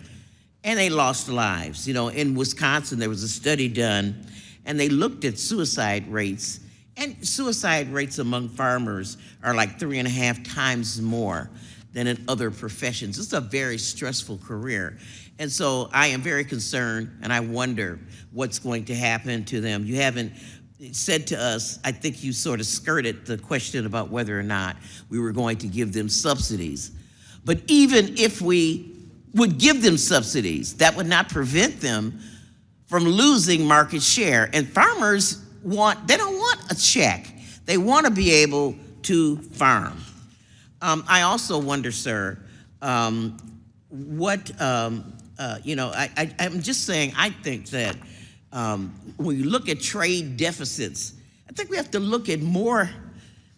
and they lost lives. You know, in Wisconsin, there was a study done, and they looked at suicide rates, and suicide rates among farmers are like 3.5 times more than in other professions. It's a very stressful career. And so I am very concerned, and I wonder what's going to happen to them. You haven't said to us, I think you sort of skirted the question about whether or not we were going to give them subsidies. But even if we would give them subsidies, that would not prevent them from losing market share. And farmers they don't want a check. They want to be able to farm. I also wonder, sir, what, you know, I'm just saying, I think that when you look at trade deficits, I think we have to look at more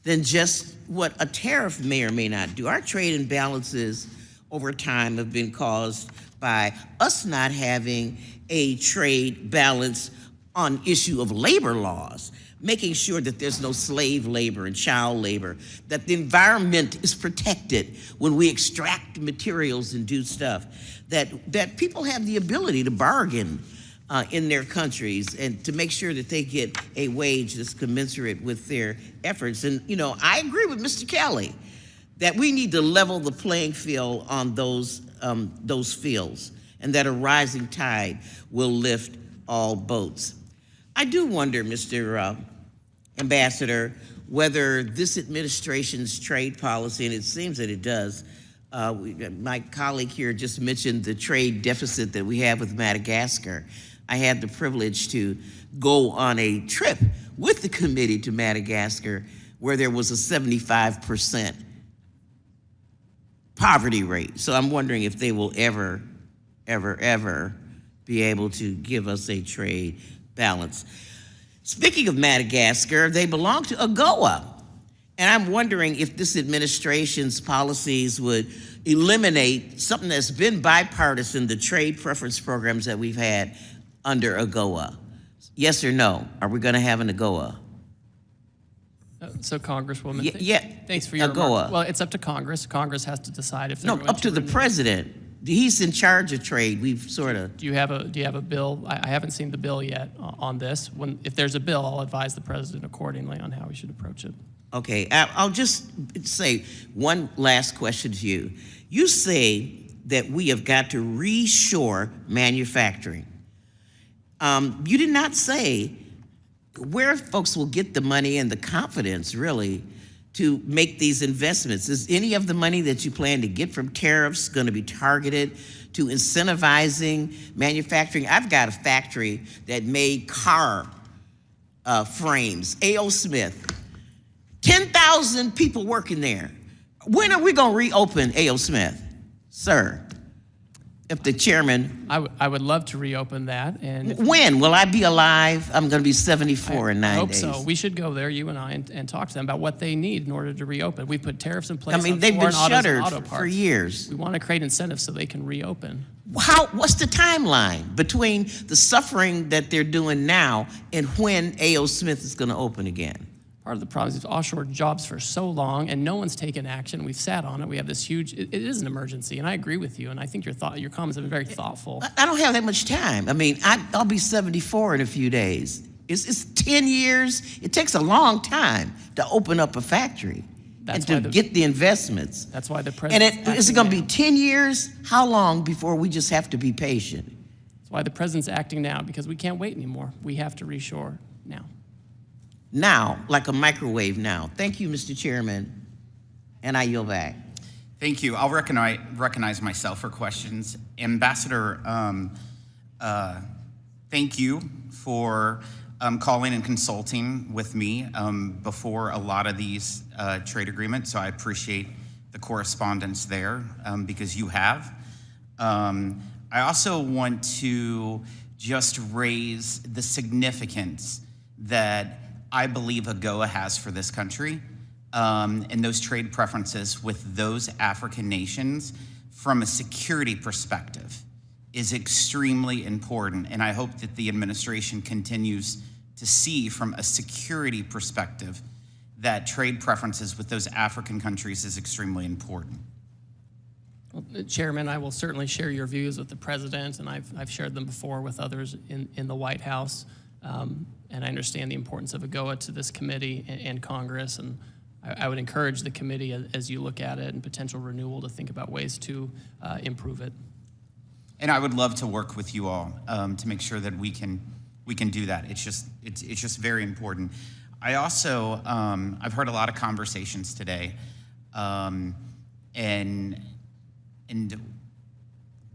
than just what a tariff may or may not do. Our trade imbalances over time have been caused by us not having a trade balance on issue of labor laws, making sure that there's no slave labor and child labor, that the environment is protected when we extract materials and do stuff, that people have the ability to bargain in their countries and to make sure that they get a wage that's commensurate with their efforts. And, you know, I agree with Mr. Kelly that we need to level the playing field on those fields, and that a rising tide will lift all boats. I do wonder, Mr. Ambassador, whether this administration's trade policy, and it seems that it does, my colleague here just mentioned the trade deficit that we have with Madagascar. I had the privilege to go on a trip with the committee to Madagascar where there was a 75% poverty rate. So I'm wondering if they will ever be able to give us a trade balance. Speaking of Madagascar, they belong to AGOA. And I'm wondering if this administration's policies would eliminate something that's been bipartisan, the trade preference programs that we've had under AGOA. Yes or no? Are we going to have an AGOA? So Congresswoman, thanks for your AGOA. remarks. Well, it's up to Congress. Congress has to decide if they're going up to the president. He's in charge of trade. We've sort of. Do you have a bill? I haven't seen the bill yet on this. If there's a bill, I'll advise the president accordingly on how we should approach it. Okay, I'll just say one last question to you. You say that we have got to reshore manufacturing. You did not say where folks will get the money and the confidence, really, to make these investments. Is any of the money that you plan to get from tariffs going to be targeted to incentivizing manufacturing? I've got a factory that made car frames, A.O. Smith. 10,000 people working there. When are we going to reopen A.O. Smith, sir? If the chairman... I would love to reopen that. And when? Will I be alive? I'm going to be 74 in 9 days. I hope so. We should go there, you and I, and talk to them about what they need in order to reopen. We put tariffs in place. I mean, they've been shuttered for years. We want to create incentives so they can reopen. What's the timeline between the suffering that they're doing now and when A.O. Smith is going to open again? Part of the problem is we've offshored jobs for so long and no one's taken action. We've sat on it. We have this huge, it is an emergency, and I agree with you, and I think your comments have been very thoughtful. I don't have that much time. I mean, I'll be 74 in a few days. It's 10 years. It takes a long time to open up a factory and to get the investments. That's why the president... And is it going to be 10 years? How long before we just have to be patient? That's why the president's acting now, because we can't wait anymore. We have to reshore now. Now, like a microwave now. Thank you, Mr. Chairman, and I yield back. Thank you. I'll recognize myself for questions. Ambassador, thank you for calling and consulting with me before a lot of these trade agreements, so I appreciate the correspondence there because you have. I also want to just raise the significance that I believe AGOA has for this country, and those trade preferences with those African nations from a security perspective is extremely important. And I hope that the administration continues to see from a security perspective that trade preferences with those African countries is extremely important. Well, Chairman, I will certainly share your views with the president, and I've shared them before with others in the White House. And I understand the importance of AGOA to this committee and Congress, and I would encourage the committee as you look at it and potential renewal to think about ways to improve it. And I would love to work with you all to make sure that we can do that. It's just very important. I also I've heard a lot of conversations today, and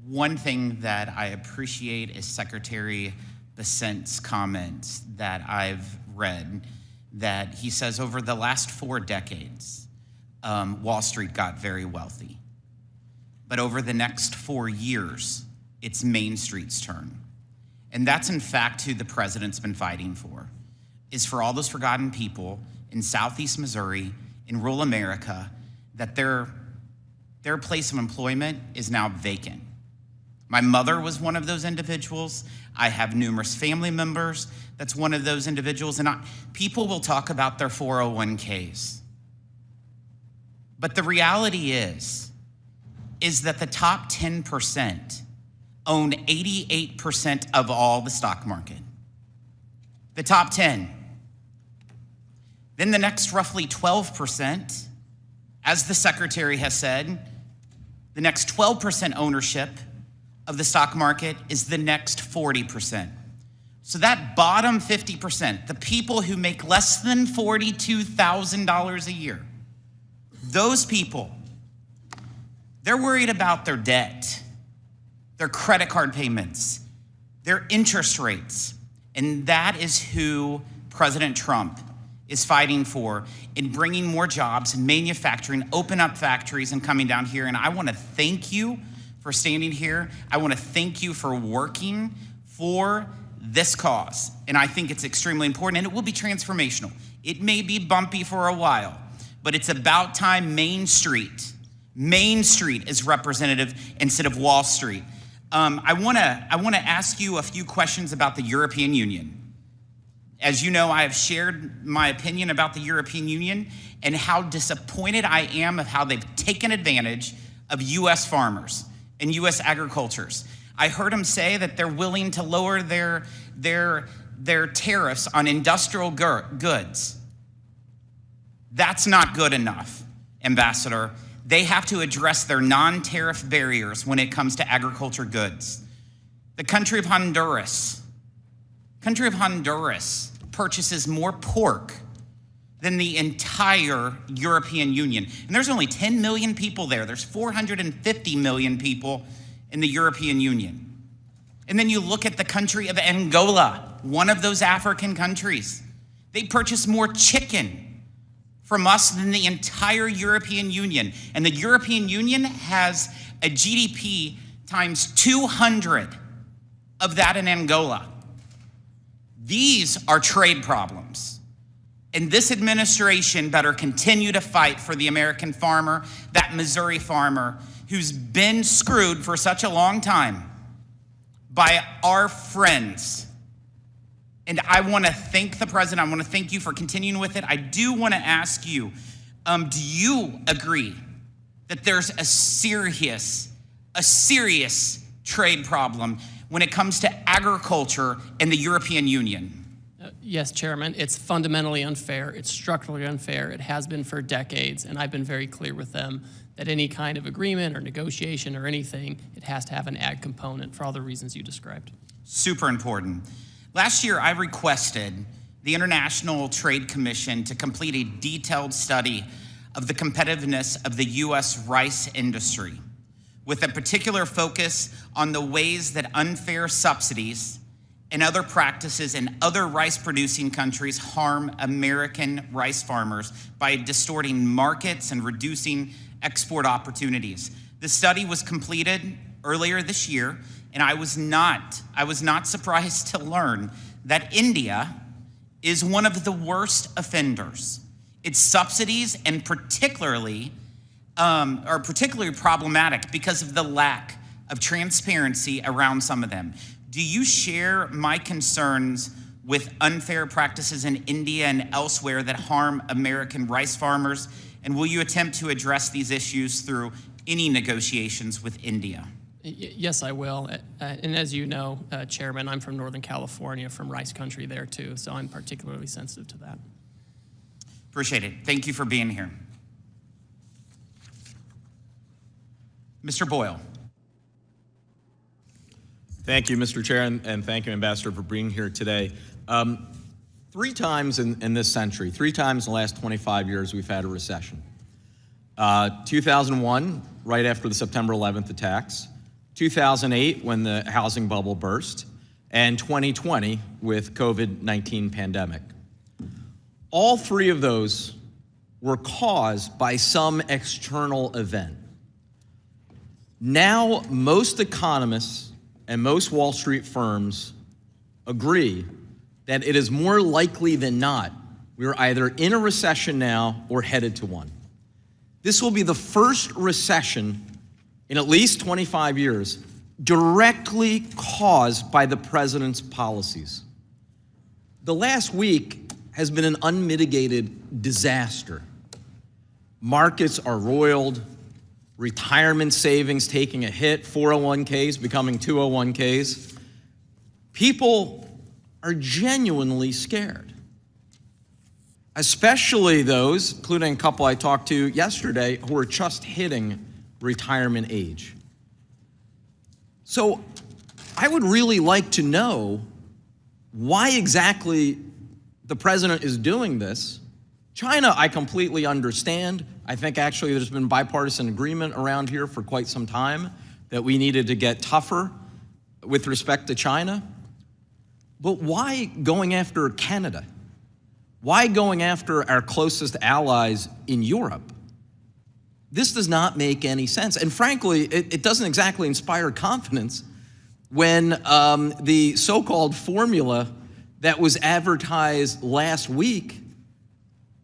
one thing that I appreciate is Secretary Bessent's comments that I've read, that he says over the last 4 decades, Wall Street got very wealthy. But over the next 4 years, it's Main Street's turn. And that's in fact who the president's been fighting for, is for all those forgotten people in Southeast Missouri, in rural America, that their place of employment is now vacant. My mother was one of those individuals. I have numerous family members that's one of those individuals. And people will talk about their 401ks. But the reality is that the top 10% own 88% of all the stock market. The top 10. Then the next roughly 12%, as the secretary has said, the next 12% ownership of the stock market is the next 40%. So that bottom 50%, the people who make less than $42,000 a year, those people, they're worried about their debt, their credit card payments, their interest rates. And that is who President Trump is fighting for in bringing more jobs, manufacturing, open up factories and coming down here. And I want to thank you for standing here. I want to thank you for working for this cause. And I think it's extremely important, and it will be transformational. It may be bumpy for a while, but it's about time Main Street is representative instead of Wall Street. I want to ask you a few questions about the European Union. As you know, I have shared my opinion about the European Union and how disappointed I am of how they've taken advantage of U.S. farmers and U.S. agricultures. I heard them say that they're willing to lower their tariffs on industrial goods. That's not good enough, Ambassador. They have to address their non-tariff barriers when it comes to agriculture goods. The country of Honduras purchases more pork than the entire European Union. And there's only 10 million people there. There's 450 million people in the European Union. And then you look at the country of Angola, one of those African countries. They purchase more chicken from us than the entire European Union. And the European Union has a GDP times 200 of that in Angola. These are trade problems. And this administration better continue to fight for the American farmer, that Missouri farmer who's been screwed for such a long time by our friends. And I want to thank the president. I want to thank you for continuing with it. I do want to ask you, do you agree that there's a serious trade problem when it comes to agriculture in the European Union? Yes, Chairman. It's fundamentally unfair. It's structurally unfair. It has been for decades, and I've been very clear with them that any kind of agreement or negotiation or anything, it has to have an ag component for all the reasons you described. Super important. Last year, I requested the International Trade Commission to complete a detailed study of the competitiveness of the U.S. rice industry, with a particular focus on the ways that unfair subsidies and other practices in other rice-producing countries harm American rice farmers by distorting markets and reducing export opportunities. The study was completed earlier this year, and I was not surprised to learn that India is one of the worst offenders. Its subsidies and particularly are particularly problematic because of the lack of transparency around some of them. Do you share my concerns with unfair practices in India and elsewhere that harm American rice farmers? And will you attempt to address these issues through any negotiations with India? Yes, I will. And as you know, Chairman, I'm from Northern California, from rice country there too, so I'm particularly sensitive to that. Appreciate it. Thank you for being here. Mr. Boyle. Thank you, Mr. Chair, and thank you, Ambassador, for being here today. 3 times in this century, 3 times in the last 25 years, we've had a recession. 2001, right after the September 11th attacks, 2008, when the housing bubble burst, and 2020 with COVID-19 pandemic. All 3 of those were caused by some external event. Now, most economists and most Wall Street firms agree that it is more likely than not we are either in a recession now or headed to one. This will be the first recession in at least 25 years directly caused by the president's policies. The last week has been an unmitigated disaster. Markets are roiled, retirement savings taking a hit, 401ks becoming 201ks. People are genuinely scared, especially those, including a couple I talked to yesterday, who are just hitting retirement age. So I would really like to know why exactly the president is doing this. China, I completely understand. I think actually there's been bipartisan agreement around here for quite some time that we needed to get tougher with respect to China. But why going after Canada? Why going after our closest allies in Europe? This does not make any sense. And frankly, it doesn't exactly inspire confidence when the so-called formula that was advertised last week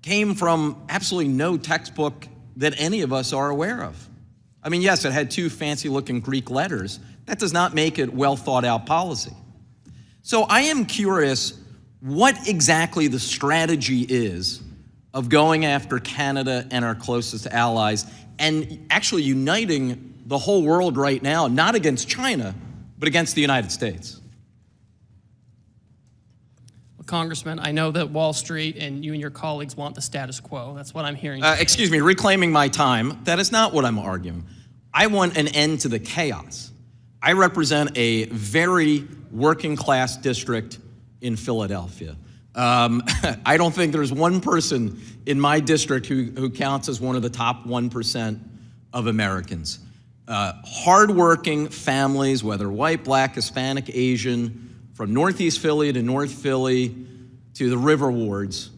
came from absolutely no textbook that any of us are aware of. I mean, yes, it had 2 fancy-looking Greek letters. That does not make it well-thought-out policy. So I am curious what exactly the strategy is of going after Canada and our closest allies and actually uniting the whole world right now, not against China, but against the United States. Congressman, I know that Wall Street and you and your colleagues want the status quo. That's what I'm hearing. Excuse me, reclaiming my time. That is not what I'm arguing. I want an end to the chaos. I represent a very working class district in Philadelphia. I don't think there's one person in my district who counts as one of the top 1% of Americans. Hardworking families, whether white, black, Hispanic, Asian, from Northeast Philly to North Philly to the river wards,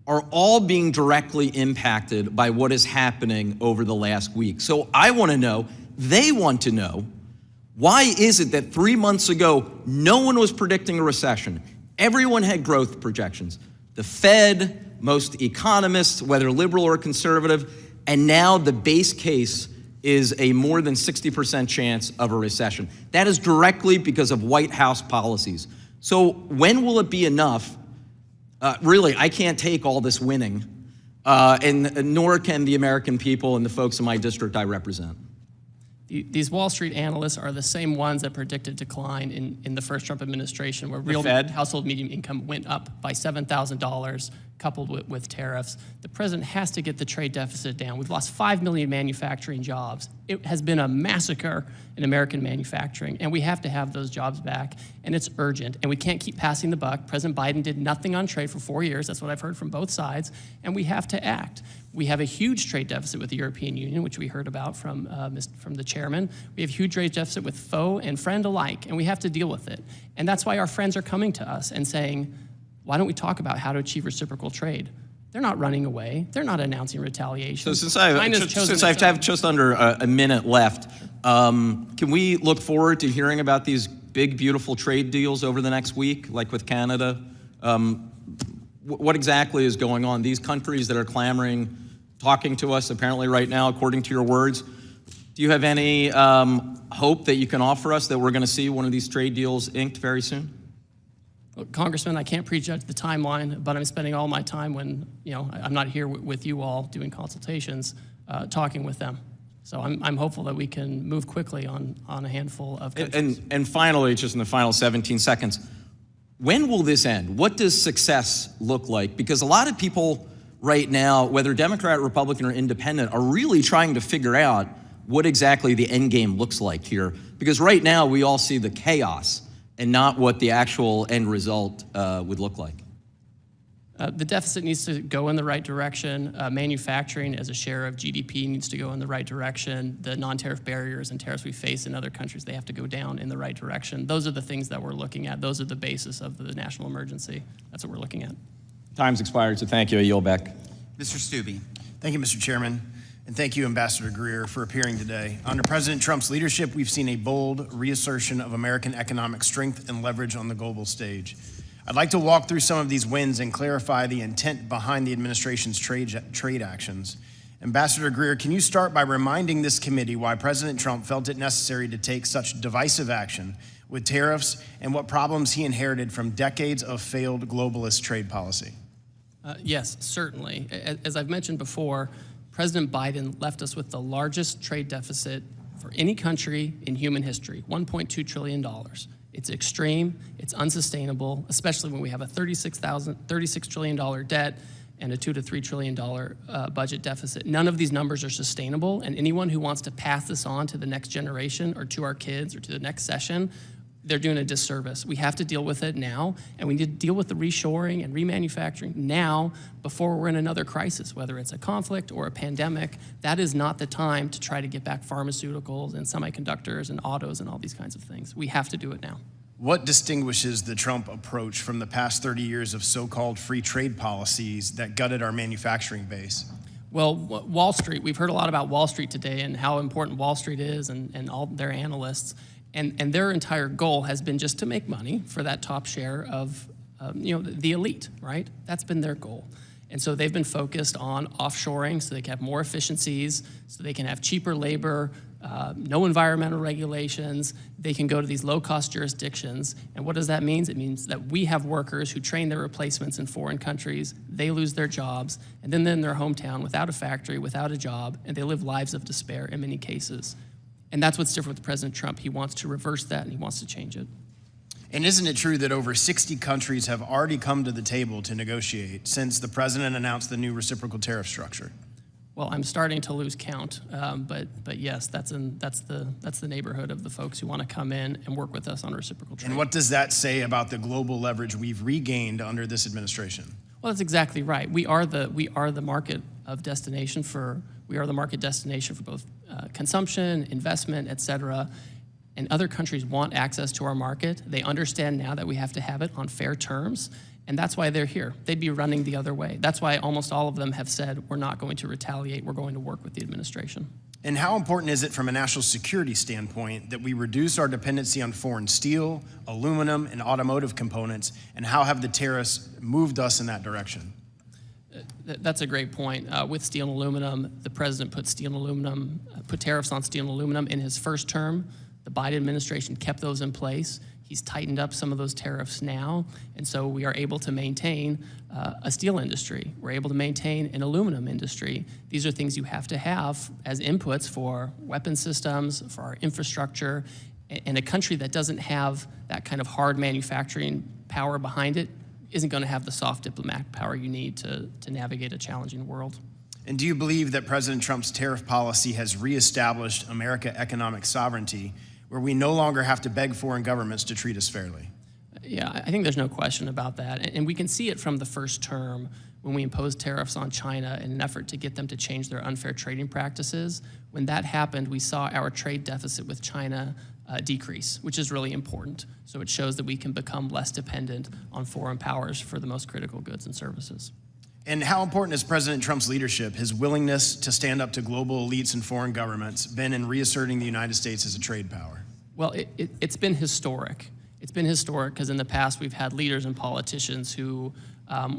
are all being directly impacted by what is happening over the last week. So I want to know, they want to know, why is it that 3 months ago, no one was predicting a recession? Everyone had growth projections. The Fed, most economists, whether liberal or conservative, and now the base case is a more than 60% chance of a recession. That is directly because of White House policies. So when will it be enough? Really, I can't take all this winning, and nor can the American people and the folks in my district I represent. These Wall Street analysts are the same ones that predicted decline in the first Trump administration, where real household median income went up by $7,000, coupled with tariffs. The president has to get the trade deficit down. We've lost 5 million manufacturing jobs. It has been a massacre in American manufacturing, and we have to have those jobs back, and it's urgent, and we can't keep passing the buck. President Biden did nothing on trade for 4 years. That's what I've heard from both sides, and we have to act. We have a huge trade deficit with the European Union, which we heard about from the chairman. We have a huge trade deficit with foe and friend alike, and we have to deal with it. And that's why our friends are coming to us and saying, why don't we talk about how to achieve reciprocal trade? They're not running away. They're not announcing retaliation. So since I have just under a minute left, can we look forward to hearing about these big, beautiful trade deals over the next week, like with Canada? What exactly is going on? These countries that are clamoring, talking to us apparently right now, according to your words, do you have any hope that you can offer us that we're going to see one of these trade deals inked very soon? Well, Congressman, I can't prejudge the timeline, but I'm spending all my time when I'm not here with you all doing consultations, talking with them. So I'm hopeful that we can move quickly on a handful of countries. And finally, just in the final 17 seconds, when will this end? What does success look like? Because a lot of people right now, whether Democrat, Republican, or independent, are really trying to figure out what exactly the end game looks like here. Because right now, we all see the chaos and not what the actual end result would look like. The deficit needs to go in the right direction. Manufacturing as a share of GDP needs to go in the right direction. The non-tariff barriers and tariffs we face in other countries, they have to go down in the right direction. Those are the things that we're looking at. Those are the basis of the national emergency. That's what we're looking at. Time's expired, so thank you. I yield back. Mr. Stubbe. Thank you, Mr. Chairman. And thank you, Ambassador Greer, for appearing today. Under President Trump's leadership, we've seen a bold reassertion of American economic strength and leverage on the global stage. I'd like to walk through some of these wins and clarify the intent behind the administration's trade actions. Ambassador Greer, can you start by reminding this committee why President Trump felt it necessary to take such divisive action with tariffs and what problems he inherited from decades of failed globalist trade policy? Yes, certainly. As I've mentioned before, President Biden left us with the largest trade deficit for any country in human history, $1.2 trillion. It's extreme, it's unsustainable, especially when we have a $36 trillion debt and a $2 to $3 trillion budget deficit. None of these numbers are sustainable, and anyone who wants to pass this on to the next generation or to our kids or to the next session, they're doing a disservice. We have to deal with it now, and we need to deal with the reshoring and remanufacturing now before we're in another crisis, whether it's a conflict or a pandemic. That is not the time to try to get back pharmaceuticals and semiconductors and autos and all these kinds of things. We have to do it now. What distinguishes the Trump approach from the past 30 years of so-called free trade policies that gutted our manufacturing base? Well, Wall Street, we've heard a lot about Wall Street today and how important Wall Street is and all their analysts. And their entire goal has been just to make money for that top share of the elite, right? That's been their goal. And so they've been focused on offshoring so they can have more efficiencies, so they can have cheaper labor, no environmental regulations. They can go to these low-cost jurisdictions. And what does that mean? It means that we have workers who train their replacements in foreign countries. They lose their jobs, and then they're in their hometown without a factory, without a job, and they live lives of despair in many cases. And that's what's different with President Trump. He wants to reverse that, and he wants to change it. And isn't it true that over 60 countries have already come to the table to negotiate since the president announced the new reciprocal tariff structure? Well, I'm starting to lose count, but yes, that's the neighborhood of the folks who want to come in and work with us on reciprocal trade. And what does that say about the global leverage we've regained under this administration? Well, that's exactly right. We are the market destination for both consumption, investment, et cetera. And other countries want access to our market. They understand now that we have to have it on fair terms, and that's why they're here. They'd be running the other way. That's why almost all of them have said, we're not going to retaliate, we're going to work with the administration. And how important is it from a national security standpoint that we reduce our dependency on foreign steel, aluminum, and automotive components, and how have the tariffs moved us in that direction? That's a great point. With steel and aluminum, the president put tariffs on steel and aluminum in his first term. The Biden administration kept those in place. He's tightened up some of those tariffs now, and so we are able to maintain a steel industry. We're able to maintain an aluminum industry. These are things you have to have as inputs for weapon systems, for our infrastructure, and a country that doesn't have that kind of hard manufacturing power behind it isn't going to have the soft diplomatic power you need to navigate a challenging world. And do you believe that President Trump's tariff policy has reestablished American economic sovereignty, where we no longer have to beg foreign governments to treat us fairly? Yeah, I think there's no question about that. And we can see it from the first term when we imposed tariffs on China in an effort to get them to change their unfair trading practices. When that happened, we saw our trade deficit with China decrease, which is really important. So it shows that we can become less dependent on foreign powers for the most critical goods and services. And how important has President Trump's leadership, his willingness to stand up to global elites and foreign governments, been in reasserting the United States as a trade power? Well, it's been historic. It's been historic because in the past we've had leaders and politicians who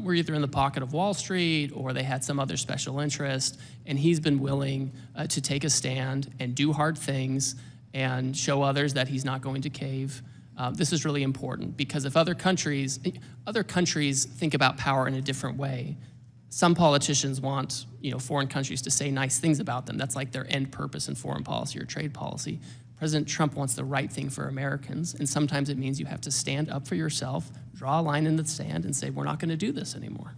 were either in the pocket of Wall Street or they had some other special interest, and he's been willing to take a stand and do hard things and show others that he's not going to cave. This is really important because if other countries think about power in a different way, some politicians want foreign countries to say nice things about them. That's like their end purpose in foreign policy or trade policy. President Trump wants the right thing for Americans, and sometimes it means you have to stand up for yourself, draw a line in the sand, and say, we're not going to do this anymore.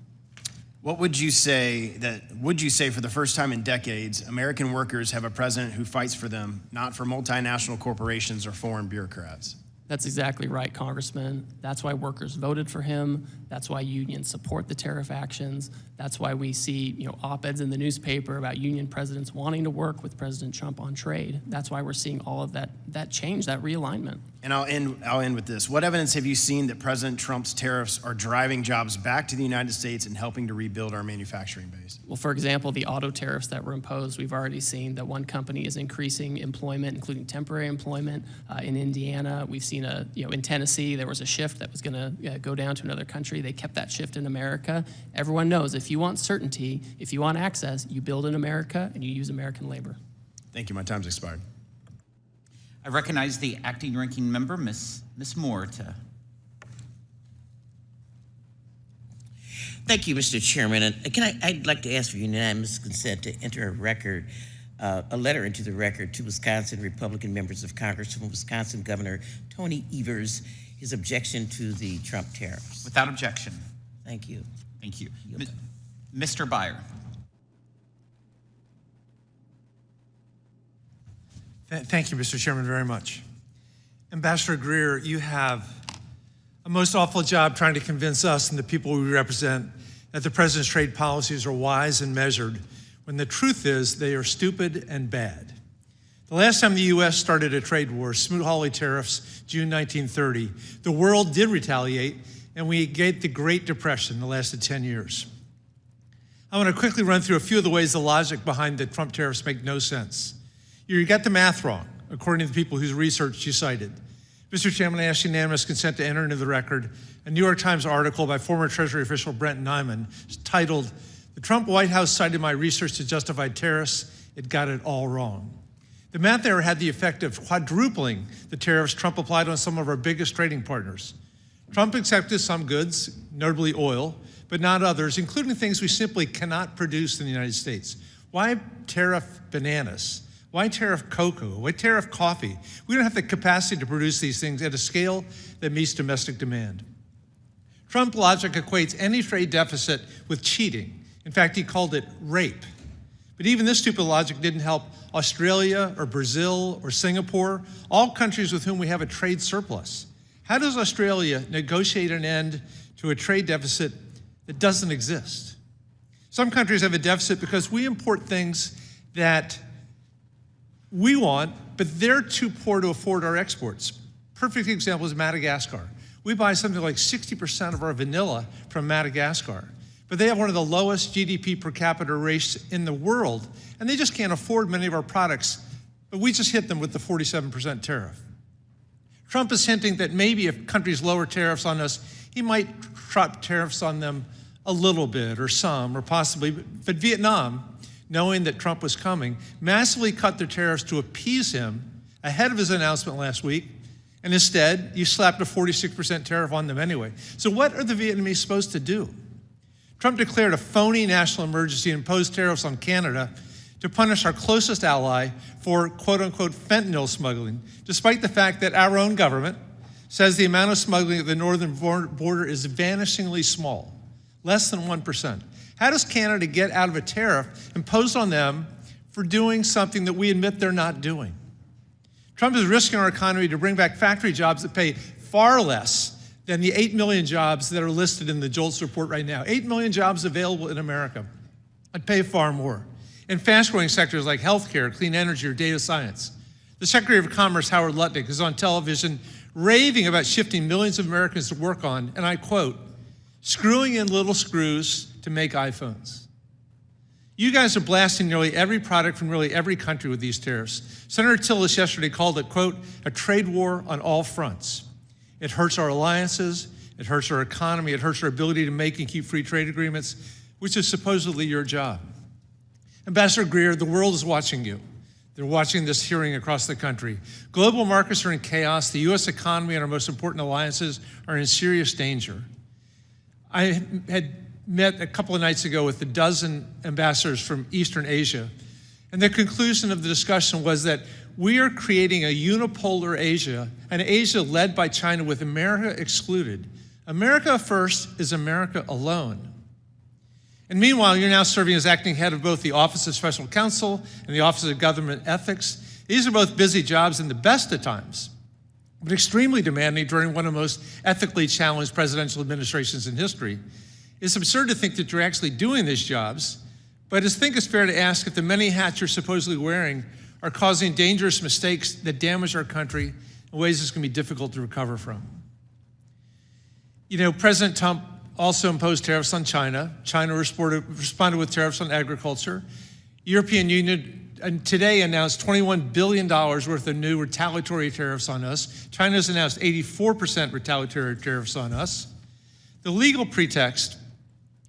What would you say for the first time in decades, American workers have a president who fights for them, not for multinational corporations or foreign bureaucrats? That's exactly right, Congressman. That's why workers voted for him. That's why unions support the tariff actions. That's why we see, op-eds in the newspaper about union presidents wanting to work with President Trump on trade. That's why we're seeing all of that change, that realignment. And I'll end with this. What evidence have you seen that President Trump's tariffs are driving jobs back to the United States and helping to rebuild our manufacturing base? Well, for example, the auto tariffs that were imposed, we've already seen that one company is increasing employment, including temporary employment. In Indiana, we've seen in Tennessee, there was a shift that was going to go down to another country. They kept that shift in America. Everyone knows if you want certainty, if you want access, you build in America and you use American labor. Thank you. My time's expired. I recognize the acting ranking member, Ms. Moore. Thank you, Mr. Chairman. And I'd like to ask for unanimous consent to enter a letter into the record to Wisconsin Republican members of Congress from Wisconsin Governor Tony Evers, his objection to the Trump tariffs. Without objection. Thank you. Thank you. Mr. Byer. Thank you, Mr. Chairman, very much. Ambassador Greer, you have a most awful job trying to convince us and the people we represent that the president's trade policies are wise and measured, when the truth is they are stupid and bad. The last time the U.S. started a trade war, Smoot-Hawley tariffs, June 1930, the world did retaliate, and we get the Great Depression that lasted 10 years. I want to quickly run through a few of the ways the logic behind the Trump tariffs make no sense. You got the math wrong, according to the people whose research you cited. Mr. Chairman, I ask unanimous consent to enter into the record a New York Times article by former Treasury official Brent Nyman titled, "The Trump White House cited my research to justify tariffs. It got it all wrong." The math error had the effect of quadrupling the tariffs Trump applied on some of our biggest trading partners. Trump accepted some goods, notably oil, but not others, including things we simply cannot produce in the United States. Why tariff bananas? Why tariff cocoa? Why tariff coffee? We don't have the capacity to produce these things at a scale that meets domestic demand. Trump logic equates any trade deficit with cheating. In fact, he called it rape. But even this stupid logic didn't help Australia or Brazil or Singapore, all countries with whom we have a trade surplus. How does Australia negotiate an end to a trade deficit that doesn't exist? Some countries have a deficit because we import things that we want, but they're too poor to afford our exports. Perfect example is Madagascar. We buy something like 60% of our vanilla from Madagascar, but they have one of the lowest GDP per capita rates in the world, and they just can't afford many of our products, but we just hit them with the 47% tariff. Trump is hinting that maybe if countries lower tariffs on us, he might drop tariffs on them a little bit or some or possibly, but Vietnam, knowing that Trump was coming, massively cut their tariffs to appease him ahead of his announcement last week, and instead, you slapped a 46% tariff on them anyway. So what are the Vietnamese supposed to do? Trump declared a phony national emergency and imposed tariffs on Canada to punish our closest ally for quote-unquote fentanyl smuggling, despite the fact that our own government says the amount of smuggling at the northern border is vanishingly small, less than 1%. How does Canada get out of a tariff imposed on them for doing something that we admit they're not doing? Trump is risking our economy to bring back factory jobs that pay far less than the 8 million jobs that are listed in the JOLTS report right now. 8 million jobs available in America that pay far more in fast-growing sectors like healthcare, clean energy, or data science. The Secretary of Commerce, Howard Lutnick, is on television raving about shifting millions of Americans to work on, and I quote, screwing in little screws to make iPhones. You guys are blasting nearly every product from nearly every country with these tariffs. Senator Tillis yesterday called it, quote, a trade war on all fronts. It hurts our alliances, it hurts our economy, it hurts our ability to make and keep free trade agreements, which is supposedly your job. Ambassador Greer, the world is watching you. They're watching this hearing across the country. Global markets are in chaos. The U.S. economy and our most important alliances are in serious danger. I had met a couple of nights ago with a dozen ambassadors from Eastern Asia, and the conclusion of the discussion was that we are creating a unipolar Asia, an Asia led by China with America excluded. America first is America alone. And meanwhile, you're now serving as acting head of both the Office of Special Counsel and the Office of Government Ethics. These are both busy jobs in the best of times, but extremely demanding during one of the most ethically challenged presidential administrations in history. It's absurd to think that you're actually doing these jobs, but I think it's fair to ask if the many hats you're supposedly wearing are causing dangerous mistakes that damage our country in ways that's going to be difficult to recover from. You know, President Trump also imposed tariffs on China. China responded with tariffs on agriculture. European Union today announced $21 billion worth of new retaliatory tariffs on us. China's announced 84% retaliatory tariffs on us. The legal pretext,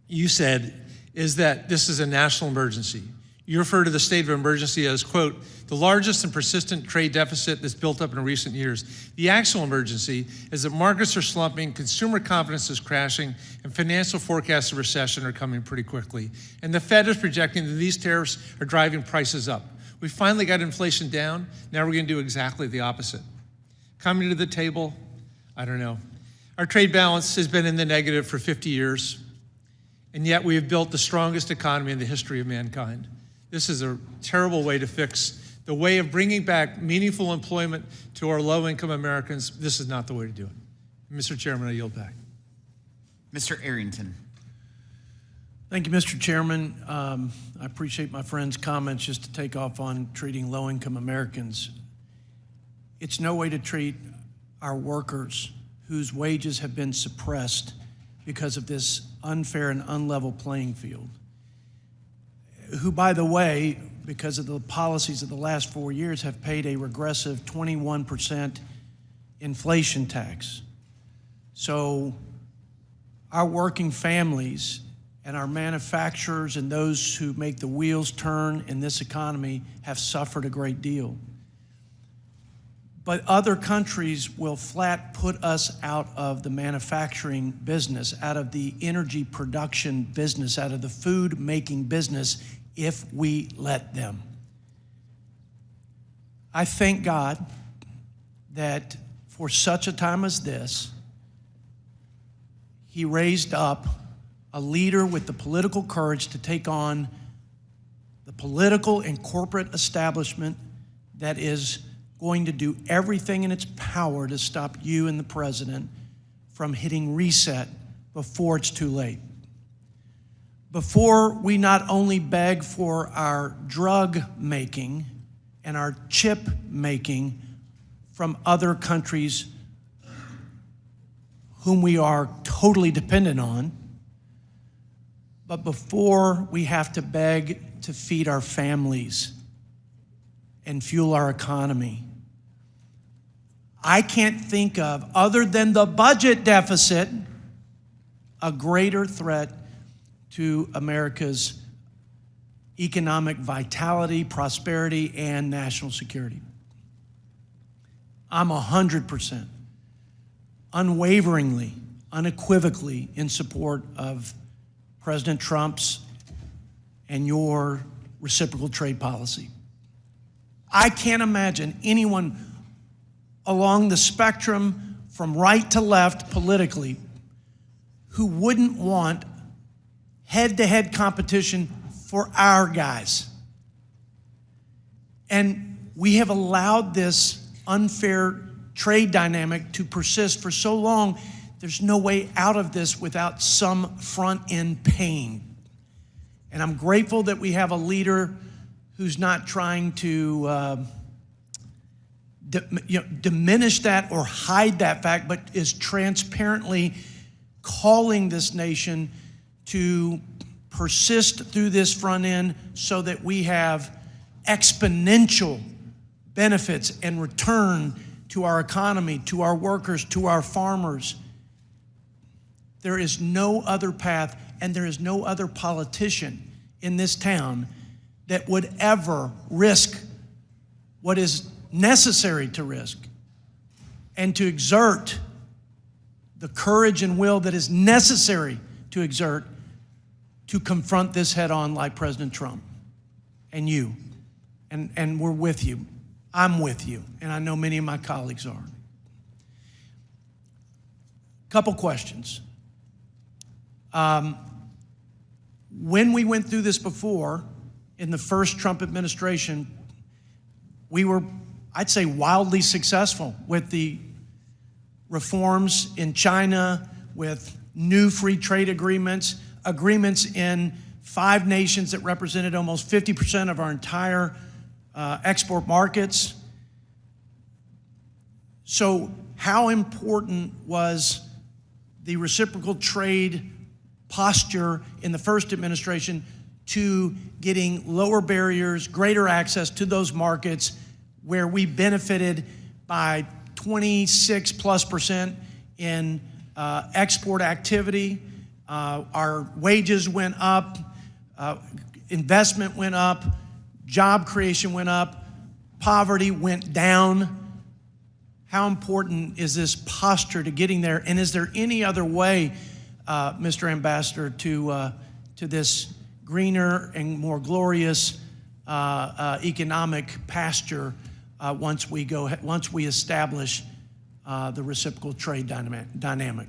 you said, is that this is a national emergency. You refer to the state of emergency as, quote, the largest and persistent trade deficit that's built up in recent years. The actual emergency is that markets are slumping, consumer confidence is crashing, and financial forecasts of recession are coming pretty quickly. And the Fed is projecting that these tariffs are driving prices up. We finally got inflation down. Now we're going to do exactly the opposite. Coming to the table, I don't know. Our trade balance has been in the negative for 50 years, and yet we have built the strongest economy in the history of mankind. This is a terrible way to fix the way of bringing back meaningful employment to our low-income Americans. This is not the way to do it. Mr. Chairman, I yield back. Mr. Arrington. Thank you, Mr. Chairman. I appreciate my friend's comments just to take off on treating low-income Americans. It's no way to treat our workers whose wages have been suppressed because of this unfair and unlevel playing field, who, by the way, because of the policies of the last 4 years, have paid a regressive 21% inflation tax. So our working families and our manufacturers and those who make the wheels turn in this economy have suffered a great deal. But other countries will flat put us out of the manufacturing business, out of the energy production business, out of the food making business if we let them. I thank God that for such a time as this, He raised up a leader with the political courage to take on the political and corporate establishment that is going to do everything in its power to stop you and the president from hitting reset before it's too late. Before we not only beg for our drug making and our chip making from other countries whom we are totally dependent on, but before we have to beg to feed our families and fuel our economy, I can't think of, other than the budget deficit, a greater threat to America's economic vitality, prosperity, and national security. I'm 100%, unwaveringly, unequivocally in support of President Trump's and your reciprocal trade policy. I can't imagine anyone along the spectrum from right to left politically who wouldn't want head-to-head competition for our guys. And we have allowed this unfair trade dynamic to persist for so long, there's no way out of this without some front-end pain. And I'm grateful that we have a leader who's not trying to diminish that or hide that fact, but is transparently calling this nation to persist through this front end so that we have exponential benefits and return to our economy, to our workers, to our farmers. There is no other path, and there is no other politician in this town that would ever risk what is necessary to risk and to exert the courage and will that is necessary to exert to confront this head on like President Trump and you. And we're with you. I'm with you, and I know many of my colleagues are. Couple questions. When we went through this before, in the first Trump administration, we were, I'd say, wildly successful with the reforms in China, with new free trade agreements, agreements in 5 nations that represented almost 50% of our entire export markets. So how important was the reciprocal trade posture in the first administration to getting lower barriers, greater access to those markets where we benefited by 26+% in export activity? Our wages went up, investment went up, job creation went up, poverty went down. How important is this posture to getting there? And is there any other way, Mr. Ambassador, to this greener and more glorious economic pasture once we establish the reciprocal trade dynamic?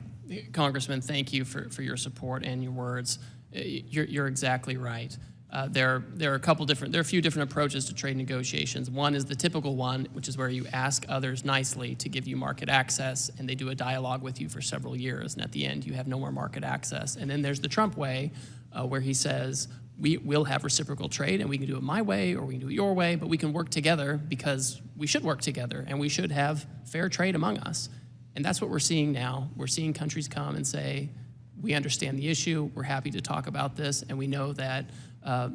Congressman, thank you for your support and your words. You're exactly right. There are a few different approaches to trade negotiations. One is the typical one, which is where you ask others nicely to give you market access, and they do a dialogue with you for several years, and at the end you have no more market access. And then there's the Trump way, where he says, we'll have reciprocal trade, and we can do it my way or we can do it your way, but we can work together because we should work together, and we should have fair trade among us. And that's what we're seeing now. We're seeing countries come and say, we understand the issue, we're happy to talk about this, and we know that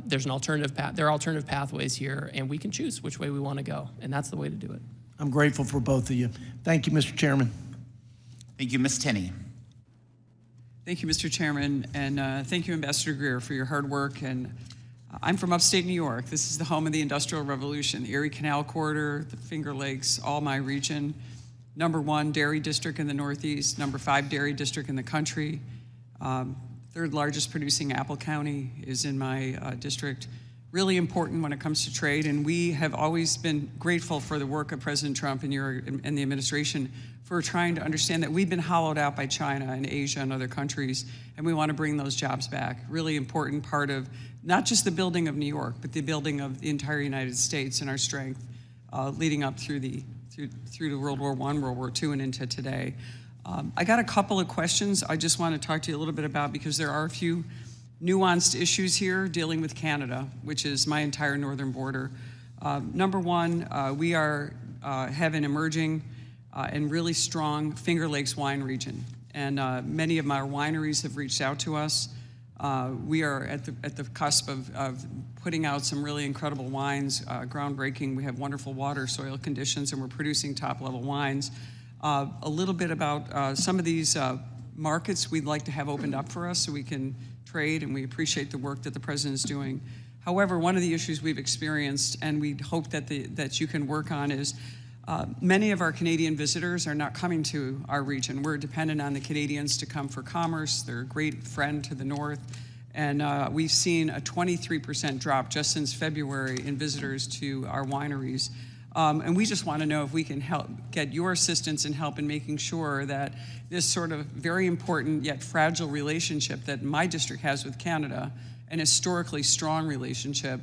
there's an alternative path. There are alternative pathways here, and we can choose which way we want to go, and that's the way to do it. I'm grateful for both of you. Thank you, Mr. Chairman. Thank you, Ms. Tenney. Thank you, Mr. Chairman, and thank you, Ambassador Greer, for your hard work. And I'm from upstate New York. This is the home of the Industrial Revolution, the Erie Canal Corridor, the Finger Lakes, all my region. #1 dairy district in the Northeast, #5 dairy district in the country. 3rd largest producing apple county is in my district. really important when it comes to trade, and we have always been grateful for the work of President Trump and the administration for trying to understand that we've been hollowed out by China and Asia and other countries, and we want to bring those jobs back. Really important part of not just the building of New York, but the building of the entire United States and our strength leading up through to World War I, World War II, and into today. I got a couple of questions I just want to talk to you a little bit about, because there are a few nuanced issues here dealing with Canada, which is my entire northern border. Number one, we have an emerging and really strong Finger Lakes wine region, and many of our wineries have reached out to us. We are at the cusp of putting out some really incredible wines, groundbreaking. We have wonderful water, soil conditions, and we're producing top-level wines. A little bit about some of these markets we'd like to have opened up for us so we can trade, and we appreciate the work that the President is doing. However, one of the issues we've experienced, and we hope that you can work on, is many of our Canadian visitors are not coming to our region. We're dependent on the Canadians to come for commerce. They're a great friend to the north. And we've seen a 23% drop just since February in visitors to our wineries. And we just want to know if we can help get your assistance and help in making sure that this sort of very important yet fragile relationship that my district has with Canada, an historically strong relationship,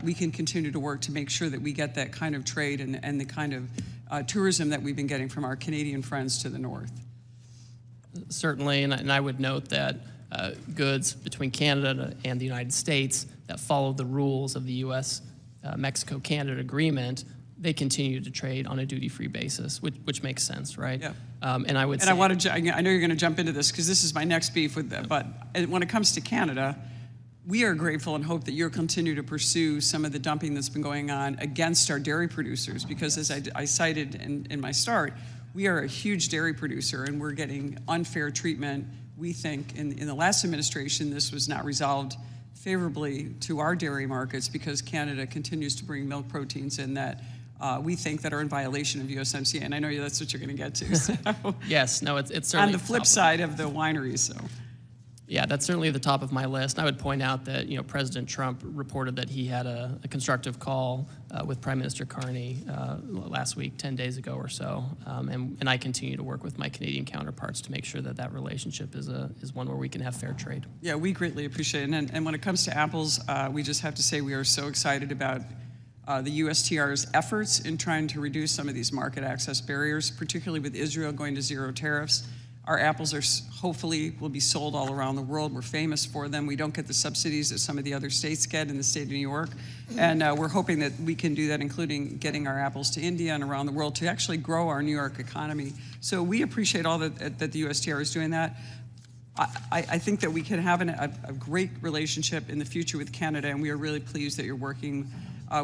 we can continue to work to make sure that we get that kind of trade and the kind of tourism that we've been getting from our Canadian friends to the north. Certainly, and I would note that goods between Canada and the United States that follow the rules of the U.S.-Mexico-Canada agreement, they continue to trade on a duty-free basis, which makes sense, right? Yeah. And I would say, I know you're going to jump into this because this is my next beef with that, but when it comes to Canada, we are grateful and hope that you'll continue to pursue some of the dumping that's been going on against our dairy producers, because as I cited in my start, we are a huge dairy producer and we're getting unfair treatment. We think in the last administration this was not resolved favorably to our dairy markets because Canada continues to bring milk proteins in that we think that are in violation of USMCA, and I know that's what you're going to get to. So. Yes, no, it's certainly on the flip side of the wineries. So. Yeah, that's certainly at the top of my list. I would point out that President Trump reported that he had a constructive call with Prime Minister Carney last week, 10 days ago or so, and I continue to work with my Canadian counterparts to make sure that that relationship is one where we can have fair trade. Yeah, we greatly appreciate it. And when it comes to apples, we just have to say we are so excited about the USTR's efforts in trying to reduce some of these market access barriers, particularly with Israel going to zero tariffs. Our apples hopefully will be sold all around the world. We're famous for them. We don't get the subsidies that some of the other states get in the state of New York. And we're hoping that we can do that, including getting our apples to India and around the world to actually grow our New York economy. So we appreciate all that the USTR is doing that. I think that we can have a great relationship in the future with Canada, and we are really pleased that you're working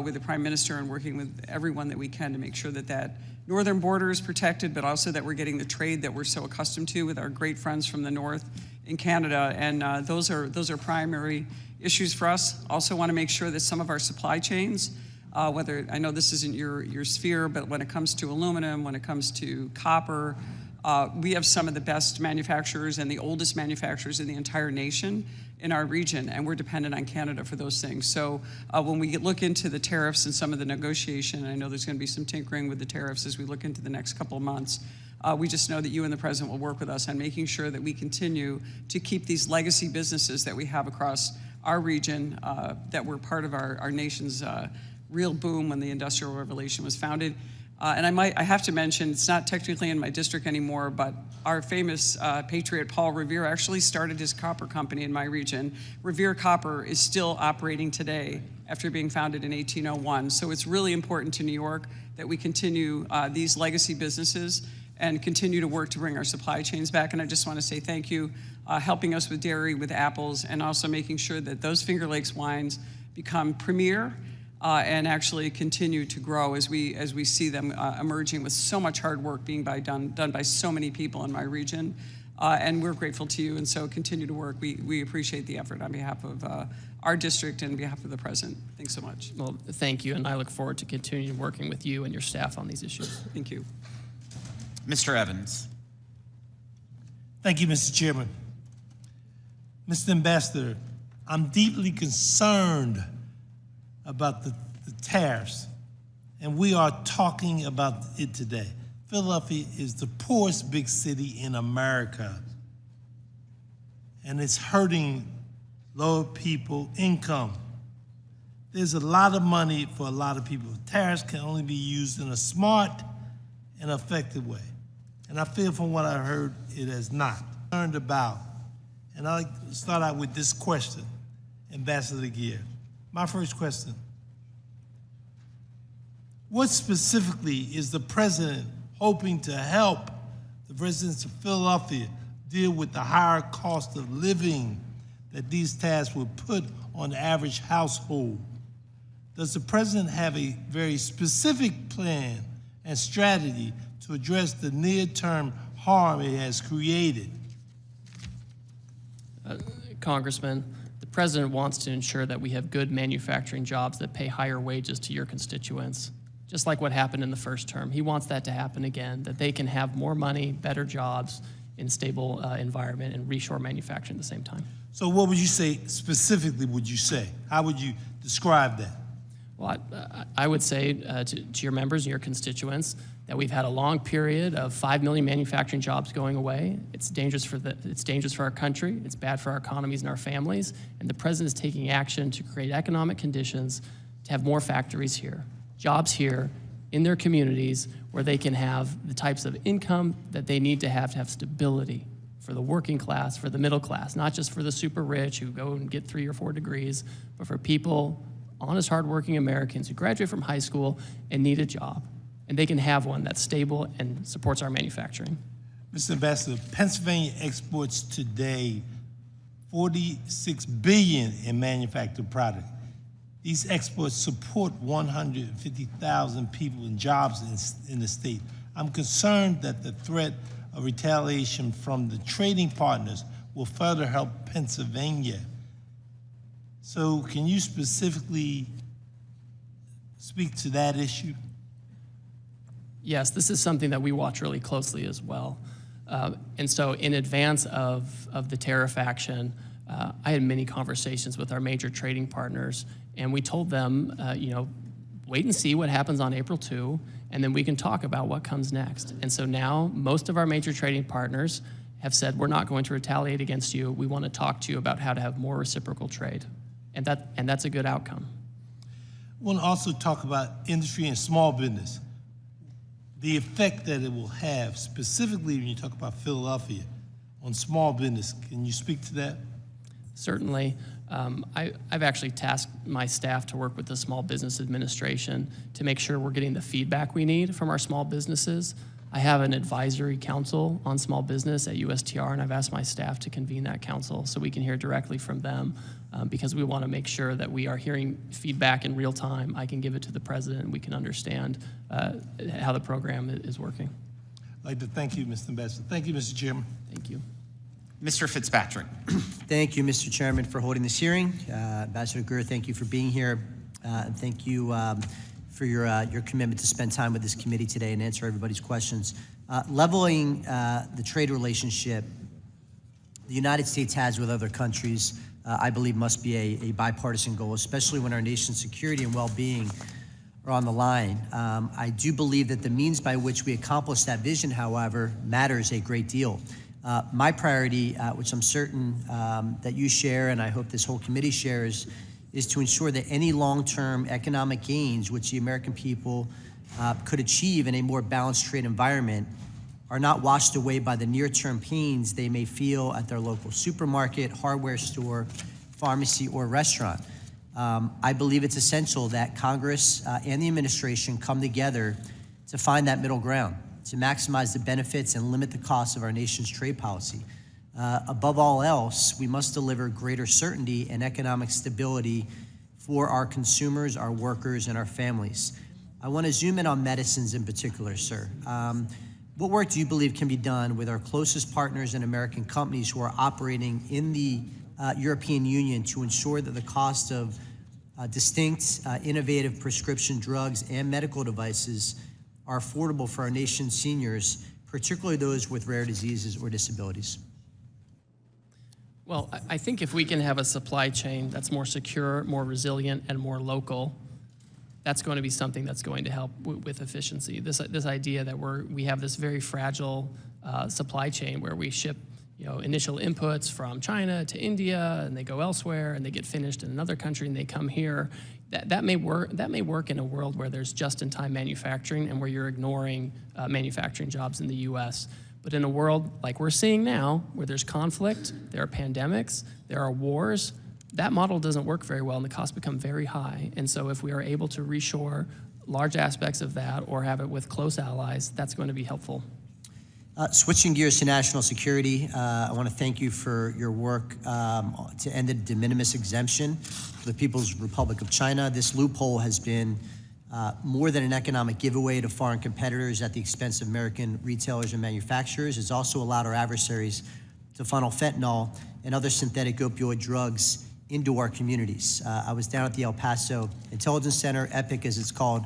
with the Prime Minister and working with everyone that we can to make sure that that northern border is protected, but also that we're getting the trade that we're so accustomed to with our great friends from the north in Canada. And those are primary issues for us. Also want to make sure that some of our supply chains, whether, I know this isn't your sphere, but when it comes to aluminum, when it comes to copper, we have some of the best manufacturers and the oldest manufacturers in the entire nation in our region, and we're dependent on Canada for those things. So when we look into the tariffs and some of the negotiation, I know there's going to be some tinkering with the tariffs as we look into the next couple of months. We just know that you and the President will work with us on making sure that we continue to keep these legacy businesses that we have across our region, that were part of our nation's real boom when the Industrial Revolution was founded. And I have to mention, it's not technically in my district anymore, but our famous patriot Paul Revere actually started his copper company in my region. Revere Copper is still operating today after being founded in 1801. So it's really important to New York that we continue these legacy businesses and continue to work to bring our supply chains back. And I just want to say thank you, helping us with dairy, with apples, and also making sure that those Finger Lakes wines become premier and actually continue to grow as we see them emerging with so much hard work being done by so many people in my region. And we're grateful to you, and so continue to work. We appreciate the effort on behalf of our district and on behalf of the President. Thanks so much. Well, thank you, and I look forward to continuing working with you and your staff on these issues. Thank you. Mr. Evans. Thank you, Mr. Chairman. Mr. Ambassador, I'm deeply concerned about the tariffs, and we are talking about it today. Philadelphia is the poorest big city in America, and it's hurting lower people income. There's a lot of money for a lot of people. Tariffs can only be used in a smart and effective way. And I feel from what I heard, it has not. Learned about, and I'd like to start out with this question, Ambassador Greer. My first question, what specifically is the president hoping to help the residents of Philadelphia deal with the higher cost of living that these tariffs will put on the average household? Does the president have a very specific plan and strategy to address the near-term harm it has created? Congressman, the president wants to ensure that we have good manufacturing jobs that pay higher wages to your constituents, just like what happened in the first term. He wants that to happen again, that they can have more money, better jobs in a stable environment and reshore manufacturing at the same time. So what would you say specifically, would you say? How would you describe that? Well, I would say to your members and your constituents that we've had a long period of 5 million manufacturing jobs going away. It's dangerous for our country. It's bad for our economies and our families. And the president is taking action to create economic conditions to have more factories here, jobs here in their communities where they can have the types of income that they need to have stability for the working class, for the middle class, not just for the super rich who go and get 3 or 4 degrees, but for people, honest, hardworking Americans who graduate from high school and need a job. And they can have one that's stable and supports our manufacturing. Mr. Ambassador, Pennsylvania exports today $46 billion in manufactured product. These exports support 150,000 people and jobs in the state. I'm concerned that the threat of retaliation from the trading partners will further help Pennsylvania. So can you specifically speak to that issue? Yes, this is something that we watch really closely as well. And so in advance of the tariff action, I had many conversations with our major trading partners, and we told them, wait and see what happens on April 2, and then we can talk about what comes next. And so now most of our major trading partners have said, we're not going to retaliate against you. We want to talk to you about how to have more reciprocal trade. And that's a good outcome. I want to also talk about industry and small business, the effect that it will have, specifically when you talk about Philadelphia, on small business. Can you speak to that? Certainly. I've actually tasked my staff to work with the Small Business Administration to make sure we're getting the feedback we need from our small businesses. I have an advisory council on small business at USTR, and I've asked my staff to convene that council so we can hear directly from them because we want to make sure that we are hearing feedback in real time. I can give it to the president, and we can understand how the program is working. I'd like to thank you, Mr. Ambassador. Thank you, Mr. Chairman. Thank you. Mr. Fitzpatrick. Thank you, Mr. Chairman, for holding this hearing. Ambassador Greer, thank you for being here. And thank you for your commitment to spend time with this committee today and answer everybody's questions. Leveling the trade relationship the United States has with other countries, I believe must be a bipartisan goal, especially when our nation's security and well-being are on the line. I do believe that the means by which we accomplish that vision, however, matters a great deal. My priority, which I'm certain that you share, and I hope this whole committee shares, is to ensure that any long-term economic gains which the American people could achieve in a more balanced trade environment are not washed away by the near-term pains they may feel at their local supermarket, hardware store, pharmacy, or restaurant. I believe it's essential that Congress and the administration come together to find that middle ground, to maximize the benefits and limit the costs of our nation's trade policy. Above all else, we must deliver greater certainty and economic stability for our consumers, our workers, and our families. I want to zoom in on medicines in particular, sir. What work do you believe can be done with our closest partners and American companies who are operating in the European Union to ensure that the cost of distinct, innovative prescription drugs and medical devices are affordable for our nation's seniors, particularly those with rare diseases or disabilities? Well, I think if we can have a supply chain that's more secure, more resilient, and more local, that's going to be something that's going to help with efficiency. This idea that we have this very fragile supply chain where we ship initial inputs from China to India, and they go elsewhere, and they get finished in another country, and they come here. That may work in a world where there's just-in-time manufacturing and where you're ignoring manufacturing jobs in the U.S. But in a world like we're seeing now, where there's conflict, there are pandemics, there are wars, that model doesn't work very well, and the costs become very high. And so if we are able to reshore large aspects of that or have it with close allies, that's going to be helpful. Switching gears to national security, I want to thank you for your work to end the de minimis exemption for the People's Republic of China. This loophole has been more than an economic giveaway to foreign competitors at the expense of American retailers and manufacturers. It's also allowed our adversaries to funnel fentanyl and other synthetic opioid drugs into our communities. I was down at the El Paso Intelligence Center, EPIC as it's called.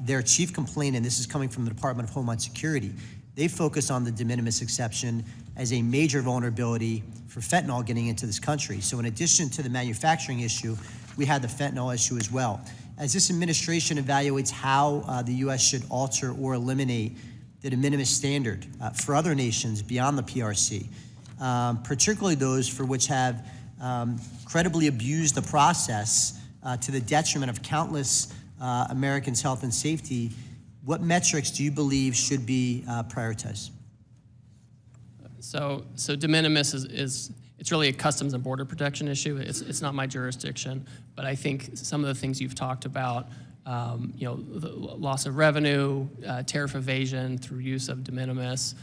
Their chief complaint, and this is coming from the Department of Homeland Security, they focus on the de minimis exception as a major vulnerability for fentanyl getting into this country. So in addition to the manufacturing issue, we had the fentanyl issue as well. As this administration evaluates how the U.S. should alter or eliminate the de minimis standard for other nations beyond the PRC, particularly those for which have credibly abused the process to the detriment of countless Americans' health and safety, what metrics do you believe should be prioritized? So de minimis it's really a customs and border protection issue. It's not my jurisdiction, but I think some of the things you've talked about, the loss of revenue, tariff evasion through use of de minimis,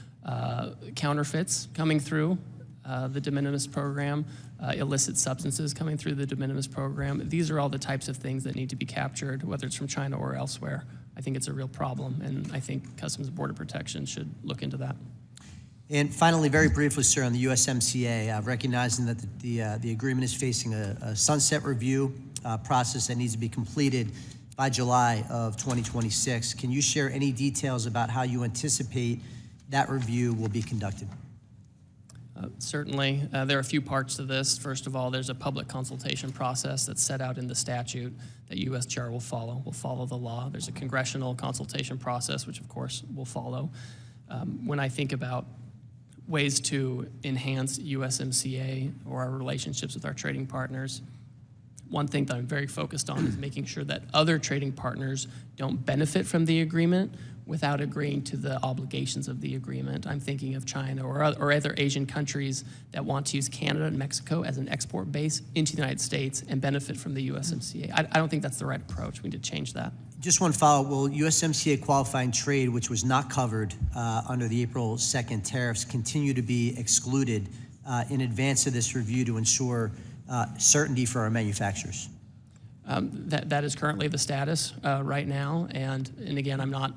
counterfeits coming through the de minimis program, illicit substances coming through the de minimis program. These are all the types of things that need to be captured, whether it's from China or elsewhere. I think it's a real problem, and I think Customs and Border Protection should look into that. And finally, very briefly, sir, on the USMCA, recognizing that the agreement is facing a sunset review process that needs to be completed by July of 2026, can you share any details about how you anticipate that review will be conducted? Certainly. There are a few parts to this. First of all, there's a public consultation process that's set out in the statute that U.S. Czar will follow the law. There's a congressional consultation process, which of course will follow. When I think about ways to enhance USMCA or our relationships with our trading partners, one thing that I'm very focused on is making sure that other trading partners don't benefit from the agreement without agreeing to the obligations of the agreement. I'm thinking of China or other Asian countries that want to use Canada and Mexico as an export base into the United States and benefit from the USMCA. I don't think that's the right approach. We need to change that. Just one follow-up. Will USMCA qualifying trade, which was not covered under the April 2nd tariffs, continue to be excluded in advance of this review to ensure certainty for our manufacturers? That is currently the status right now, and again, I'm not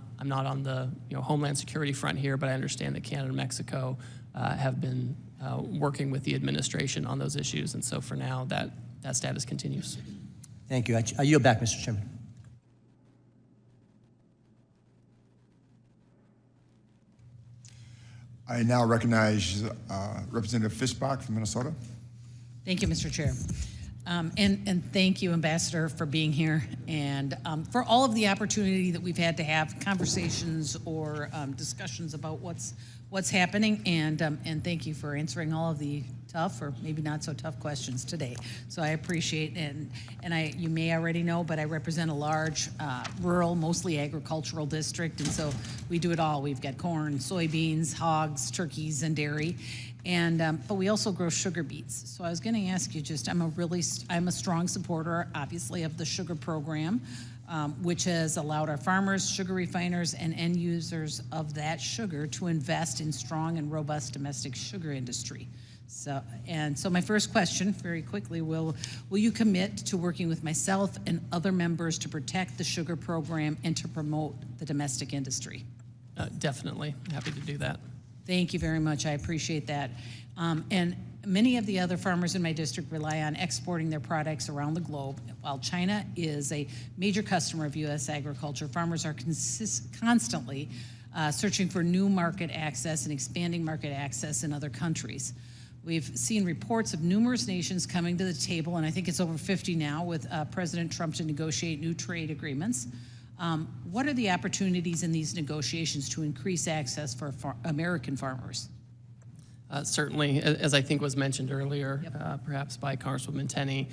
on the Homeland Security front here, but I understand that Canada and Mexico have been working with the administration on those issues, and so for now, that status continues. Thank you. I yield back, Mr. Chairman. I now recognize Representative Fischbach from Minnesota. Thank you, Mr. Chair. And thank you, Ambassador, for being here and for all of the opportunity that we've had to have conversations or discussions about what's happening. And thank you for answering all of the tough or maybe not so tough questions today. So I appreciate it. And you may already know, but I represent a large rural, mostly agricultural district. And so we do it all. We've got corn, soybeans, hogs, turkeys, and dairy. But we also grow sugar beets. So I was going to ask you I'm a strong supporter, obviously, of the sugar program, which has allowed our farmers, sugar refiners, and end users of that sugar to invest in strong and robust domestic sugar industry. So my first question, very quickly, will you commit to working with myself and other members to protect the sugar program and to promote the domestic industry? Definitely. Happy to do that. Thank you very much. I appreciate that. And many of the other farmers in my district rely on exporting their products around the globe. While China is a major customer of U.S. agriculture, farmers are constantly searching for new market access and expanding market access in other countries. We've seen reports of numerous nations coming to the table, and I think it's over 50 now, with President Trump to negotiate new trade agreements. What are the opportunities in these negotiations to increase access for American farmers? Certainly, as I think was mentioned earlier, perhaps by Congresswoman Tenney,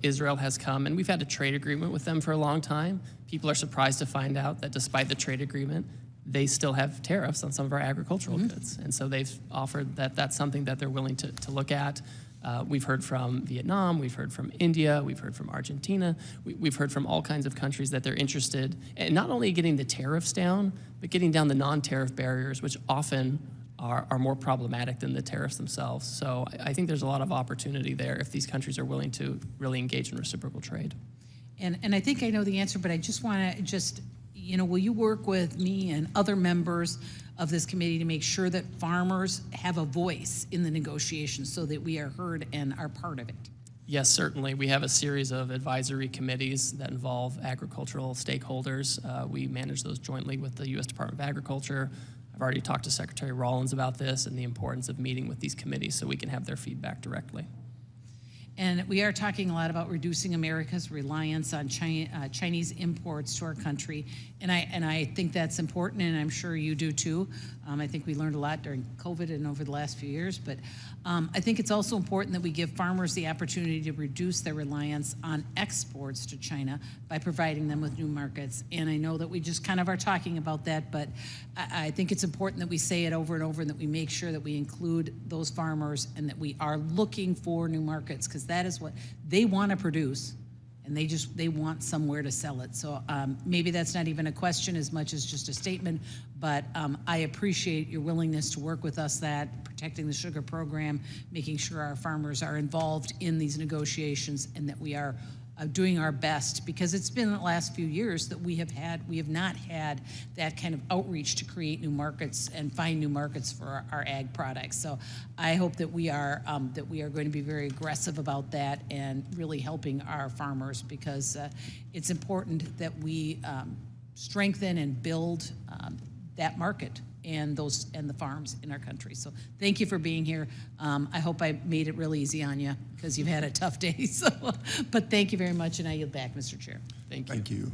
Israel has come, and we've had a trade agreement with them for a long time. People are surprised to find out that despite the trade agreement, they still have tariffs on some of our agricultural goods. And so they've offered that that's something that they're willing to look at. We've heard from Vietnam, we've heard from India, we've heard from Argentina, we've heard from all kinds of countries that they're interested in not only getting the tariffs down, but getting down the non-tariff barriers, which often are more problematic than the tariffs themselves. So I think there's a lot of opportunity there if these countries are willing to really engage in reciprocal trade. And I think I know the answer, but I just want to will you work with me and other members of this committee to make sure that farmers have a voice in the negotiations so that we are heard and are part of it? Yes, certainly. We have a series of advisory committees that involve agricultural stakeholders. We manage those jointly with the U.S. Department of Agriculture. I've already talked to Secretary Rollins about this and the importance of meeting with these committees so we can have their feedback directly. And we are talking a lot about reducing America's reliance on Chinese imports to our country. And I think that's important, and I'm sure you do too. I think we learned a lot during COVID and over the last few years, but I think it's also important that we give farmers the opportunity to reduce their reliance on exports to China by providing them with new markets. And I know that we just kind of are talking about that, but I think it's important that we say it over and over and that we make sure that we include those farmers and that we are looking for new markets, because that is what they want to produce, and they want somewhere to sell it. So maybe that's not even a question as much as just a statement, but I appreciate your willingness to work with us that protecting the sugar program, making sure our farmers are involved in these negotiations, and that we are doing our best, because it's been the last few years that we have not had that kind of outreach to create new markets and find new markets for our ag products. So I hope that we are going to be very aggressive about that and really helping our farmers, because it's important that we strengthen and build that market and the farms in our country. So thank you for being here. I hope I made it really easy on you, because you've had a tough day. So, but thank you very much, and I yield back, Mr. Chair. Thank you. Thank you.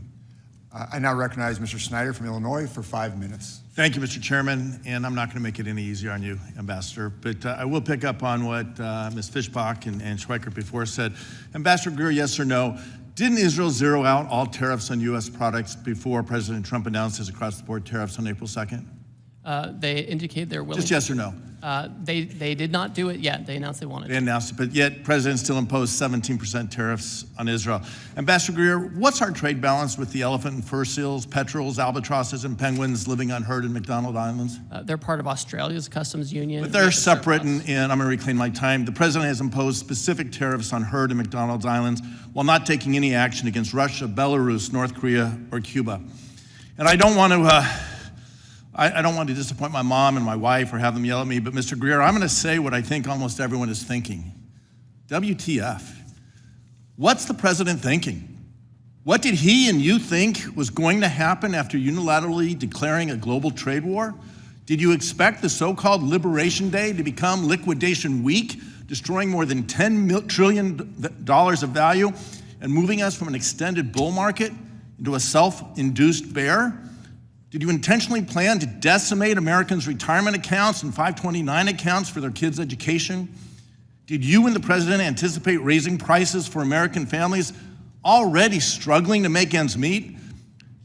I now recognize Mr. Snyder from Illinois for 5 minutes. Thank you, Mr. Chairman, and I'm not going to make it any easier on you, Ambassador, but I will pick up on what Ms. Fischbach and Schweikert before said. Ambassador Greer, yes or no, didn't Israel zero out all tariffs on U.S. products before President Trump announced his across-the-board tariffs on April 2nd? They indicate they're willing. Just yes or no? They did not do it yet. They announced they wanted to. They announced it, but yet President still imposed 17% tariffs on Israel. Ambassador Greer, what's our trade balance with the elephant and fur seals, petrels, albatrosses, and penguins living unheard in McDonald Islands? They're part of Australia's customs union. But they're separate, and I'm going to reclaim my time. The President has imposed specific tariffs on herd and McDonald's Islands while not taking any action against Russia, Belarus, North Korea, or Cuba. And I don't want to disappoint my mom and my wife or have them yell at me, but Mr. Greer, I'm going to say what I think almost everyone is thinking. WTF? What's the president thinking? What did he and you think was going to happen after unilaterally declaring a global trade war? Did you expect the so-called Liberation Day to become Liquidation Week, destroying more than $10 trillion of value and moving us from an extended bull market into a self-induced bear? Did you intentionally plan to decimate Americans' retirement accounts and 529 accounts for their kids' education? Did you and the president anticipate raising prices for American families already struggling to make ends meet?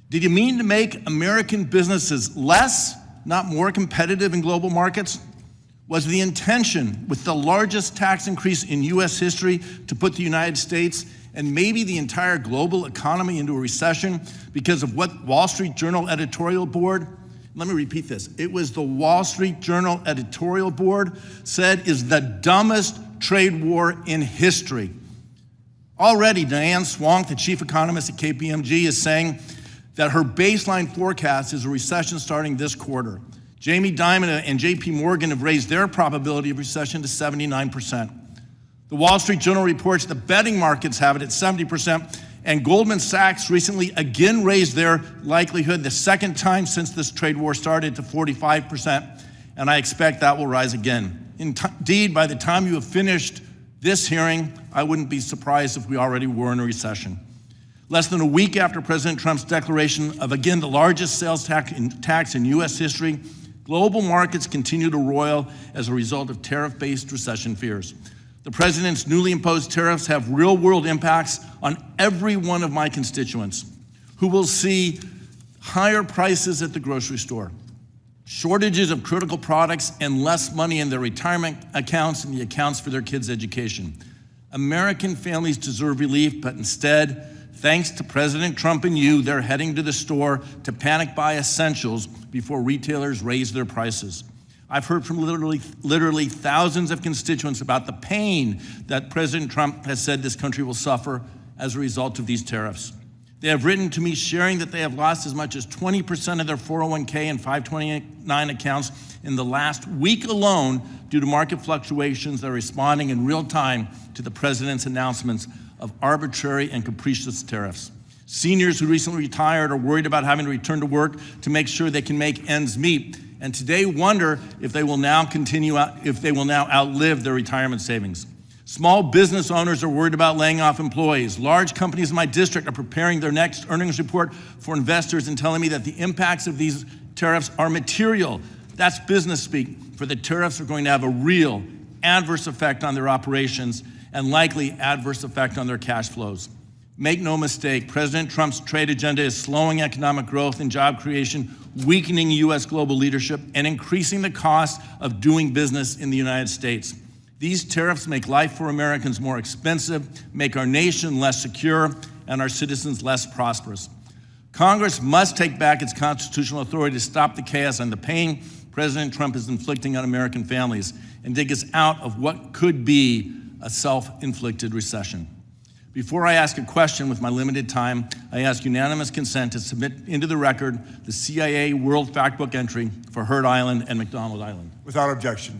Did you mean to make American businesses less, not more competitive in global markets? Was the intention with the largest tax increase in U.S. history to put the United States and maybe the entire global economy into a recession because of what Wall Street Journal editorial board, let me repeat this, it was the Wall Street Journal editorial board said is the dumbest trade war in history. Already, Diane Swank, the chief economist at KPMG, is saying that her baseline forecast is a recession starting this quarter. Jamie Dimon and JP Morgan have raised their probability of recession to 79%. The Wall Street Journal reports the betting markets have it at 70%, and Goldman Sachs recently again raised their likelihood, the second time since this trade war started, to 45%, and I expect that will rise again. Indeed, by the time you have finished this hearing, I wouldn't be surprised if we already were in a recession. Less than a week after President Trump's declaration of, again, the largest sales tax in U.S. history, global markets continue to roil as a result of tariff-based recession fears. The president's newly imposed tariffs have real-world impacts on every one of my constituents, who will see higher prices at the grocery store, shortages of critical products, and less money in their retirement accounts and the accounts for their kids' education. American families deserve relief, but instead, thanks to President Trump and you, they're heading to the store to panic buy essentials before retailers raise their prices. I've heard from literally thousands of constituents about the pain that President Trump has said this country will suffer as a result of these tariffs. They have written to me sharing that they have lost as much as 20% of their 401k and 529 accounts in the last week alone due to market fluctuations that are responding in real time to the president's announcements of arbitrary and capricious tariffs. Seniors who recently retired are worried about having to return to work to make sure they can make ends meet, and today wonder if they will now outlive their retirement savings. Small business owners are worried about laying off employees. Large companies in my district are preparing their next earnings report for investors and telling me that the impacts of these tariffs are material. That's business speak, for the tariffs are going to have a real adverse effect on their operations and likely adverse effect on their cash flows. Make no mistake, President Trump's trade agenda is slowing economic growth and job creation, weakening U.S. global leadership, and increasing the cost of doing business in the United States. These tariffs make life for Americans more expensive, make our nation less secure, and our citizens less prosperous. Congress must take back its constitutional authority to stop the chaos and the pain President Trump is inflicting on American families and dig us out of what could be a self-inflicted recession. Before I ask a question with my limited time, I ask unanimous consent to submit into the record the CIA World Factbook entry for Heard Island and McDonald Island. Without objection.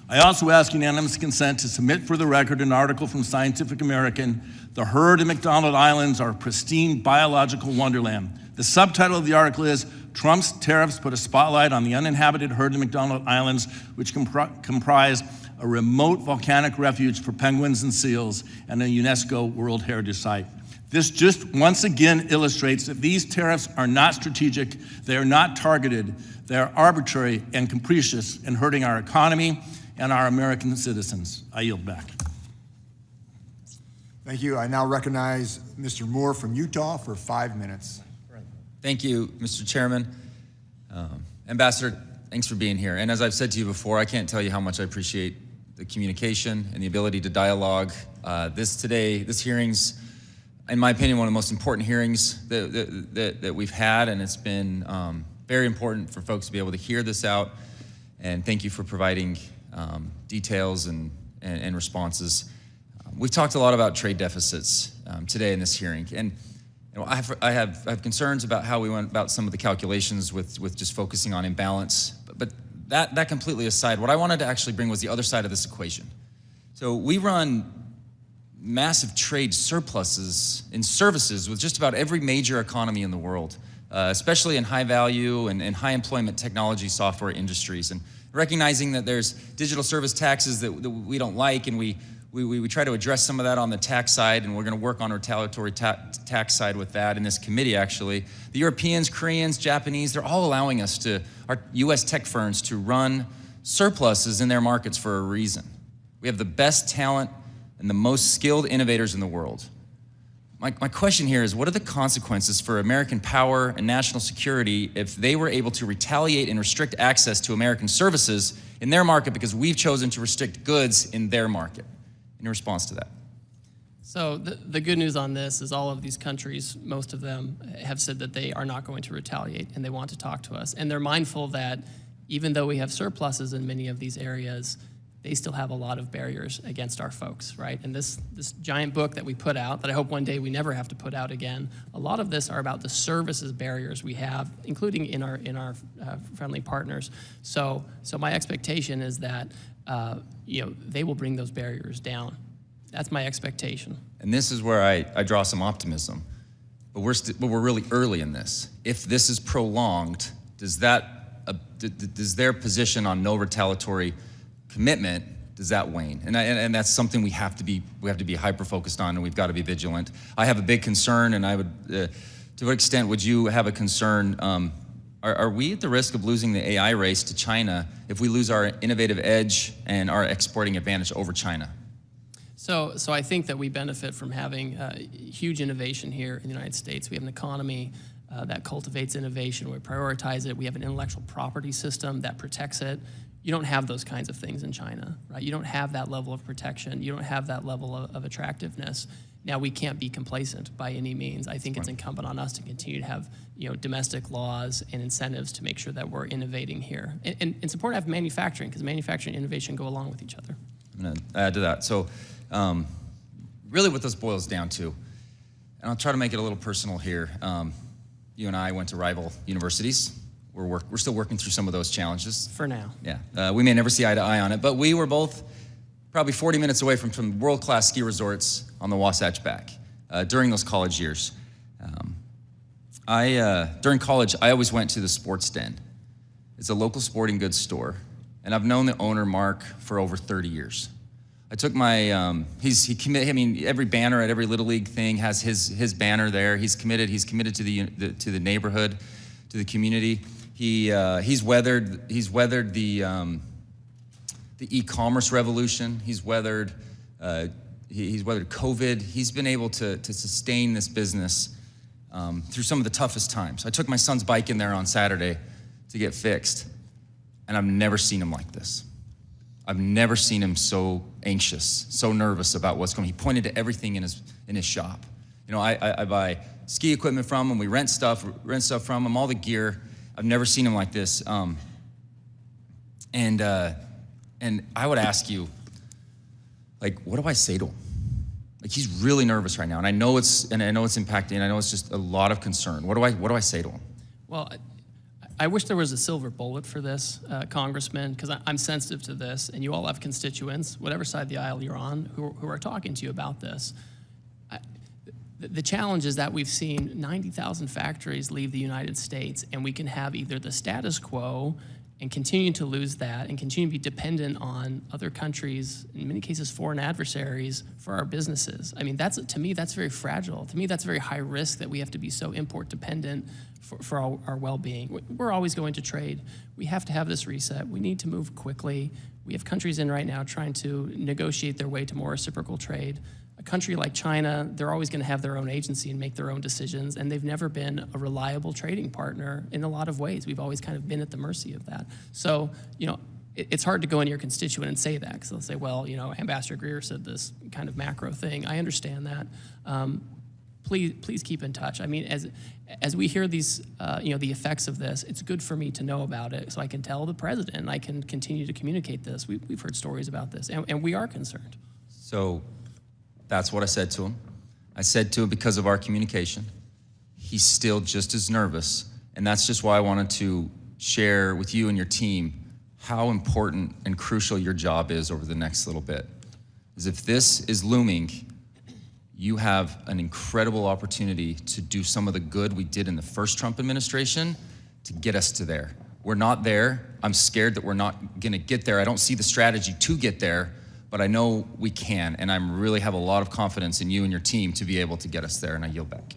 I also ask unanimous consent to submit for the record an article from Scientific American, The Heard and McDonald Islands Are Pristine Biological Wonderland. The subtitle of the article is Trump's Tariffs Put a Spotlight on the Uninhabited Heard and McDonald Islands, which comprise a remote volcanic refuge for penguins and seals and a UNESCO World Heritage Site. This just once again illustrates that these tariffs are not strategic, they are not targeted, they are arbitrary and capricious in hurting our economy and our American citizens. I yield back. Thank you. I now recognize Mr. Moore from Utah for 5 minutes. Thank you, Mr. Chairman. Ambassador, thanks for being here. And as I've said to you before, I can't tell you how much I appreciate the communication and the ability to dialogue. This hearing's, in my opinion, one of the most important hearings that we've had, and it's been very important for folks to be able to hear this out. And thank you for providing details and responses. We've talked a lot about trade deficits today in this hearing, and I have concerns about how we went about some of the calculations with just focusing on imbalance. But that completely aside, what I wanted to actually bring was the other side of this equation. So we run massive trade surpluses in services with just about every major economy in the world, especially in high value and high employment technology software industries. And recognizing that there's digital service taxes that we don't like, and we try to address some of that on the tax side, and we're going to work on our retaliatory tax side with that in this committee, actually. The Europeans, Koreans, Japanese, they're all allowing us our U.S. tech firms to run surpluses in their markets for a reason. We have the best talent and the most skilled innovators in the world. My question here is, what are the consequences for American power and national security if they were able to retaliate and restrict access to American services in their market because we've chosen to restrict goods in their market? In response to that. So the good news on this is all of these countries, most of them have said that they are not going to retaliate and they want to talk to us. And they're mindful that even though we have surpluses in many of these areas, they still have a lot of barriers against our folks, right? And this giant book that we put out, that I hope one day we never have to put out again, a lot of this are about the services barriers we have, including in our friendly partners. So my expectation is that they will bring those barriers down. That's my expectation. And this is where I draw some optimism. But we're really early in this. If this is prolonged, does their position on no retaliatory commitment, does that wane? And that's something we have to be hyper focused on, and we've got to be vigilant. I have a big concern, and I would, to what extent would you have a concern? Are we at the risk of losing the AI race to China if we lose our innovative edge and our exporting advantage over China? So I think that we benefit from having huge innovation here in the United States. We have an economy that cultivates innovation. We prioritize it. We have an intellectual property system that protects it. You don't have those kinds of things in China, right? You don't have that level of protection. You don't have that level of attractiveness. Now, we can't be complacent by any means. I think it's incumbent on us to continue to have, domestic laws and incentives to make sure that we're innovating here. And it's important to have manufacturing, because manufacturing and innovation go along with each other. I'm going to add to that. So really what this boils down to, and I'll try to make it a little personal here. You and I went to rival universities. We're still working through some of those challenges. For now. Yeah, we may never see eye to eye on it, but we were both probably 40 minutes away from some world-class ski resorts on the Wasatch Back during those college years. During college, I always went to the Sports Den. It's a local sporting goods store, and I've known the owner, Mark, for over 30 years. I took my, every banner at every Little League thing has his banner there. He's committed to the neighborhood, to the community. He's weathered the e-commerce revolution. He's weathered COVID. He's been able to sustain this business through some of the toughest times. I took my son's bike in there on Saturday to get fixed, and I've never seen him like this. I've never seen him so anxious, so nervous about what's going on. He pointed to everything in his shop. I buy ski equipment from him. We rent stuff from him, all the gear. I've never seen him like this. And I would ask you, what do I say to him? He's really nervous right now, and I know it's impacting. I know it's just a lot of concern. What do I say to him? Well, I wish there was a silver bullet for this, Congressman, because I'm sensitive to this, and you all have constituents, whatever side of the aisle you're on, who are talking to you about this. The challenge is that we've seen 90,000 factories leave the United States, and we can have either the status quo and continue to lose that and continue to be dependent on other countries, in many cases foreign adversaries, for our businesses. I mean, to me, that's very fragile. To me, that's very high risk that we have to be so import dependent for our well-being. We're always going to trade. We have to have this reset. We need to move quickly. We have countries in right now trying to negotiate their way to more reciprocal trade. A country like China, they're always going to have their own agency and make their own decisions, and they've never been a reliable trading partner in a lot of ways. We've always kind of been at the mercy of that. So, it's hard to go into your constituent and say that, because they'll say, well, Ambassador Greer said this kind of macro thing. I understand that. Please keep in touch. I mean, as we hear these, the effects of this, it's good for me to know about it so I can tell the president and I can continue to communicate this. We've heard stories about this, and we are concerned. So that's what I said to him. I said to him, because of our communication, he's still just as nervous, and that's just why I wanted to share with you and your team how important and crucial your job is over the next little bit. Is if this is looming, you have an incredible opportunity to do some of the good we did in the first Trump administration to get us to there. We're not there. I'm scared that we're not gonna get there. I don't see the strategy to get there, but I know we can, and I really have a lot of confidence in you and your team to be able to get us there, and I yield back.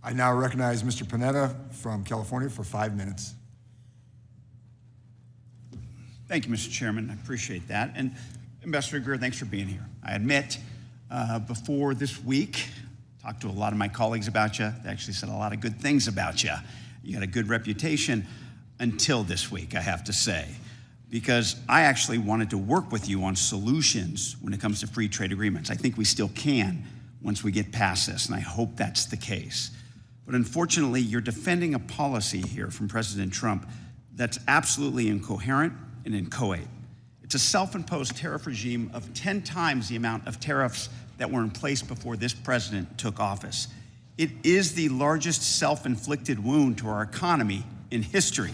I now recognize Mr. Panetta from California for 5 minutes. Thank you, Mr. Chairman. I appreciate that. And Ambassador Greer, thanks for being here. I admit, before this week, talked to a lot of my colleagues about you. They actually said a lot of good things about you. You got a good reputation until this week, I have to say, because I actually wanted to work with you on solutions when it comes to free trade agreements. I think we still can once we get past this, and I hope that's the case. But unfortunately, you're defending a policy here from President Trump that's absolutely incoherent and inchoate. It's a self-imposed tariff regime of 10 times the amount of tariffs that were in place before this president took office. It is the largest self-inflicted wound to our economy in history.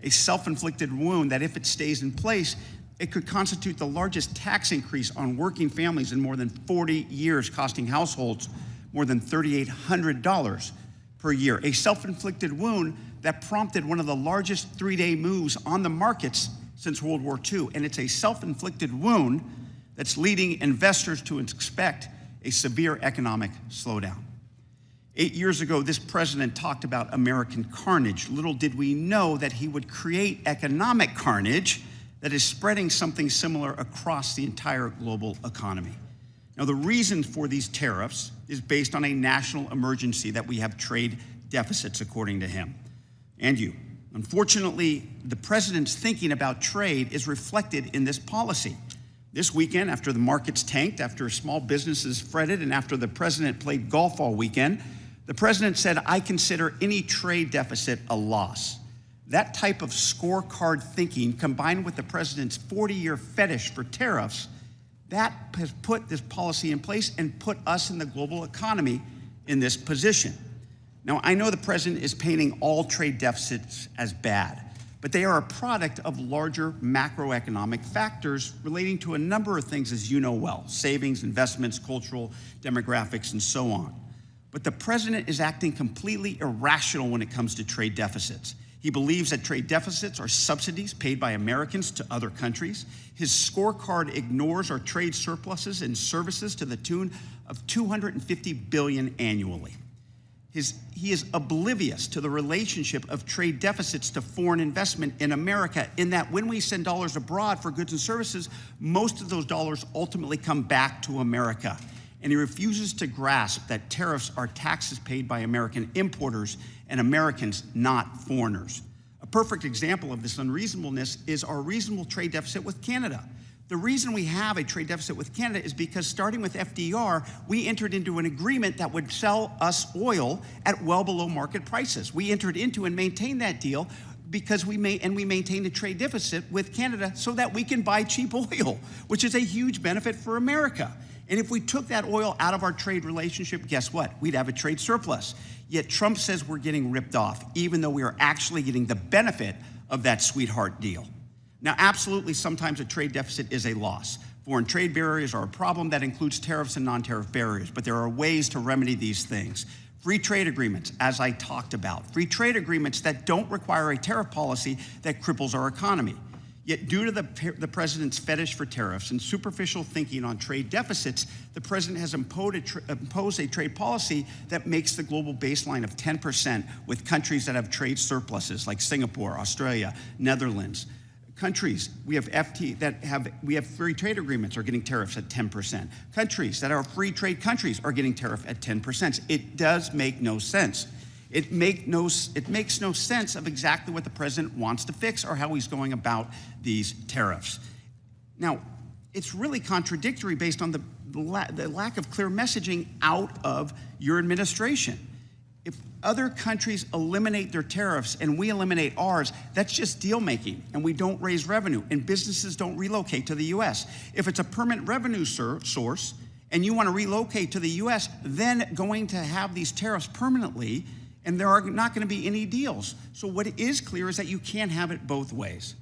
A self-inflicted wound that, if it stays in place, it could constitute the largest tax increase on working families in more than 40 years, costing households more than $3,800 per year. A self-inflicted wound that prompted one of the largest three-day moves on the markets since World War II, and it's a self-inflicted wound that's leading investors to expect a severe economic slowdown. 8 years ago, this president talked about American carnage. Little did we know that he would create economic carnage that is spreading something similar across the entire global economy. Now, the reason for these tariffs is based on a national emergency that we have trade deficits, according to him and you. Unfortunately, the president's thinking about trade is reflected in this policy. This weekend, after the markets tanked, after small businesses fretted, and after the president played golf all weekend, the president said, "I consider any trade deficit a loss." That type of scorecard thinking, combined with the president's 40-year fetish for tariffs, that has put this policy in place and put us in the global economy in this position. Now, I know the president is painting all trade deficits as bad, but they are a product of larger macroeconomic factors relating to a number of things, as you know well: savings, investments, cultural, demographics, and so on. But the president is acting completely irrational when it comes to trade deficits. He believes that trade deficits are subsidies paid by Americans to other countries. His scorecard ignores our trade surpluses and services to the tune of $250 billion annually. He is oblivious to the relationship of trade deficits to foreign investment in America, in that when we send dollars abroad for goods and services, most of those dollars ultimately come back to America. And he refuses to grasp that tariffs are taxes paid by American importers and Americans, not foreigners. A perfect example of this unreasonableness is our reasonable trade deficit with Canada. The reason we have a trade deficit with Canada is because, starting with FDR, we entered into an agreement that would sell us oil at well below market prices. We entered into and maintained that deal because we maintained a trade deficit with Canada so that we can buy cheap oil, which is a huge benefit for America. And if we took that oil out of our trade relationship, guess what? We'd have a trade surplus. Yet Trump says we're getting ripped off, even though we are actually getting the benefit of that sweetheart deal. Now, absolutely, sometimes a trade deficit is a loss. Foreign trade barriers are a problem. That includes tariffs and non-tariff barriers, but there are ways to remedy these things. Free trade agreements, as I talked about. Free trade agreements that don't require a tariff policy that cripples our economy. Yet, due to the president's fetish for tariffs and superficial thinking on trade deficits, the president has imposed a trade policy that makes the global baseline of 10% with countries that have trade surpluses like Singapore, Australia, Netherlands. Countries we have free trade agreements are getting tariffs at 10%. Countries that are free trade countries are getting tariff at 10%. It does make no sense. It makes no sense of exactly what the president wants to fix or how he's going about these tariffs. Now, it's really contradictory based on the lack of clear messaging out of your administration. If other countries eliminate their tariffs and we eliminate ours, that's just deal making, and we don't raise revenue, and businesses don't relocate to the U.S. If it's a permanent revenue source and you want to relocate to the U.S., then going to have these tariffs permanently, and there are not going to be any deals. So what is clear is that you can't have it both ways.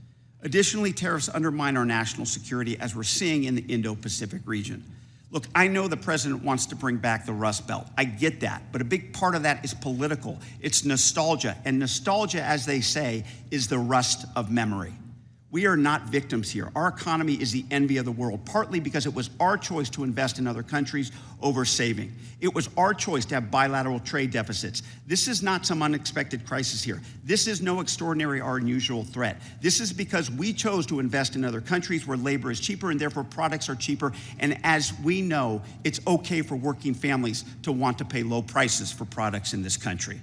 Additionally, tariffs undermine our national security, as we're seeing in the Indo-Pacific region. Look, I know the president wants to bring back the Rust Belt. I get that, but a big part of that is political. It's nostalgia, and nostalgia, as they say, is the rust of memory. We are not victims here. Our economy is the envy of the world, partly because it was our choice to invest in other countries over saving. It was our choice to have bilateral trade deficits. This is not some unexpected crisis here. This is no extraordinary or unusual threat. This is because we chose to invest in other countries where labor is cheaper and therefore products are cheaper. And as we know, it's okay for working families to want to pay low prices for products in this country.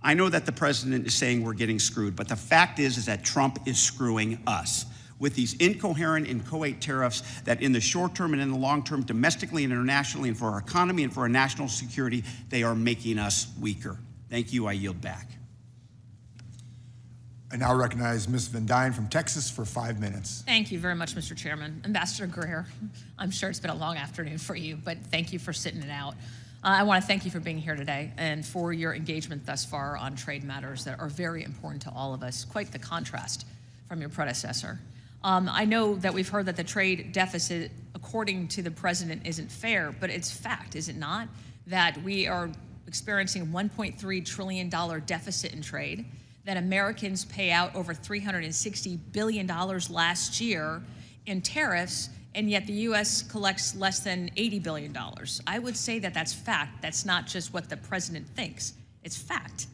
I know that the president is saying we're getting screwed, but the fact is that Trump is screwing us with these incoherent, inchoate tariffs that in the short term and in the long term, domestically and internationally, and for our economy and for our national security, they are making us weaker. Thank you. I yield back. I now recognize Ms. Van Dyne from Texas for 5 minutes. Thank you very much, Mr. Chairman. Ambassador Greer, I'm sure it's been a long afternoon for you, but thank you for sitting it out. I want to thank you for being here today and for your engagement thus far on trade matters that are very important to all of us. Quite the contrast from your predecessor. I know that we've heard that the trade deficit, according to the president, isn't fair, but it's fact, is it not? That we are experiencing $1.3 trillion deficit in trade, that Americans pay out over $360 billion last year in tariffs, and yet the U.S. collects less than $80 billion. I would say that that's fact. That's not just what the president thinks. It's fact.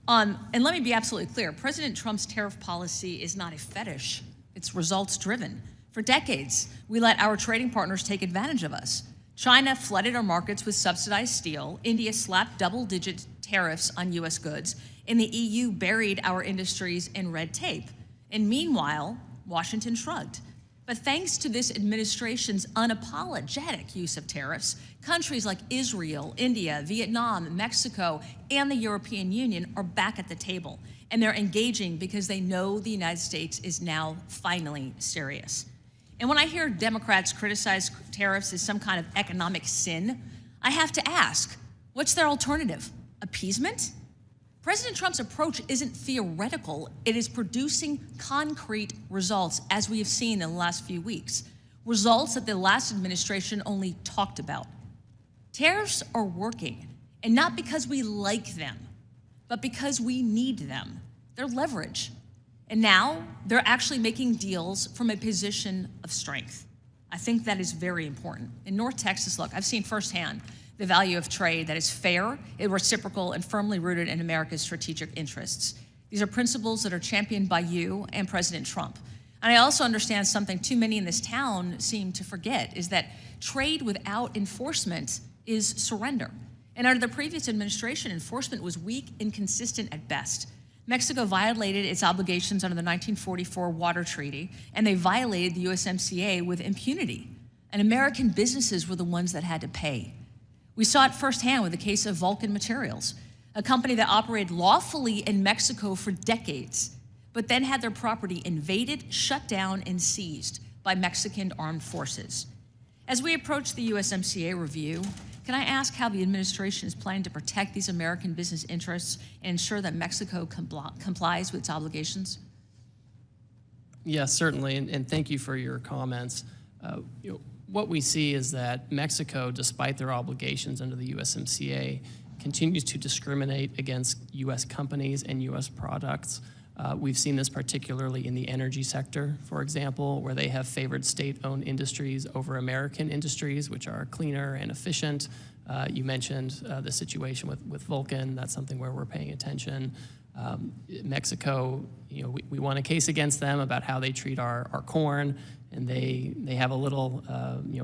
And let me be absolutely clear. President Trump's tariff policy is not a fetish. It's results-driven. For decades, we let our trading partners take advantage of us. China flooded our markets with subsidized steel. India slapped double-digit tariffs on U.S. goods. And the EU buried our industries in red tape. And meanwhile, Washington shrugged. But thanks to this administration's unapologetic use of tariffs, countries like Israel, India, Vietnam, Mexico, and the European Union are back at the table. And they're engaging because they know the United States is now finally serious. And when I hear Democrats criticize tariffs as some kind of economic sin, I have to ask, what's their alternative? Appeasement? President Trump's approach isn't theoretical. It is producing concrete results, as we have seen in the last few weeks. Results that the last administration only talked about. Tariffs are working, and not because we like them, but because we need them. They're leverage. And now they're actually making deals from a position of strength. I think that is very important. In North Texas, look, I've seen firsthand the value of trade that is fair, reciprocal, and firmly rooted in America's strategic interests. These are principles that are championed by you and President Trump. And I also understand something too many in this town seem to forget, is that trade without enforcement is surrender. And under the previous administration, enforcement was weak, inconsistent at best. Mexico violated its obligations under the 1944 Water Treaty, and they violated the USMCA with impunity. And American businesses were the ones that had to pay. We saw it firsthand with the case of Vulcan Materials, a company that operated lawfully in Mexico for decades, but then had their property invaded, shut down, and seized by Mexican armed forces. As we approach the USMCA review, can I ask how the administration is planning to protect these American business interests and ensure that Mexico complies with its obligations? Yes, certainly, and thank you for your comments. What we see is that Mexico, despite their obligations under the USMCA, continues to discriminate against U.S. companies and U.S. products. We've seen this particularly in the energy sector, for example, where they have favored state-owned industries over American industries, which are cleaner and efficient. You mentioned the situation with Vulcan. That's something where we're paying attention. Mexico, we won a case against them about how they treat our corn, and they have a little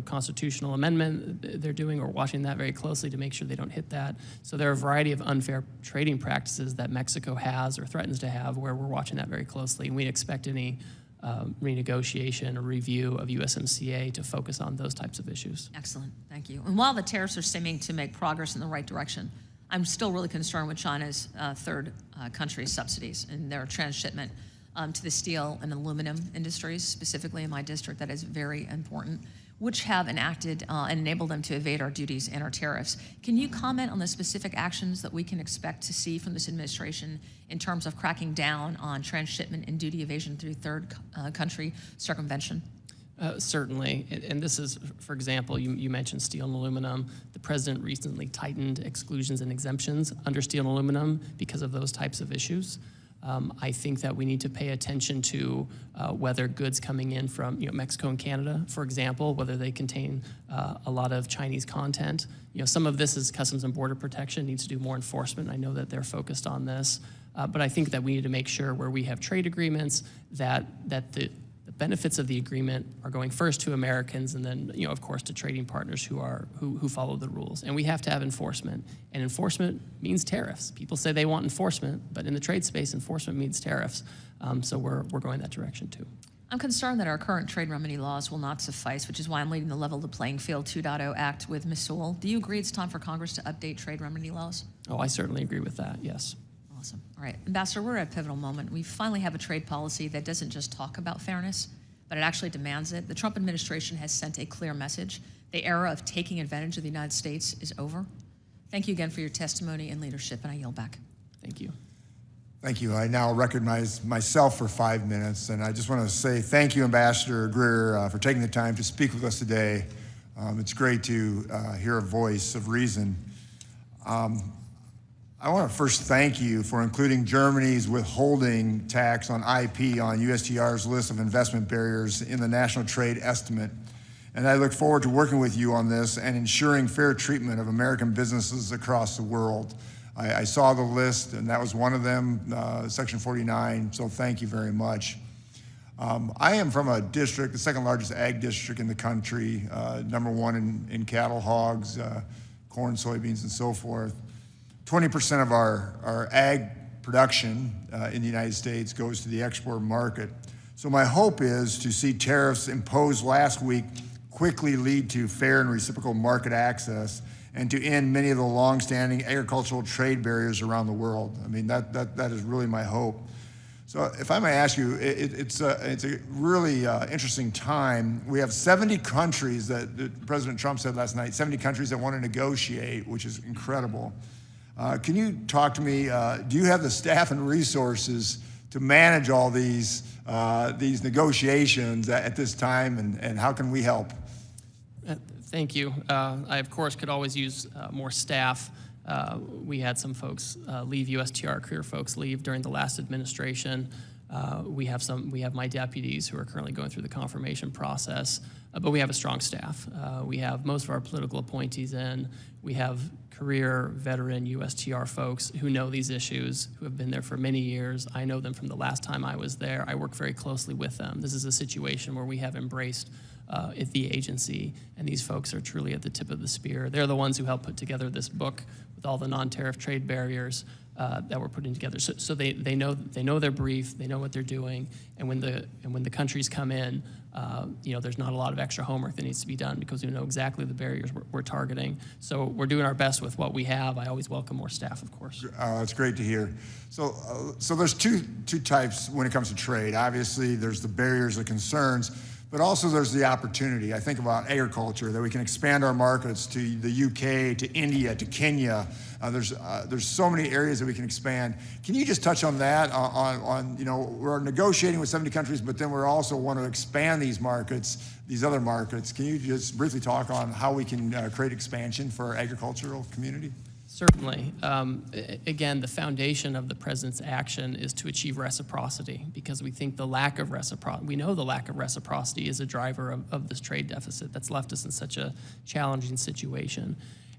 constitutional amendment they're doing. We're watching that very closely to make sure they don't hit that. So there are a variety of unfair trading practices that Mexico has or threatens to have, where we're watching that very closely, and we expect any renegotiation or review of USMCA to focus on those types of issues. Excellent, thank you. And while the tariffs are seeming to make progress in the right direction, I'm still really concerned with China's third country subsidies and their transshipment to the steel and aluminum industries, specifically in my district. That is very important, which have enacted and enabled them to evade our duties and our tariffs. Can you comment on the specific actions that we can expect to see from this administration in terms of cracking down on transshipment and duty evasion through third country circumvention? Certainly, and this is, for example, you mentioned steel and aluminum. The president recently tightened exclusions and exemptions under steel and aluminum because of those types of issues. I think that we need to pay attention to whether goods coming in from Mexico and Canada, for example, whether they contain a lot of Chinese content. Some of this is Customs and Border Protection, needs to do more enforcement. I know that they're focused on this, but I think that we need to make sure where we have trade agreements that the benefits of the agreement are going first to Americans, and then, of course, to trading partners who follow the rules. And we have to have enforcement, and enforcement means tariffs. People say they want enforcement, but in the trade space, enforcement means tariffs. So we're going that direction too. I'm concerned that our current trade remedy laws will not suffice, which is why I'm leading the Level the Playing Field 2.0 Act with Ms. Sewell. Do you agree it's time for Congress to update trade remedy laws? Oh, I certainly agree with that, yes. Awesome. All right, Ambassador, we're at a pivotal moment. We finally have a trade policy that doesn't just talk about fairness, but it actually demands it. The Trump administration has sent a clear message. The era of taking advantage of the United States is over. Thank you again for your testimony and leadership, and I yield back. Thank you. Thank you. I now recognize myself for 5 minutes, and I just want to say thank you, Ambassador Greer, for taking the time to speak with us today. It's great to hear a voice of reason. I want to first thank you for including Germany's withholding tax on IP on USTR's list of investment barriers in the National Trade Estimate. And I look forward to working with you on this and ensuring fair treatment of American businesses across the world. I saw the list, and that was one of them, Section 49, so thank you very much. I am from a district, the second largest ag district in the country, #1 in cattle, hogs, corn, soybeans, and so forth. 20% of our ag production in the United States goes to the export market. So my hope is to see tariffs imposed last week quickly lead to fair and reciprocal market access and to end many of the long-standing agricultural trade barriers around the world. I mean, that is really my hope. So if I may ask you, it's a really interesting time. We have 70 countries that President Trump said last night, 70 countries that want to negotiate, which is incredible. Can you talk to me, do you have the staff and resources to manage all these negotiations at this time, and how can we help? Thank you. I, of course, could always use more staff. We had some folks leave, USTR career folks leave during the last administration. We have my deputies who are currently going through the confirmation process, but we have a strong staff. We have most of our political appointees in. We have career veteran USTR folks who know these issues, who have been there for many years. I know them from the last time I was there. I work very closely with them. This is a situation where we have embraced at the agency, and these folks are truly at the tip of the spear. They're the ones who helped put together this book with all the non-tariff trade barriers that we're putting together. So they know their brief, they know what they're doing, and when the countries come in, there's not a lot of extra homework that needs to be done because we know exactly the barriers we're targeting. So we're doing our best with what we have. I always welcome more staff, of course. That's great to hear. So there's two types when it comes to trade. Obviously, there's the barriers, the concerns, but also there's the opportunity. I think about agriculture, that we can expand our markets to the UK, to India, to Kenya. There's so many areas that we can expand. Can you just touch on that? We're negotiating with 70 countries, but then we also want to expand these markets, these other markets. Can you just briefly talk on how we can create expansion for our agricultural community? Certainly. Again, the foundation of the president's action is to achieve reciprocity, because we think the lack of reciprocity, we know the lack of reciprocity is a driver of this trade deficit that's left us in such a challenging situation.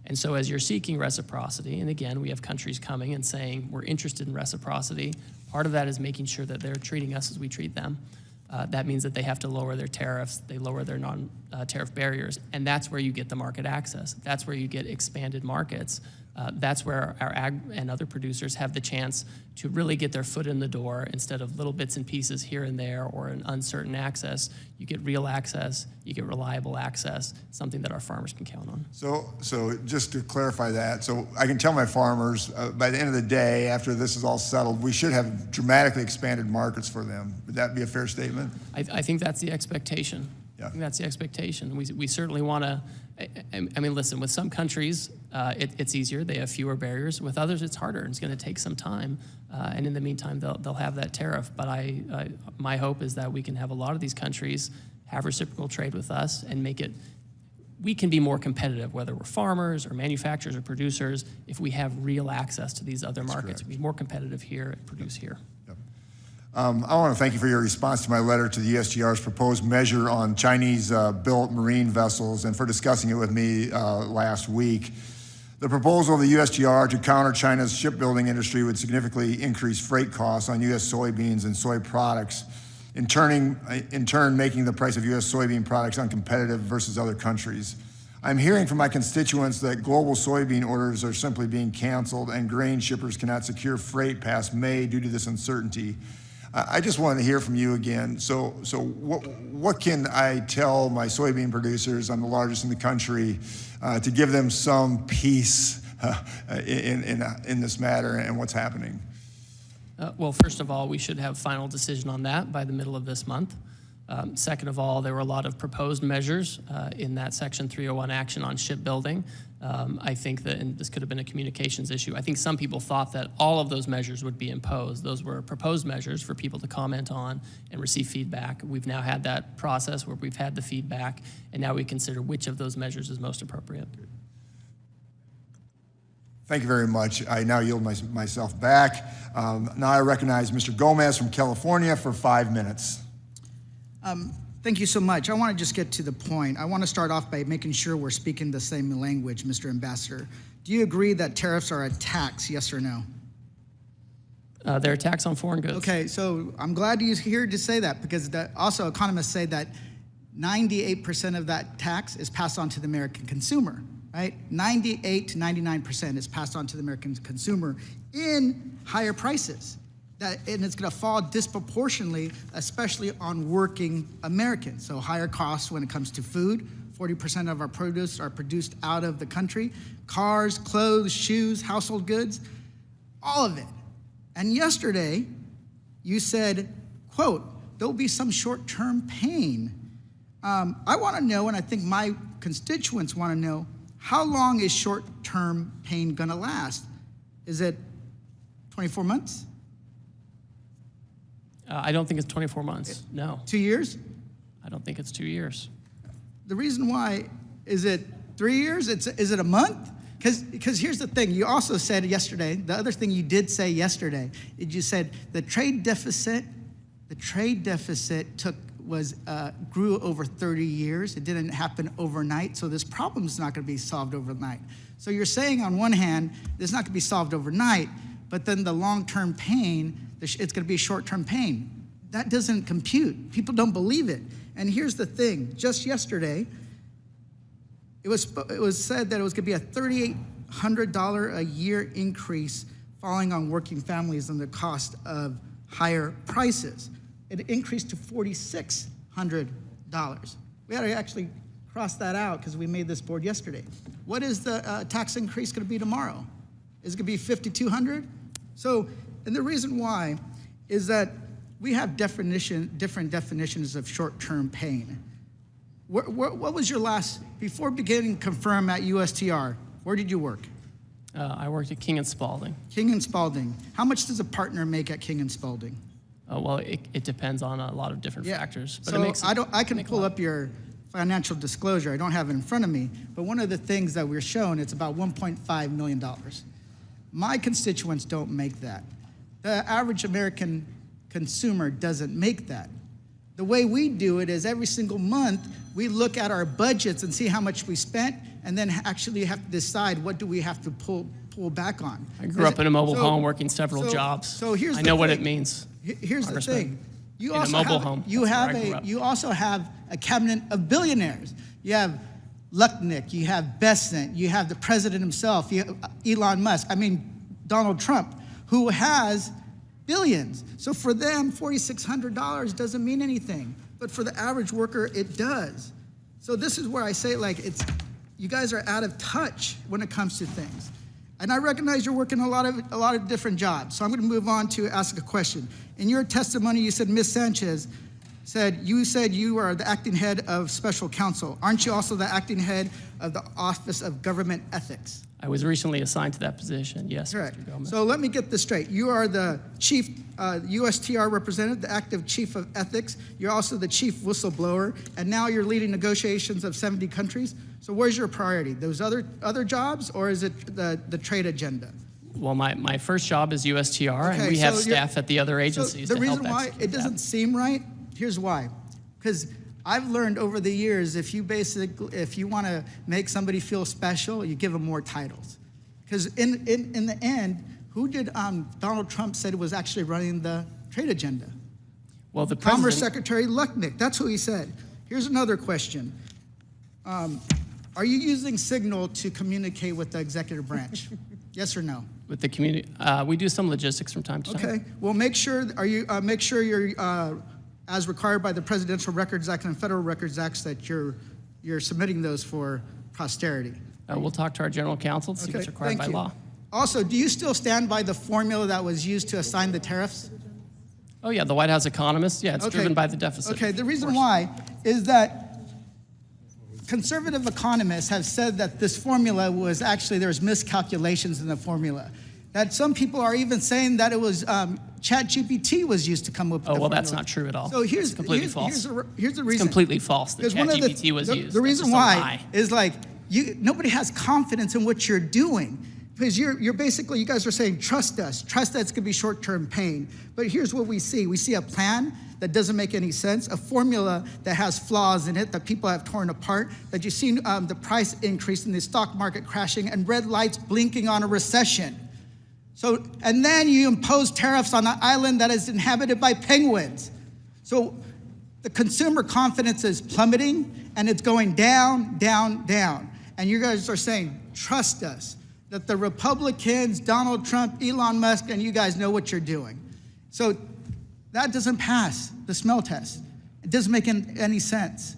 And so as you're seeking reciprocity, and again, we have countries coming and saying, we're interested in reciprocity, part of that is making sure that they're treating us as we treat them. That means that they have to lower their tariffs, they lower their non-tariff barriers, and that's where you get the market access. That's where you get expanded markets. That's where our ag and other producers have the chance to really get their foot in the door instead of little bits and pieces here and there or an uncertain access. You get real access, you get reliable access, something that our farmers can count on. So just to clarify that, so I can tell my farmers by the end of the day, after this is all settled, we should have dramatically expanded markets for them. Would that be a fair statement? I think that's the expectation. Yeah. I think that's the expectation. We certainly want to, I mean, listen, with some countries, it's easier. They have fewer barriers. With others, it's harder. It's going to take some time. And in the meantime, they'll have that tariff. But my hope is that we can have a lot of these countries have reciprocal trade with us and make it, we can be more competitive, whether we're farmers or manufacturers or producers, if we have real access to these other markets. Be more competitive here and produce here. I want to thank you for your response to my letter to the USTR's proposed measure on Chinese-built marine vessels and for discussing it with me last week. The proposal of the USTR to counter China's shipbuilding industry would significantly increase freight costs on U.S. soybeans and soy products, in turn making the price of U.S. soybean products uncompetitive versus other countries. I'm hearing from my constituents that global soybean orders are simply being canceled and grain shippers cannot secure freight past May due to this uncertainty. I just wanted to hear from you again. So what can I tell my soybean producers, I'm the largest in the country, to give them some peace in this matter and what's happening? Well, first of all, we should have final decision on that by the middle of this month. Second of all, there were a lot of proposed measures in that Section 301 action on shipbuilding. I think that, and this could have been a communications issue, I think some people thought that all of those measures would be imposed. Those were proposed measures for people to comment on and receive feedback. We've now had that process where we've had the feedback, and now we consider which of those measures is most appropriate. Thank you very much. I now yield myself back. Now I recognize Mr. Gomez from California for 5 minutes. Thank you so much. I want to just get to the point. I want to start off by making sure we're speaking the same language, Mr. Ambassador. Do you agree that tariffs are a tax, yes or no? They're a tax on foreign goods. Okay, so I'm glad you're here to say that, because also economists say that 98% of that tax is passed on to the American consumer, right? 98 to 99% is passed on to the American consumer in higher prices. And it's going to fall disproportionately, especially on working Americans. So higher costs when it comes to food. 40% of our produce are produced out of the country. Cars, clothes, shoes, household goods, all of it. And yesterday, you said, quote, there'll be some short-term pain. I want to know, and I think my constituents want to know, how long is short-term pain going to last? Is it 24 months? I don't think it's 24 months, no. 2 years? I don't think it's 2 years. The reason why, is it 3 years? Is it a month? Because here's the thing, you also said yesterday, the other thing you did say yesterday, is you said the trade deficit grew over 30 years. It didn't happen overnight, so this problem is not going to be solved overnight. So you're saying on one hand, it's not going to be solved overnight, but then the long-term pain, it's going to be short-term pain. That doesn't compute. People don't believe it. And here's the thing, just yesterday, it was said that it was going to be a $3,800 a year increase falling on working families and the cost of higher prices. It increased to $4,600. We had to actually cross that out because we made this board yesterday. What is the tax increase going to be tomorrow? Is it going to be $5,200? So, and the reason why is that we have different definitions of short-term pain. What was your last, before beginning confirm at USTR, where did you work? I worked at King & Spalding. King & Spalding. How much does a partner make at King & Spalding? Well, it depends on a lot of different factors. But so I can pull up your financial disclosure. I don't have it in front of me, but one of the things that we're shown, it's about $1.5 million. My constituents don't make that. The average American consumer doesn't make that. The way we do it is every single month, we look at our budgets and see how much we spent, and then actually have to decide what do we have to pull back on. I grew up in a mobile home working several jobs. So here's I know what it means. Here's the thing. You in also a mobile home. You also have a cabinet of billionaires. You have Lucknick, you have Besant, you have the president himself, you have Elon Musk, Donald Trump, who has billions. So for them, $4,600 doesn't mean anything. But for the average worker, it does. So this is where I say, you guys are out of touch when it comes to things. And I recognize you're working a lot of different jobs. So I'm going to move on to ask a question. In your testimony, you said Ms. Sanchez said you are the acting head of special counsel. Aren't you also the acting head of the Office of Government Ethics? I was recently assigned to that position, yes. Correct. So let me get this straight. You are the chief USTR representative, the active chief of ethics. You're also the chief whistleblower, and now you're leading negotiations of 70 countries. So where's your priority? Those other jobs, or is it the trade agenda? Well, my first job is USTR, and we have staff at the other agencies. So the reason why it doesn't seem right, here's why. Because I've learned over the years, if you want to make somebody feel special, you give them more titles. Because in the end, who did Donald Trump said was actually running the trade agenda? Well, the Commerce Secretary Lucknick. That's who he said. Here's another question. Are you using Signal to communicate with the executive branch? Yes or no? With the community, we do some logistics from time to time. Okay. Well, make sure you're as required by the Presidential Records Act and Federal Records Acts that you're submitting those for posterity. We'll talk to our general counsel to see what's required by law. Also, do you still stand by the formula that was used to assign the tariffs? Oh yeah, the White House economist. Yeah, it's driven by the deficit. Okay. The reason why is that conservative economists have said that this formula was actually, there was miscalculations in the formula. That some people are even saying that it was ChatGPT was used to come up with the formula. That's not true at all. So here's completely false. Here's the reason. It's completely false that ChatGPT was used. The reason why is nobody has confidence in what you're doing. Because you're basically, you guys are saying, trust us. Trust that's going to be short-term pain. But here's what we see. We see a plan that doesn't make any sense, a formula that has flaws in it that people have torn apart, that you've seen the price increase in the stock market crashing and red lights blinking on a recession. So, and then you impose tariffs on an island that is inhabited by penguins. So the consumer confidence is plummeting and it's going down, down, down. And you guys are saying, trust us. That the Republicans, Donald Trump, Elon Musk, and you guys know what you're doing. So that doesn't pass the smell test. It doesn't make any sense.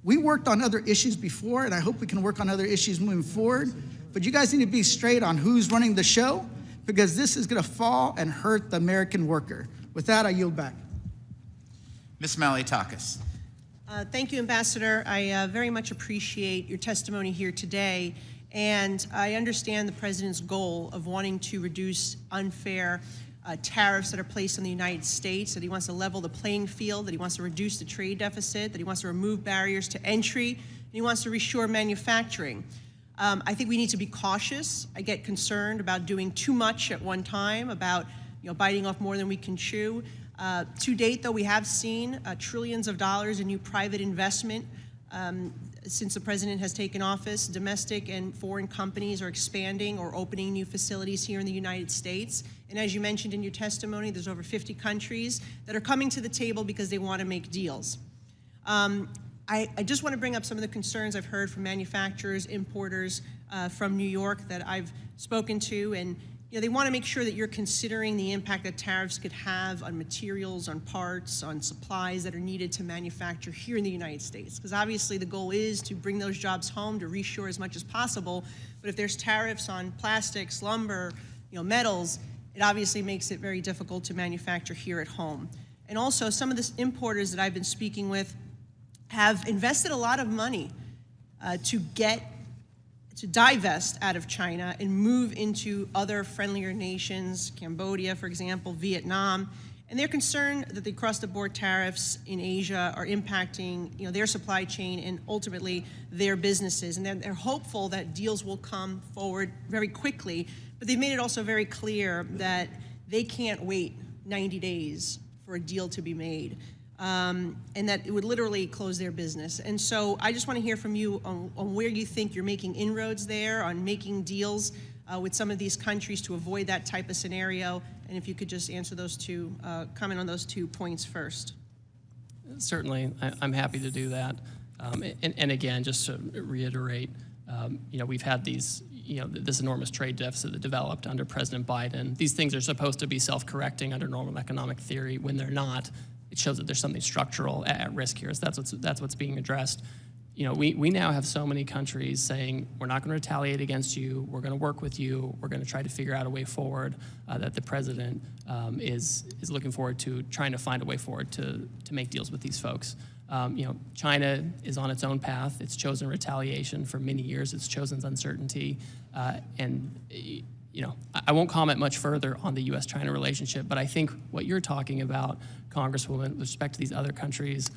We worked on other issues before, and I hope we can work on other issues moving forward, but you guys need to be straight on who's running the show, because this is gonna fall and hurt the American worker. With that, I yield back. Ms. Malliotakis. Thank you, Ambassador. I very much appreciate your testimony here today. And I understand the President's goal of wanting to reduce unfair tariffs that are placed on the United States, that he wants to level the playing field, that he wants to reduce the trade deficit, that he wants to remove barriers to entry, and he wants to reshore manufacturing. I think we need to be cautious. I get concerned about doing too much at one time, about biting off more than we can chew. To date, though, we have seen trillions of dollars in new private investment since the President has taken office. Domestic and foreign companies are expanding or opening new facilities here in the United States. And as you mentioned in your testimony, there's over 50 countries that are coming to the table because they want to make deals. I just want to bring up some of the concerns I've heard from manufacturers, importers from New York that I've spoken to, and they want to make sure that you're considering the impact that tariffs could have on materials, on parts, on supplies that are needed to manufacture here in the United States. Because obviously the goal is to bring those jobs home, to reshore as much as possible. But if there's tariffs on plastics, lumber, metals, it obviously makes it very difficult to manufacture here at home. And also, some of the importers that I've been speaking with have invested a lot of money to divest out of China and move into other friendlier nations, Cambodia, for example, Vietnam, and they're concerned that the across-the-board tariffs in Asia are impacting their supply chain and ultimately their businesses. And they're hopeful that deals will come forward very quickly, but they've made it also very clear that they can't wait 90 days for a deal to be made. And that it would literally close their business. And so I just want to hear from you on where you think you're making inroads there, on making deals with some of these countries to avoid that type of scenario, and if you could just answer those two, comment on those 2 points first. Certainly, I'm happy to do that. And again, just to reiterate, we've had these, this enormous trade deficit that developed under President Biden. These things are supposed to be self-correcting under normal economic theory. When they're not, it shows that there's something structural at risk here. So that's what's being addressed. We now have so many countries saying, we're not going to retaliate against you, we're going to work with you, we're going to try to figure out a way forward, that the President is looking forward to trying to find a way forward to make deals with these folks. China is on its own path. It's chosen retaliation for many years. It's chosen uncertainty. I won't comment much further on the U.S.-China relationship, but I think what you're talking about, Congresswoman, with respect to these other countries,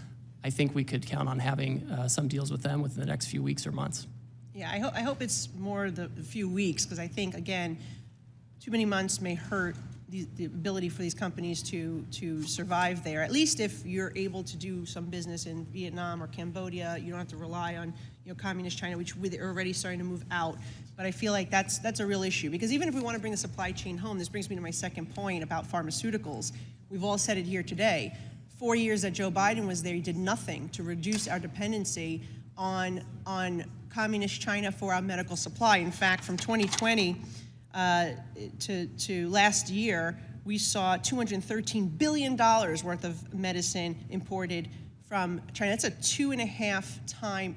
I think we could count on having some deals with them within the next few weeks or months. Yeah, I hope it's more the few weeks, because I think, again, too many months may hurt the ability for these companies to survive there. At least if you're able to do some business in Vietnam or Cambodia, you don't have to rely on communist China, which they're already starting to move out. But I feel like that's a real issue, because even if we want to bring the supply chain home, this brings me to my second point about pharmaceuticals. We've all said it here today. 4 years that Joe Biden was there, he did nothing to reduce our dependency on communist China for our medical supply. In fact, from 2020 to last year, we saw $213 billion worth of medicine imported from China. That's a 2.5-time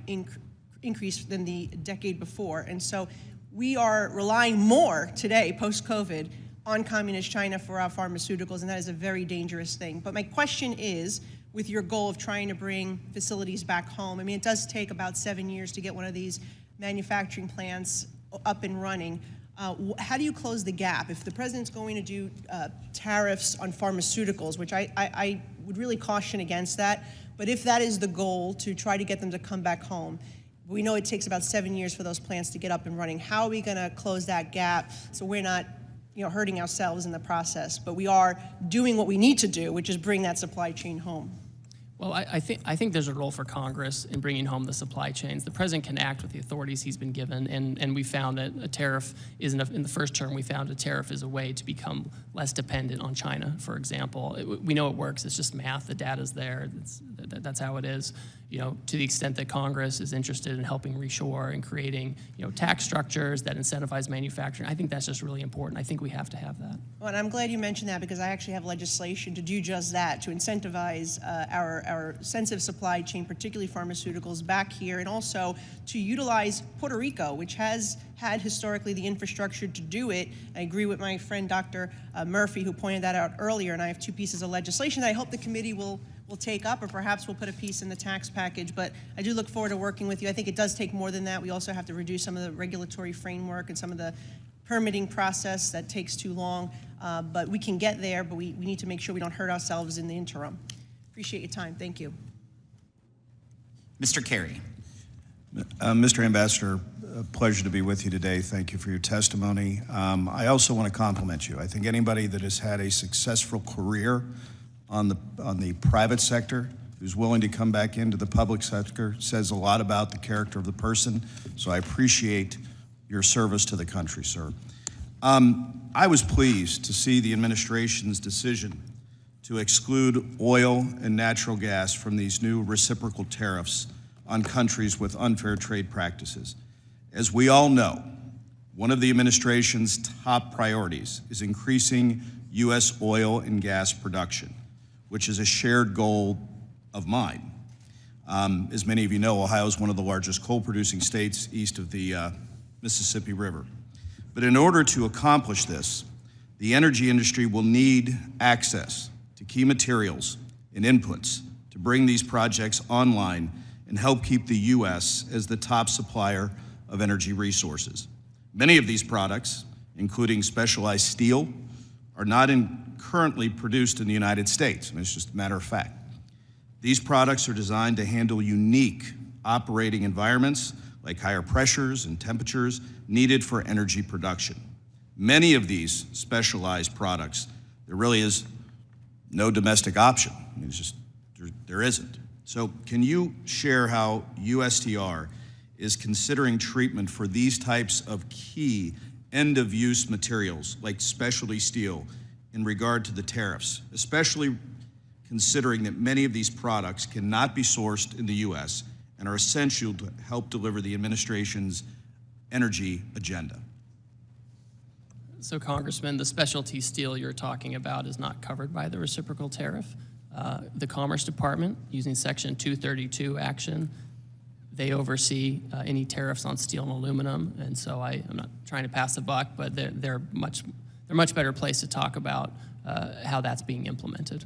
increase than the decade before. And so we are relying more today, post-COVID, on communist China for our pharmaceuticals, and that is a very dangerous thing. But my question is, with your goal of trying to bring facilities back home, I mean, it does take about 7 years to get one of these manufacturing plants up and running. How do you close the gap? If the President's going to do tariffs on pharmaceuticals, which I would really caution against that, but if that is the goal, to try to get them to come back home, We know it takes about 7 years for those plants to get up and running. How are we going to close that gap so we're not hurting ourselves in the process? But we are doing what we need to do, which is bring that supply chain home. Well, I think there's a role for Congress in bringing home the supply chains. The president can act with the authorities he's been given, and we found that a tariff in the first term, we found a tariff is a way to become less dependent on China, for example. We know it works. It's just math. The data's there. That's how it is. To the extent that Congress is interested in helping reshore and creating, tax structures that incentivize manufacturing, I think that's just really important. I think we have to have that. Well, and I'm glad you mentioned that, because I actually have legislation to do just that, to incentivize our sensitive supply chain, particularly pharmaceuticals, back here, and also to utilize Puerto Rico, which has had historically the infrastructure to do it. I agree with my friend Dr. Murphy, who pointed that out earlier, and I have 2 pieces of legislation that I hope the committee will take up, or perhaps we'll put a piece in the tax package. But I do look forward to working with you. I think it does take more than that. We also have to reduce some of the regulatory framework and some of the permitting process that takes too long. But we can get there, but we need to make sure we don't hurt ourselves in the interim. Appreciate your time. Thank you. Mr. Kerry. Mr. Ambassador, a pleasure to be with you today. Thank you for your testimony. I also want to compliment you. I think anybody that has had a successful career on the private sector, who's willing to come back into the public sector, says a lot about the character of the person. So I appreciate your service to the country, sir. I was pleased to see the administration's decision to exclude oil and natural gas from these new reciprocal tariffs on countries with unfair trade practices. As we all know, one of the administration's top priorities is increasing U.S. oil and gas production, which is a shared goal of mine. As many of you know, Ohio is one of the largest coal-producing states east of the Mississippi River. But in order to accomplish this, the energy industry will need access to key materials and inputs to bring these projects online and help keep the U.S. as the top supplier of energy resources. Many of these products, including specialized steel, are not currently produced in the United States. I mean, it's just a matter of fact. These products are designed to handle unique operating environments like higher pressures and temperatures needed for energy production. Many of these specialized products, there really is no domestic option. I mean, it's just, there isn't. So can you share how USTR is considering treatment for these types of key end-of-use materials like specialty steel in regard to the tariffs, especially considering that many of these products cannot be sourced in the U.S. and are essential to help deliver the administration's energy agenda? So, Congressman, the specialty steel you're talking about is not covered by the reciprocal tariff. The Commerce Department, using Section 232 action, they oversee any tariffs on steel and aluminum, and so I'm not trying to pass the buck, but they're much better placed to talk about how that's being implemented.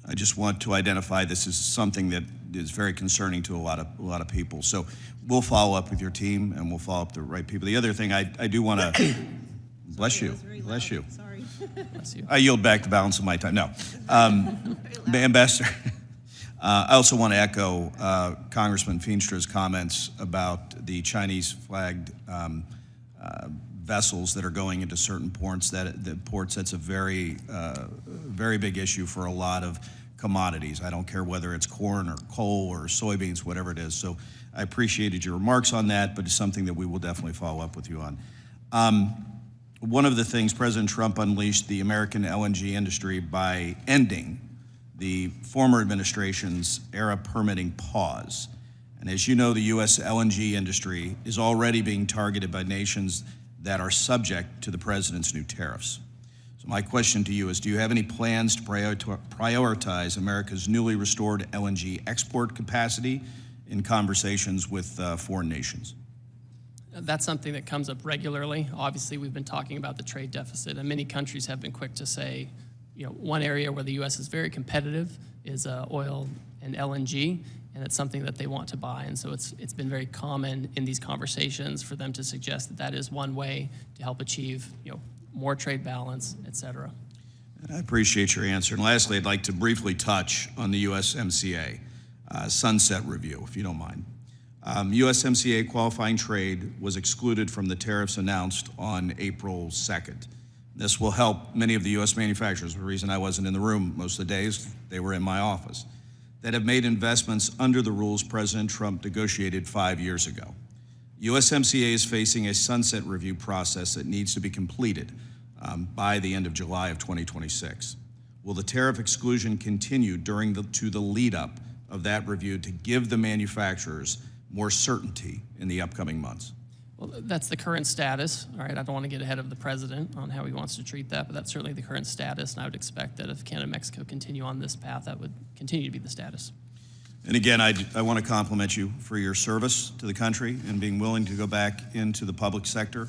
I just want to identify this as something that is very concerning to a lot of people. So we'll follow up with your team, and we'll follow up with the right people. The other thing I do want to bless you, bless you. Sorry. Bless you. I yield back the balance of my time. No, Ambassador. I also want to echo Congressman Feenstra's comments about the Chinese-flagged vessels that are going into certain ports. That's a very big issue for a lot of commodities. I don't care whether it's corn or coal or soybeans, whatever it is. So I appreciated your remarks on that, but it's something that we will definitely follow up with you on. One of the things, President Trump unleashed the American LNG industry by ending the former administration's era permitting pause. And as you know, the U.S. LNG industry is already being targeted by nations that are subject to the president's new tariffs. So my question to you is, do you have any plans to prioritize America's newly restored LNG export capacity in conversations with foreign nations? That's something that comes up regularly. Obviously, we've been talking about the trade deficit, and many countries have been quick to say, one area where the U.S. is very competitive is oil and LNG, and it's something that they want to buy. And so it's been very common in these conversations for them to suggest that that is one way to help achieve, more trade balance, et cetera. I appreciate your answer. And lastly, I'd like to briefly touch on the USMCA sunset review, if you don't mind. USMCA qualifying trade was excluded from the tariffs announced on April 2nd. This will help many of the U.S. manufacturers. The reason I wasn't in the room most of the days, they were in my office, that have made investments under the rules President Trump negotiated 5 years ago. USMCA is facing a sunset review process that needs to be completed by the end of July of 2026. Will the tariff exclusion continue to the lead up of that review to give the manufacturers more certainty in the upcoming months? Well, that's the current status. All right, I don't want to get ahead of the president on how he wants to treat that, but that's certainly the current status, and I would expect that if Canada and Mexico continue on this path, that would continue to be the status. And again, I want to compliment you for your service to the country and being willing to go back into the public sector.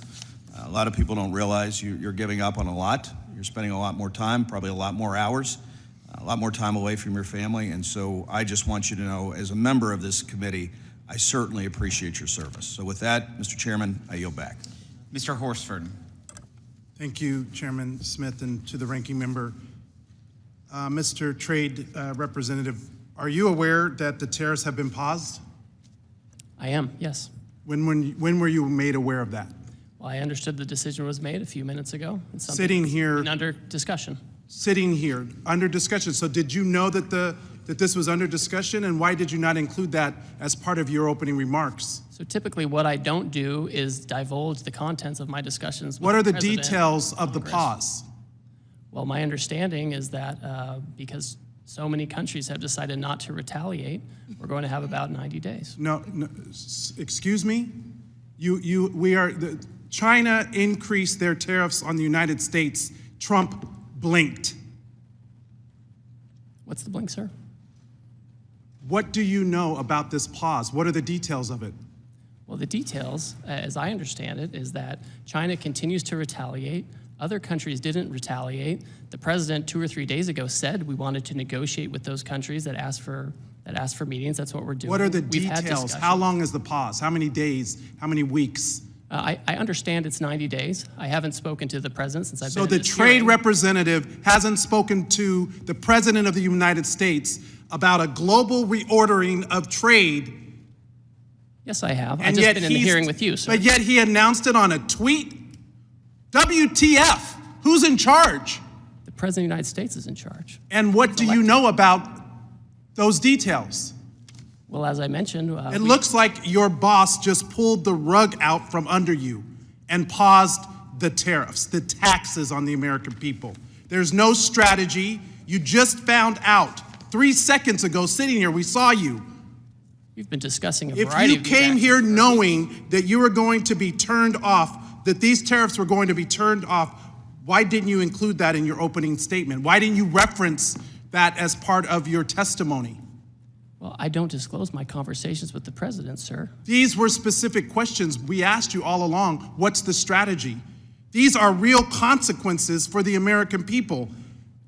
A lot of people don't realize you're giving up on a lot. You're spending a lot more time, probably a lot more hours, a lot more time away from your family, and so I just want you to know, as a member of this committee, I certainly appreciate your service. So with that, Mr. Chairman, I yield back. Mr. Horsford. Thank you, Chairman Smith, and to the ranking member. Mr. Trade Representative, are you aware that the tariffs have been paused? I am, yes. When were you made aware of that? Well, I understood the decision was made a few minutes ago. It's something Sitting here. under discussion. Sitting here, under discussion. So did you know that this was under discussion, and why did you not include that as part of your opening remarks? So typically what I don't do is divulge the contents of my discussions with What are the President details of the Congress. pause? Well, my understanding is that because so many countries have decided not to retaliate, we're going to have about 90 days. No, excuse me? China increased their tariffs on the United States. Trump blinked. What's the blink, sir? What do you know about this pause? What are the details of it? Well, the details, as I understand it, is that China continues to retaliate. Other countries didn't retaliate. The president 2 or 3 days ago said we wanted to negotiate with those countries that asked for meetings. That's what we're doing. What are the We've had details? discussions. How long is the pause? How many days? How many weeks? I understand it's 90 days. I haven't spoken to the president since I've been So in the this trade hearing. representative hasn't spoken to the president of the United States about a global reordering of trade. Yes, I have. I've And just yet been in the hearing with you, sir. But yet he announced it on a tweet. WTF? Who's in charge? The president of the United States is in charge. And what do you know about those details? Well, as I mentioned, It looks like your boss just pulled the rug out from under you and paused the tariffs, the taxes on the American people. There's no strategy. You just found out 3 seconds ago, sitting here, we saw you. we've been discussing a If variety you of these came actions here for- knowing that you were going to be turned off, that these tariffs were going to be turned off, why didn't you include that in your opening statement? Why didn't you reference that as part of your testimony? Well, I don't disclose my conversations with the president, sir. These were specific questions we asked you all along. What's the strategy? These are real consequences for the American people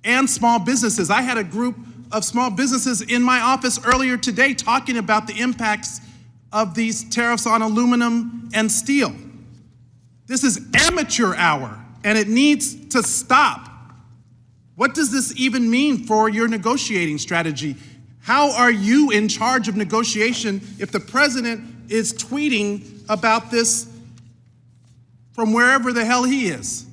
and small businesses. I had a group of small businesses in my office earlier today talking about the impacts of these tariffs on aluminum and steel. This is amateur hour, and it needs to stop. What does this even mean for your negotiating strategy? How are you in charge of negotiation if the president is tweeting about this from wherever the hell he is?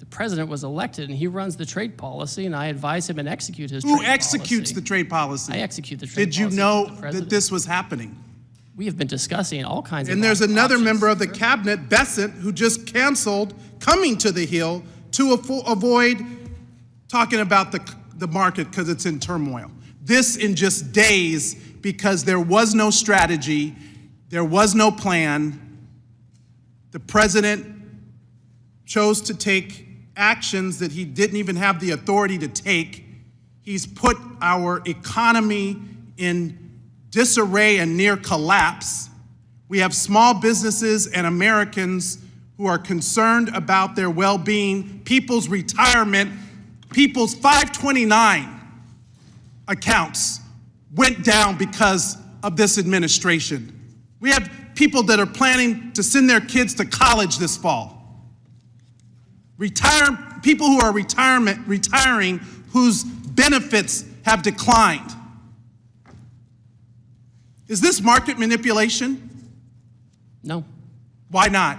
The president was elected, and he runs the trade policy, and I advise him and execute his Who trade executes policy. the trade policy? I execute the trade Did you policy know with the president. that this was happening? We have been discussing all kinds of And there's another options. member of the cabinet, Bessent, who just canceled coming to the Hill to avoid talking about the market because it's in turmoil. This in just days because there was no strategy, there was no plan. The president chose to take actions that he didn't even have the authority to take. He's put our economy in disarray and near collapse. We have small businesses and Americans who are concerned about their well-being, people's retirement, people's 529 accounts went down because of this administration. We have people that are planning to send their kids to college this fall. People who are retiring whose benefits have declined. Is this market manipulation? No. Why not?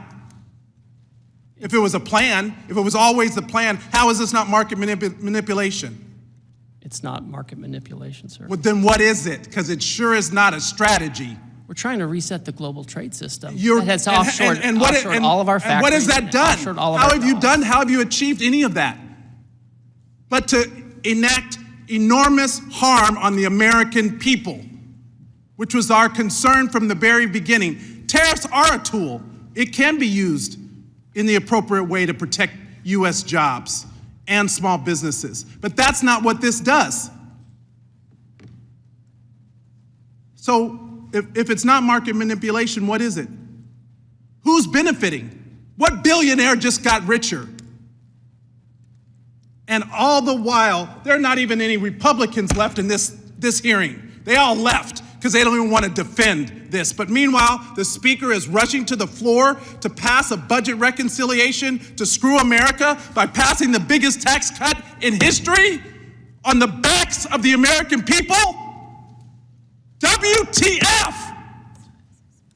If it was a plan, if it was always the plan, how is this not market manipulation? It's not market manipulation, sir. Well, then what is it? Because it sure is not a strategy. We're trying to reset the global trade system. That has offshored what, all of our factories. And what has that done? How have you achieved any of that? But to enact enormous harm on the American people, which was our concern from the very beginning. Tariffs are a tool. It can be used in the appropriate way to protect U.S. jobs and small businesses. But that's not what this does. So if it's not market manipulation, what is it? Who's benefiting? What billionaire just got richer? And all the while, there are not even any Republicans left in this hearing. They all left because they don't even want to defend this. But meanwhile, the speaker is rushing to the floor to pass a budget reconciliation to screw America by passing the biggest tax cut in history on the backs of the American people? WTF?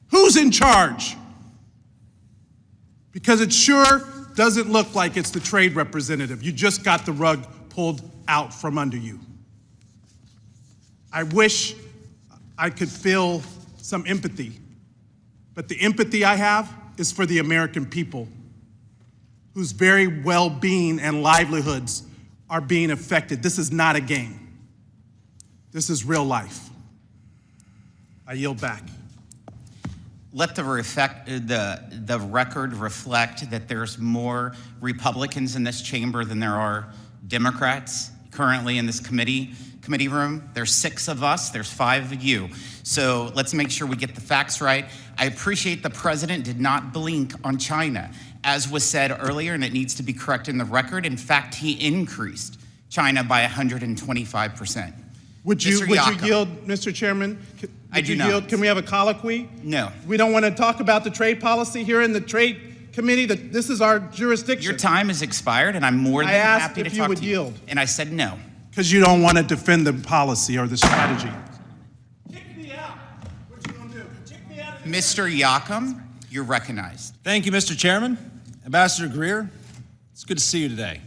Who's in charge? Because it sure doesn't look like it's the trade representative. You just got the rug pulled out from under you. I wish I could feel some empathy, but the empathy I have is for the American people whose very well-being and livelihoods are being affected. This is not a game. This is real life. I yield back. Let the record reflect that there's more Republicans in this chamber than there are Democrats currently in this committee room. There's 6 of us, there's 5 of you. So let's make sure we get the facts right. I appreciate the president did not blink on China, as was said earlier, and it needs to be corrected in the record. In fact, he increased China by 125%. Would you yield, Mr. Chairman? I do not. Can we have a colloquy? No. We don't want to talk about the trade policy here in the Trade Committee. This is our jurisdiction. Your time has expired, and I'm more than happy to talk to you. I asked if you would yield. And I said no. Because you don't want to defend the policy or the strategy. Kick me out. What you gonna do? Kick me out. Mr. Yakum, you're recognized. Thank you, Mr. Chairman. Ambassador Greer, it's good to see you today.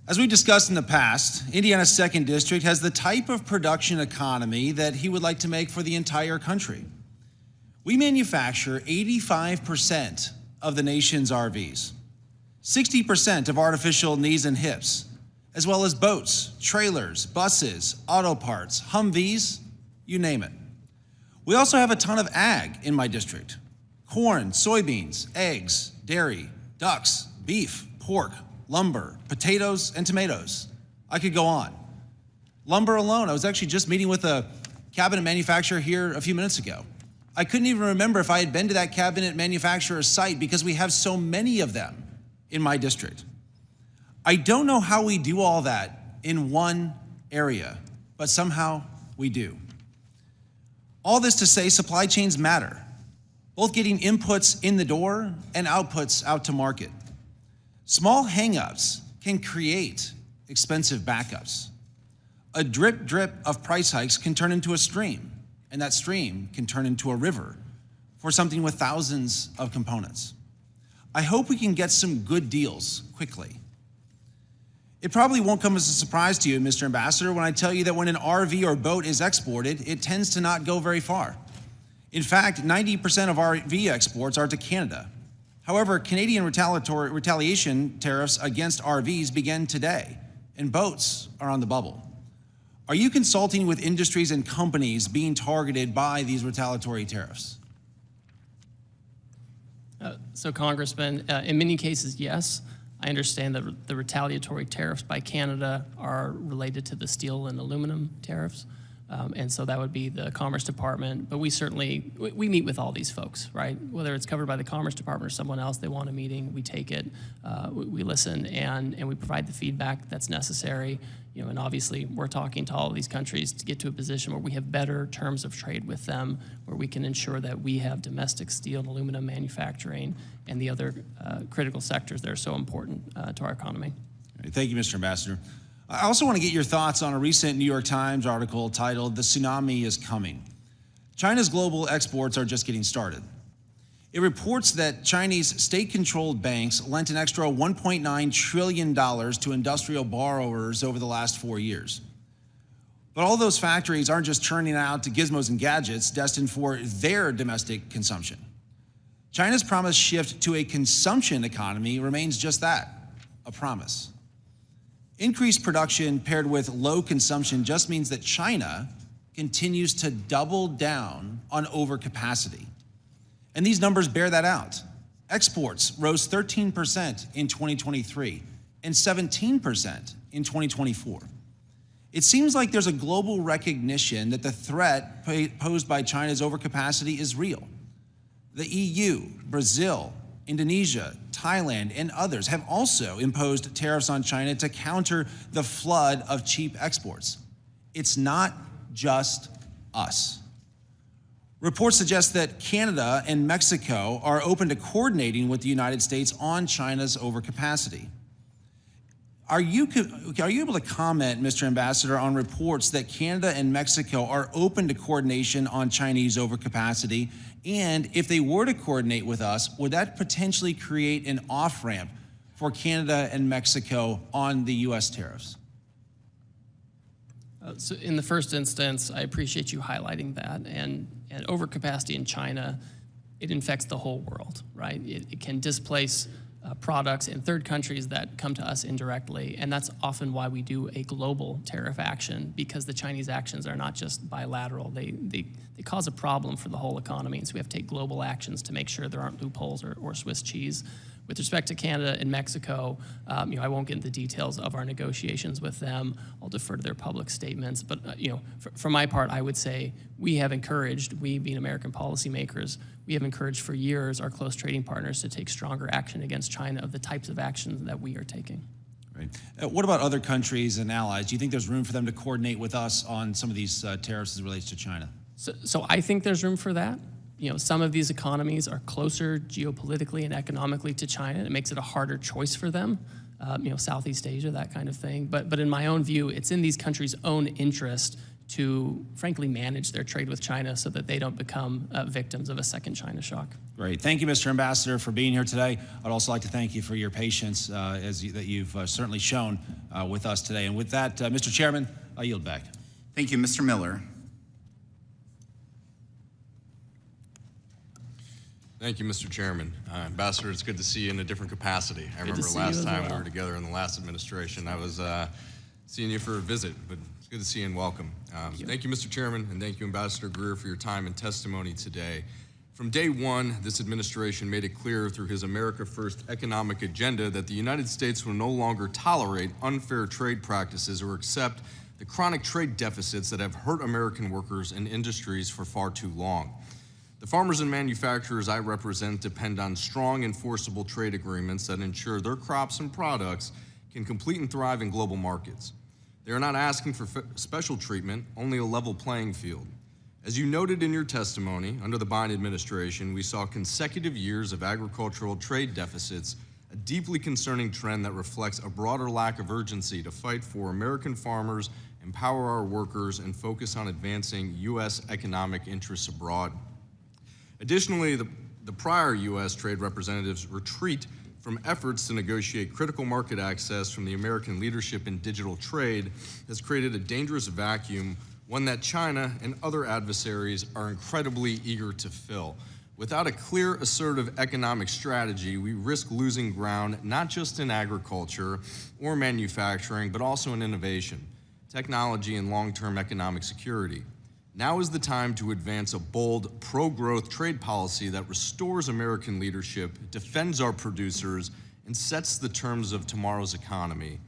As we discussed in the past, Indiana's 2nd District has the type of production economy that he would like to make for the entire country. We manufacture 85% of the nation's RVs, 60% of artificial knees and hips, as well as boats, trailers, buses, auto parts, Humvees, you name it. We also have a ton of ag in my district. Corn, soybeans, eggs, dairy, ducks, beef, pork, lumber, potatoes, and tomatoes. I could go on. Lumber alone, I was actually just meeting with a cabinet manufacturer here a few minutes ago. I couldn't even remember if I had been to that cabinet manufacturer's site because we have so many of them in my district. I don't know how we do all that in one area, but somehow we do. All this to say, supply chains matter, both getting inputs in the door and outputs out to market. Small hangups can create expensive backups. A drip of price hikes can turn into a stream, and that stream can turn into a river for something with thousands of components. I hope we can get some good deals quickly. It probably won't come as a surprise to you, Mr. Ambassador, when I tell you that when an RV or boat is exported, it tends to not go very far. In fact, 90% of RV exports are to Canada. However, Canadian retaliation tariffs against RVs begin today, and boats are on the bubble. Are you consulting with industries and companies being targeted by these retaliatory tariffs? So, Congressman, in many cases, yes. I understand that the retaliatory tariffs by Canada are related to the steel and aluminum tariffs. And so that would be the Commerce Department. But we certainly, we meet with all these folks, right? Whether it's covered by the Commerce Department or someone else, they want a meeting, we take it, we listen, and we provide the feedback that's necessary. You know, and obviously we're talking to all of these countries to get to a position where we have better terms of trade with them, where we can ensure that we have domestic steel and aluminum manufacturing and the other critical sectors that are so important to our economy. Thank you, Mr. Ambassador. I also want to get your thoughts on a recent New York Times article titled, "The Tsunami is Coming." China's global exports are just getting started. It reports that Chinese state-controlled banks lent an extra $1.9 trillion to industrial borrowers over the last 4 years. But all those factories aren't just churning out gizmos and gadgets destined for their domestic consumption. China's promised shift to a consumption economy remains just that, a promise. Increased production paired with low consumption just means that China continues to double down on overcapacity. And these numbers bear that out. Exports rose 13% in 2023 and 17% in 2024. It seems like there's a global recognition that the threat posed by China's overcapacity is real. The EU, Brazil, Indonesia, Thailand, and others have also imposed tariffs on China to counter the flood of cheap exports. It's not just us. Reports suggest that Canada and Mexico are open to coordinating with the United States on China's overcapacity. Are you able to comment, Mr. Ambassador, on reports that Canada and Mexico are open to coordination on Chinese overcapacity? And if they were to coordinate with us, would that potentially create an off-ramp for Canada and Mexico on the U.S. tariffs? So in the first instance, I appreciate you highlighting that. And overcapacity in China, it infects the whole world, right? It can displace products in third countries that come to us indirectly. And that's often why we do a global tariff action, because the Chinese actions are not just bilateral. They cause a problem for the whole economy. And so we have to take global actions to make sure there aren't loopholes or Swiss cheese. With respect to Canada and Mexico, I won't get into the details of our negotiations with them. I'll defer to their public statements. But for my part, I would say we have encouraged, we being American policymakers, we have encouraged for years our close trading partners to take stronger action against China of the types of actions that we are taking. Right. What about other countries and allies? Do you think there's room for them to coordinate with us on some of these tariffs as it relates to China? So I think there's room for that. Some of these economies are closer geopolitically and economically to China. It makes it a harder choice for them, Southeast Asia, that kind of thing. But in my own view, it's in these countries' own interest to, frankly, manage their trade with China so that they don't become victims of a second China shock. Great. Thank you, Mr. Ambassador, for being here today. I'd also like to thank you for your patience that you've certainly shown with us today. And with that, Mr. Chairman, I yield back. Thank you, Mr. Miller. Thank you, Mr. Chairman. Ambassador, it's good to see you in a different capacity. I remember last time we were together in the last administration, I was seeing you for a visit, but it's good to see you and welcome. Thank you, Mr. Chairman, and thank you, Ambassador Greer, for your time and testimony today. From day one, this administration made it clear through his America First economic agenda that the United States will no longer tolerate unfair trade practices or accept the chronic trade deficits that have hurt American workers and industries for far too long. The farmers and manufacturers I represent depend on strong, enforceable trade agreements that ensure their crops and products can compete and thrive in global markets. They are not asking for special treatment, only a level playing field. As you noted in your testimony, under the Biden administration, we saw consecutive years of agricultural trade deficits, a deeply concerning trend that reflects a broader lack of urgency to fight for American farmers, empower our workers, and focus on advancing U.S. economic interests abroad. Additionally, the prior U.S. trade representatives' retreat from efforts to negotiate critical market access from the American leadership in digital trade has created a dangerous vacuum, one that China and other adversaries are incredibly eager to fill. Without a clear, assertive economic strategy, we risk losing ground not just in agriculture or manufacturing, but also in innovation, technology, and long-term economic security. Now is the time to advance a bold, pro-growth trade policy that restores American leadership, defends our producers, and sets the terms of tomorrow's economy.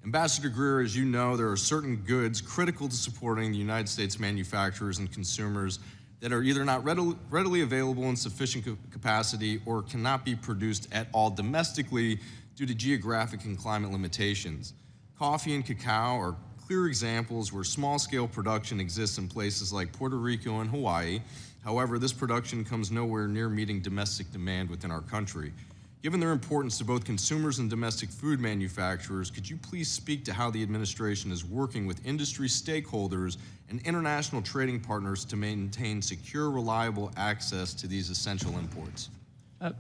Ambassador Greer, as you know, there are certain goods critical to supporting the United States manufacturers and consumers that are either not readily available in sufficient capacity or cannot be produced at all domestically due to geographic and climate limitations. Coffee and cacao are clear examples where small-scale production exists in places like Puerto Rico and Hawaii. However, this production comes nowhere near meeting domestic demand within our country. Given their importance to both consumers and domestic food manufacturers, could you please speak to how the administration is working with industry stakeholders and international trading partners to maintain secure, reliable access to these essential imports?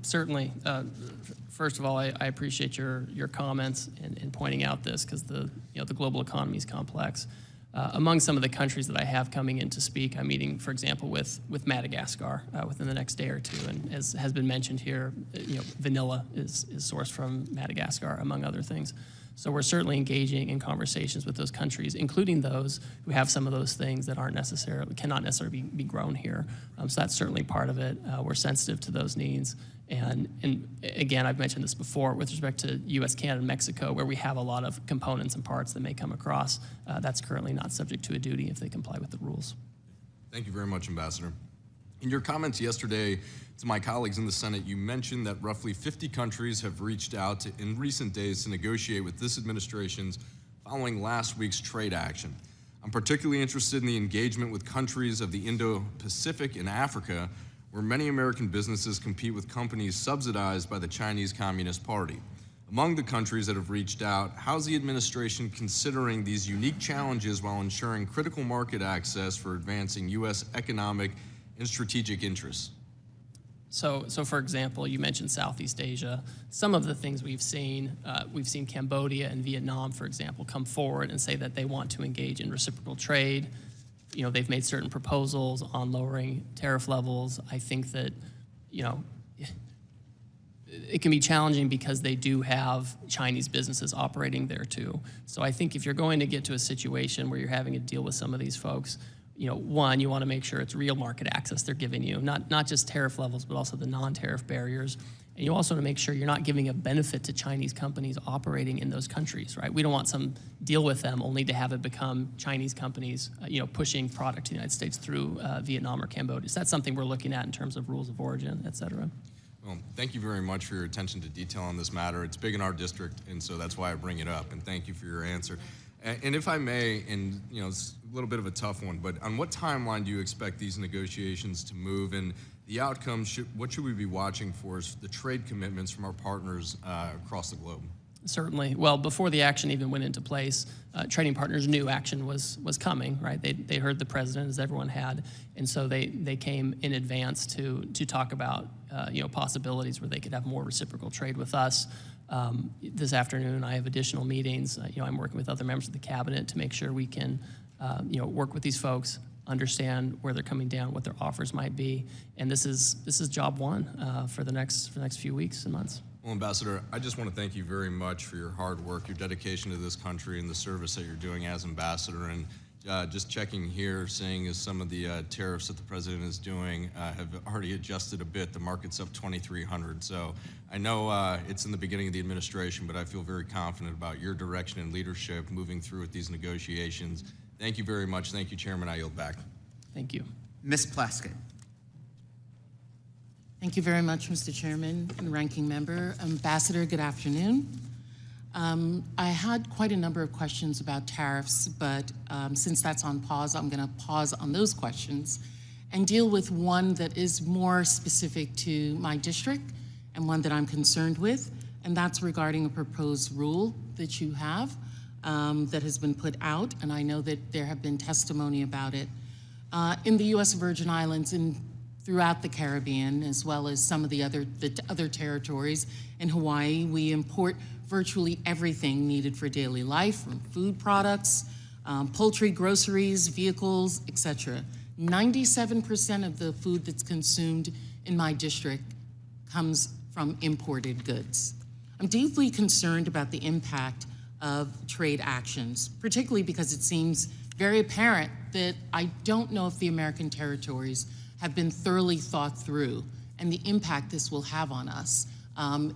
Certainly. First of all, I appreciate your comments in pointing out this, because the global economy is complex. Among some of the countries that I have coming in to speak, I'm meeting, for example, with Madagascar within the next day or two. And as has been mentioned here, vanilla is sourced from Madagascar, among other things. So we're certainly engaging in conversations with those countries, including those who have some of those things that cannot necessarily be grown here. So that's certainly part of it. We're sensitive to those needs. And again, I've mentioned this before with respect to US, Canada, and Mexico, where we have a lot of components and parts that may come across. That's currently not subject to a duty if they comply with the rules. Thank you very much, Ambassador. In your comments yesterday to my colleagues in the Senate, you mentioned that roughly 50 countries have reached out in recent days to negotiate with this administration's following last week's trade action. I'm particularly interested in the engagement with countries of the Indo-Pacific and Africa, where many American businesses compete with companies subsidized by the Chinese Communist Party. Among the countries that have reached out, how's the administration considering these unique challenges while ensuring critical market access for advancing U.S. economic and strategic interests? So for example, you mentioned Southeast Asia. Some of the things we've seen Cambodia and Vietnam, for example, come forward and say that they want to engage in reciprocal trade. They've made certain proposals on lowering tariff levels. I think that, it can be challenging because they do have Chinese businesses operating there too. So I think if you're going to get to a situation where you're having to deal with some of these folks, one, you want to make sure it's real market access they're giving you, not just tariff levels, but also the non-tariff barriers. And you also want to make sure you're not giving a benefit to Chinese companies operating in those countries, right? We don't want some deal with them only to have it become Chinese companies, pushing product to the United States through Vietnam or Cambodia. So that's something we're looking at in terms of rules of origin, et cetera. Well, thank you very much for your attention to detail on this matter. It's big in our district, and so that's why I bring it up, and thank you for your answer. And if I may, and it's a little bit of a tough one, but on what timeline do you expect these negotiations to move, and the outcome, what should we be watching for as the trade commitments from our partners across the globe? Certainly. Well, before the action even went into place, trading partners knew action was coming, right? They heard the president, as everyone had, and so they came in advance to talk about possibilities where they could have more reciprocal trade with us. This afternoon, I have additional meetings. I'm working with other members of the cabinet to make sure we can, work with these folks, understand where they're coming down, what their offers might be, and this is job one for the next few weeks and months. Well, Ambassador, I just want to thank you very much for your hard work, your dedication to this country, and the service that you're doing as ambassador. And just checking here, seeing as some of the tariffs that the president is doing have already adjusted a bit. The market's up 2,300. So I know it's in the beginning of the administration, but I feel very confident about your direction and leadership moving through with these negotiations. Thank you very much. Thank you, Chairman. I yield back. Thank you. Ms. Plaskett. Thank you very much, Mr. Chairman and Ranking Member. Ambassador, good afternoon. I had quite a number of questions about tariffs, but since that's on pause, I'm going to pause on those questions and deal with one that is more specific to my district and one that I'm concerned with, and that's regarding a proposed rule that you have that has been put out, and I know that there have been testimony about it. In the U.S. Virgin Islands and throughout the Caribbean, as well as some of the other territories, in Hawaii, we import virtually everything needed for daily life, from food products, poultry, groceries, vehicles, etc. 97% of the food that's consumed in my district comes from imported goods. I'm deeply concerned about the impact of trade actions, particularly because it seems very apparent that I don't know if the American territories have been thoroughly thought through and the impact this will have on us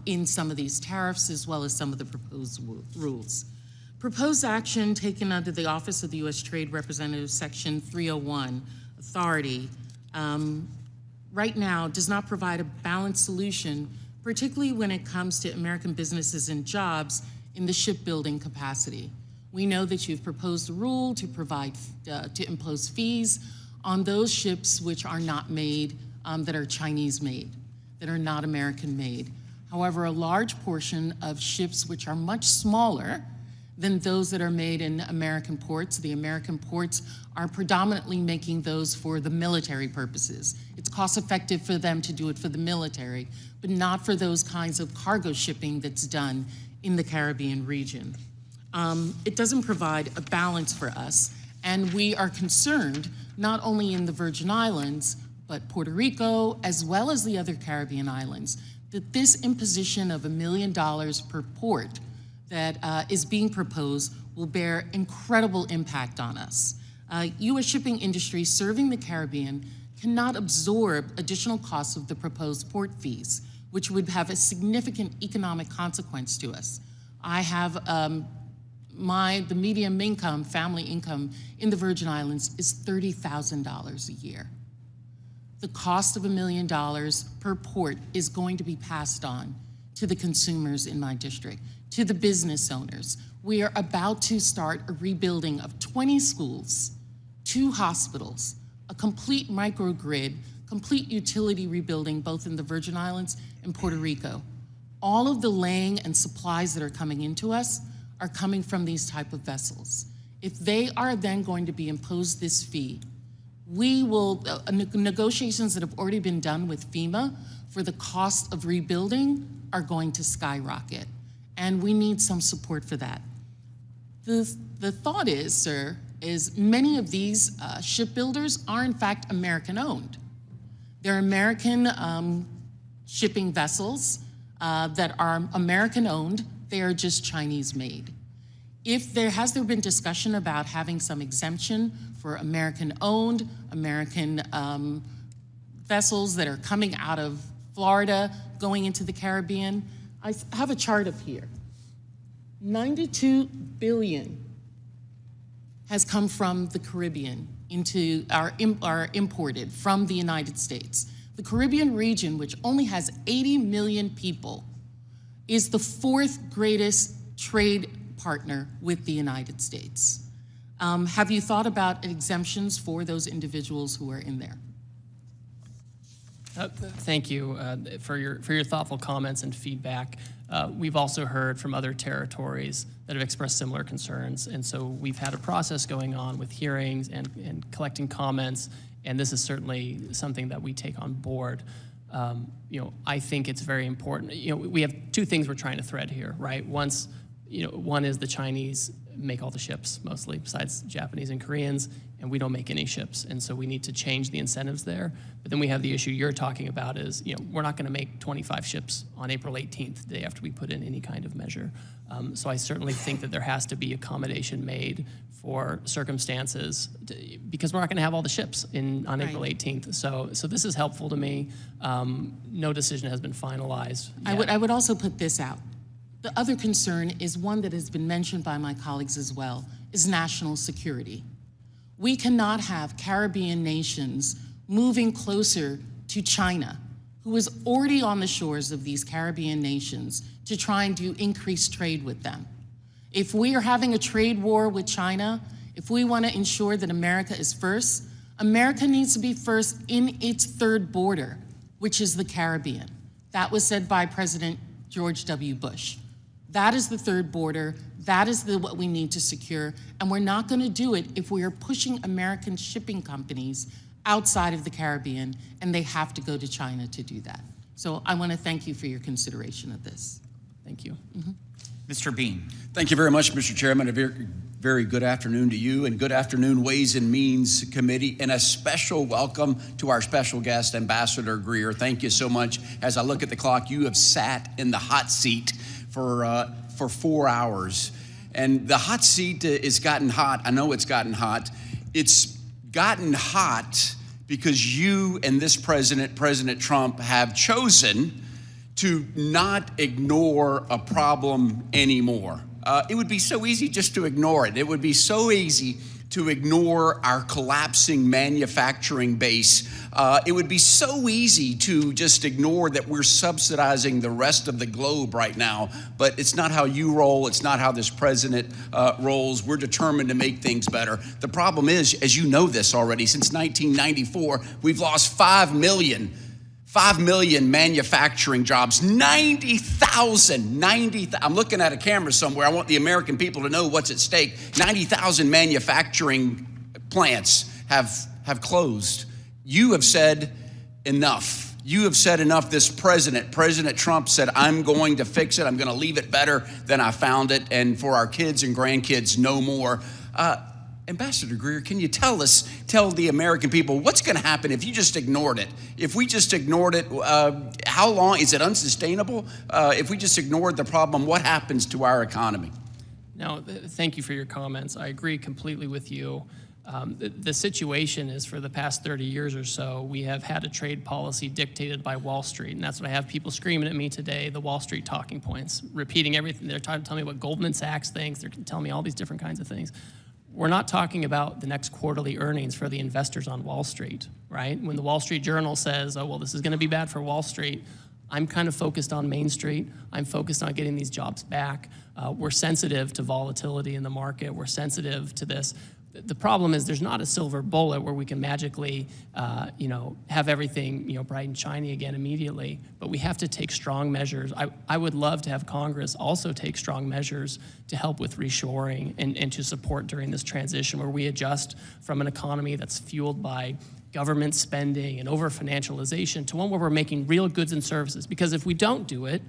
in some of these tariffs as well as some of the proposed rules. Proposed action taken under the Office of the U.S. Trade Representative, Section 301, authority, right now does not provide a balanced solution, particularly when it comes to American businesses and jobs in the shipbuilding capacity. We know that you've proposed a rule to provide, to impose fees on those ships which are not made, that are Chinese made, that are not American made. However, a large portion of ships which are much smaller than those that are made in American ports. The American ports are predominantly making those for the military purposes. It's cost effective for them to do it for the military, but not for those kinds of cargo shipping that's done in the Caribbean region. It doesn't provide a balance for us, and we are concerned not only in the Virgin Islands, but Puerto Rico, as well as the other Caribbean islands, that this imposition of $1 million per port that is being proposed will bear incredible impact on us. U.S. shipping industry serving the Caribbean cannot absorb additional costs of the proposed port fees, which would have a significant economic consequence to us. I have the median income, family income in the Virgin Islands is $30,000 a year. The cost of $1 million per port is going to be passed on to the consumers in my district, to the business owners. We are about to start a rebuilding of 20 schools, 2 hospitals, a complete microgrid, complete utility rebuilding both in the Virgin Islands and Puerto Rico. All of the laying and supplies that are coming into us are coming from these type of vessels. If they are then going to be imposed this fee, we will, negotiations that have already been done with FEMA for the cost of rebuilding are going to skyrocket, and we need some support for that. The thought is, sir, is many of these shipbuilders are in fact American owned. They're American shipping vessels that are American owned, they are just Chinese made. Has there been discussion about having some exemption for American owned, American vessels that are coming out of Florida, going into the Caribbean? I have a chart up here. 92 billion has come from the Caribbean are imported from the United States. The Caribbean region, which only has 80 million people, is the 4th greatest trade partner with the United States. Have you thought about exemptions for those individuals who are in there? Thank you for your thoughtful comments and feedback. We've also heard from other territories that have expressed similar concerns, and so we've had a process going on with hearings and collecting comments, and this is certainly something that we take on board. I think it's very important. We have 2 things we're trying to thread here, right? One is the Chinese make all the ships, mostly, besides Japanese and Koreans, and we don't make any ships, and so we need to change the incentives there. But then we have the issue you're talking about is, we're not gonna make 25 ships on April 18th, the day after we put in any kind of measure. So I certainly think that there has to be accommodation made for circumstances, because we're not gonna have all the ships on April 18th. So this is helpful to me. No decision has been finalized yet. I would also put this out. The other concern is one that has been mentioned by my colleagues as well, is national security. We cannot have Caribbean nations moving closer to China, who is already on the shores of these Caribbean nations, to try and do increased trade with them. If we are having a trade war with China, if we want to ensure that America is first, America needs to be first in its 3rd border, which is the Caribbean. That was said by President George W. Bush. That is the 3rd border. That is what we need to secure. And we're not going to do it if we are pushing American shipping companies outside of the Caribbean, and they have to go to China to do that. So I want to thank you for your consideration of this. Thank you. Mr. Bean. Thank you very much, Mr. Chairman. A very, very good afternoon to you, and good afternoon, Ways and Means Committee, and a special welcome to our special guest, Ambassador Greer. Thank you so much. As I look at the clock, you have sat in the hot seat for 4 hours. And the hot seat is gotten hot. I know it's gotten hot. It's gotten hot because you and this president, President Trump, have chosen to not ignore a problem anymore. It would be so easy just to ignore it. It would be so easy to ignore our collapsing manufacturing base. It would be so easy to just ignore that we're subsidizing the rest of the globe right now, but it's not how you roll. It's not how this president rolls. We're determined to make things better. The problem is, as you know this already, since 1994, we've lost 5 million 5 million manufacturing jobs, 90,000, I'm looking at a camera somewhere. I want the American people to know what's at stake. 90,000 manufacturing plants have closed. You have said enough. You have said enough. This President Trump said, I'm going to fix it. I'm going to leave it better than I found it. And for our kids and grandkids, no more. Ambassador Greer, can you tell the American people what's going to happen if you just ignored it? If we just ignored it, how long? Is it unsustainable? If we just ignored the problem, what happens to our economy? No, thank you for your comments. I agree completely with you. The situation is, for the past 30 years or so, we have had a trade policy dictated by Wall Street, and that's what I have people screaming at me today, the Wall Street talking points, repeating everything. They're trying to tell me what Goldman Sachs thinks. They're telling me all these different kinds of things. We're not talking about the next quarterly earnings for the investors on Wall Street, right? When the Wall Street Journal says, oh, well, this is going to be bad for Wall Street, I'm kind of focused on Main Street. I'm focused on getting these jobs back. We're sensitive to volatility in the market. We're sensitive to this. The problem is there's not a silver bullet where we can magically, have everything, bright and shiny again immediately. But we have to take strong measures. I would love to have Congress also take strong measures to help with reshoring and to support during this transition, where we adjust from an economy that's fueled by government spending and over-financialization to one where we're making real goods and services. Because if we don't do it,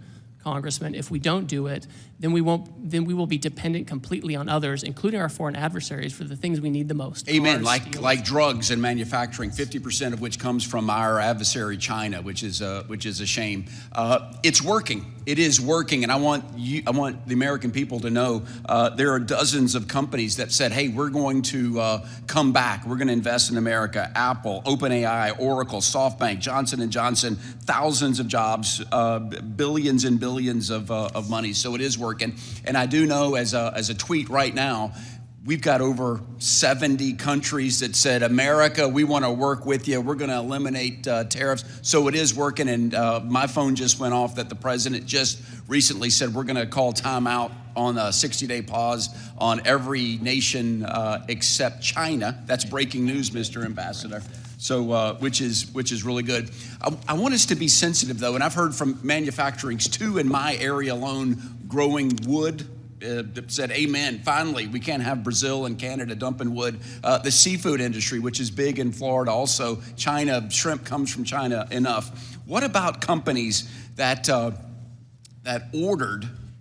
Congressman, if we don't do it, then we will be dependent completely on others, including our foreign adversaries, for the things we need the most. Amen. Like drugs and manufacturing, 50% of which comes from our adversary China, which is a shame. It's working. It is working, and I want the American people to know there are dozens of companies that said, "Hey, we're going to come back. We're going to invest in America." Apple, OpenAI, Oracle, SoftBank, Johnson & Johnson, thousands of jobs, billions and billions of money. So it is working, and I do know as a tweet right now, we've got over 70 countries that said, America, we want to work with you. We're going to eliminate tariffs. So it is working. And my phone just went off that the president just recently said we're going to call timeout on a 60-day pause on every nation except China. That's breaking news, Mr. Ambassador. So, which is really good. I want us to be sensitive, though, and I've heard from manufacturings, too, in my area alone, growing wood, said, amen, finally, we can't have Brazil and Canada dumping wood. The seafood industry, which is big in Florida also, China, shrimp comes from China enough. What about companies that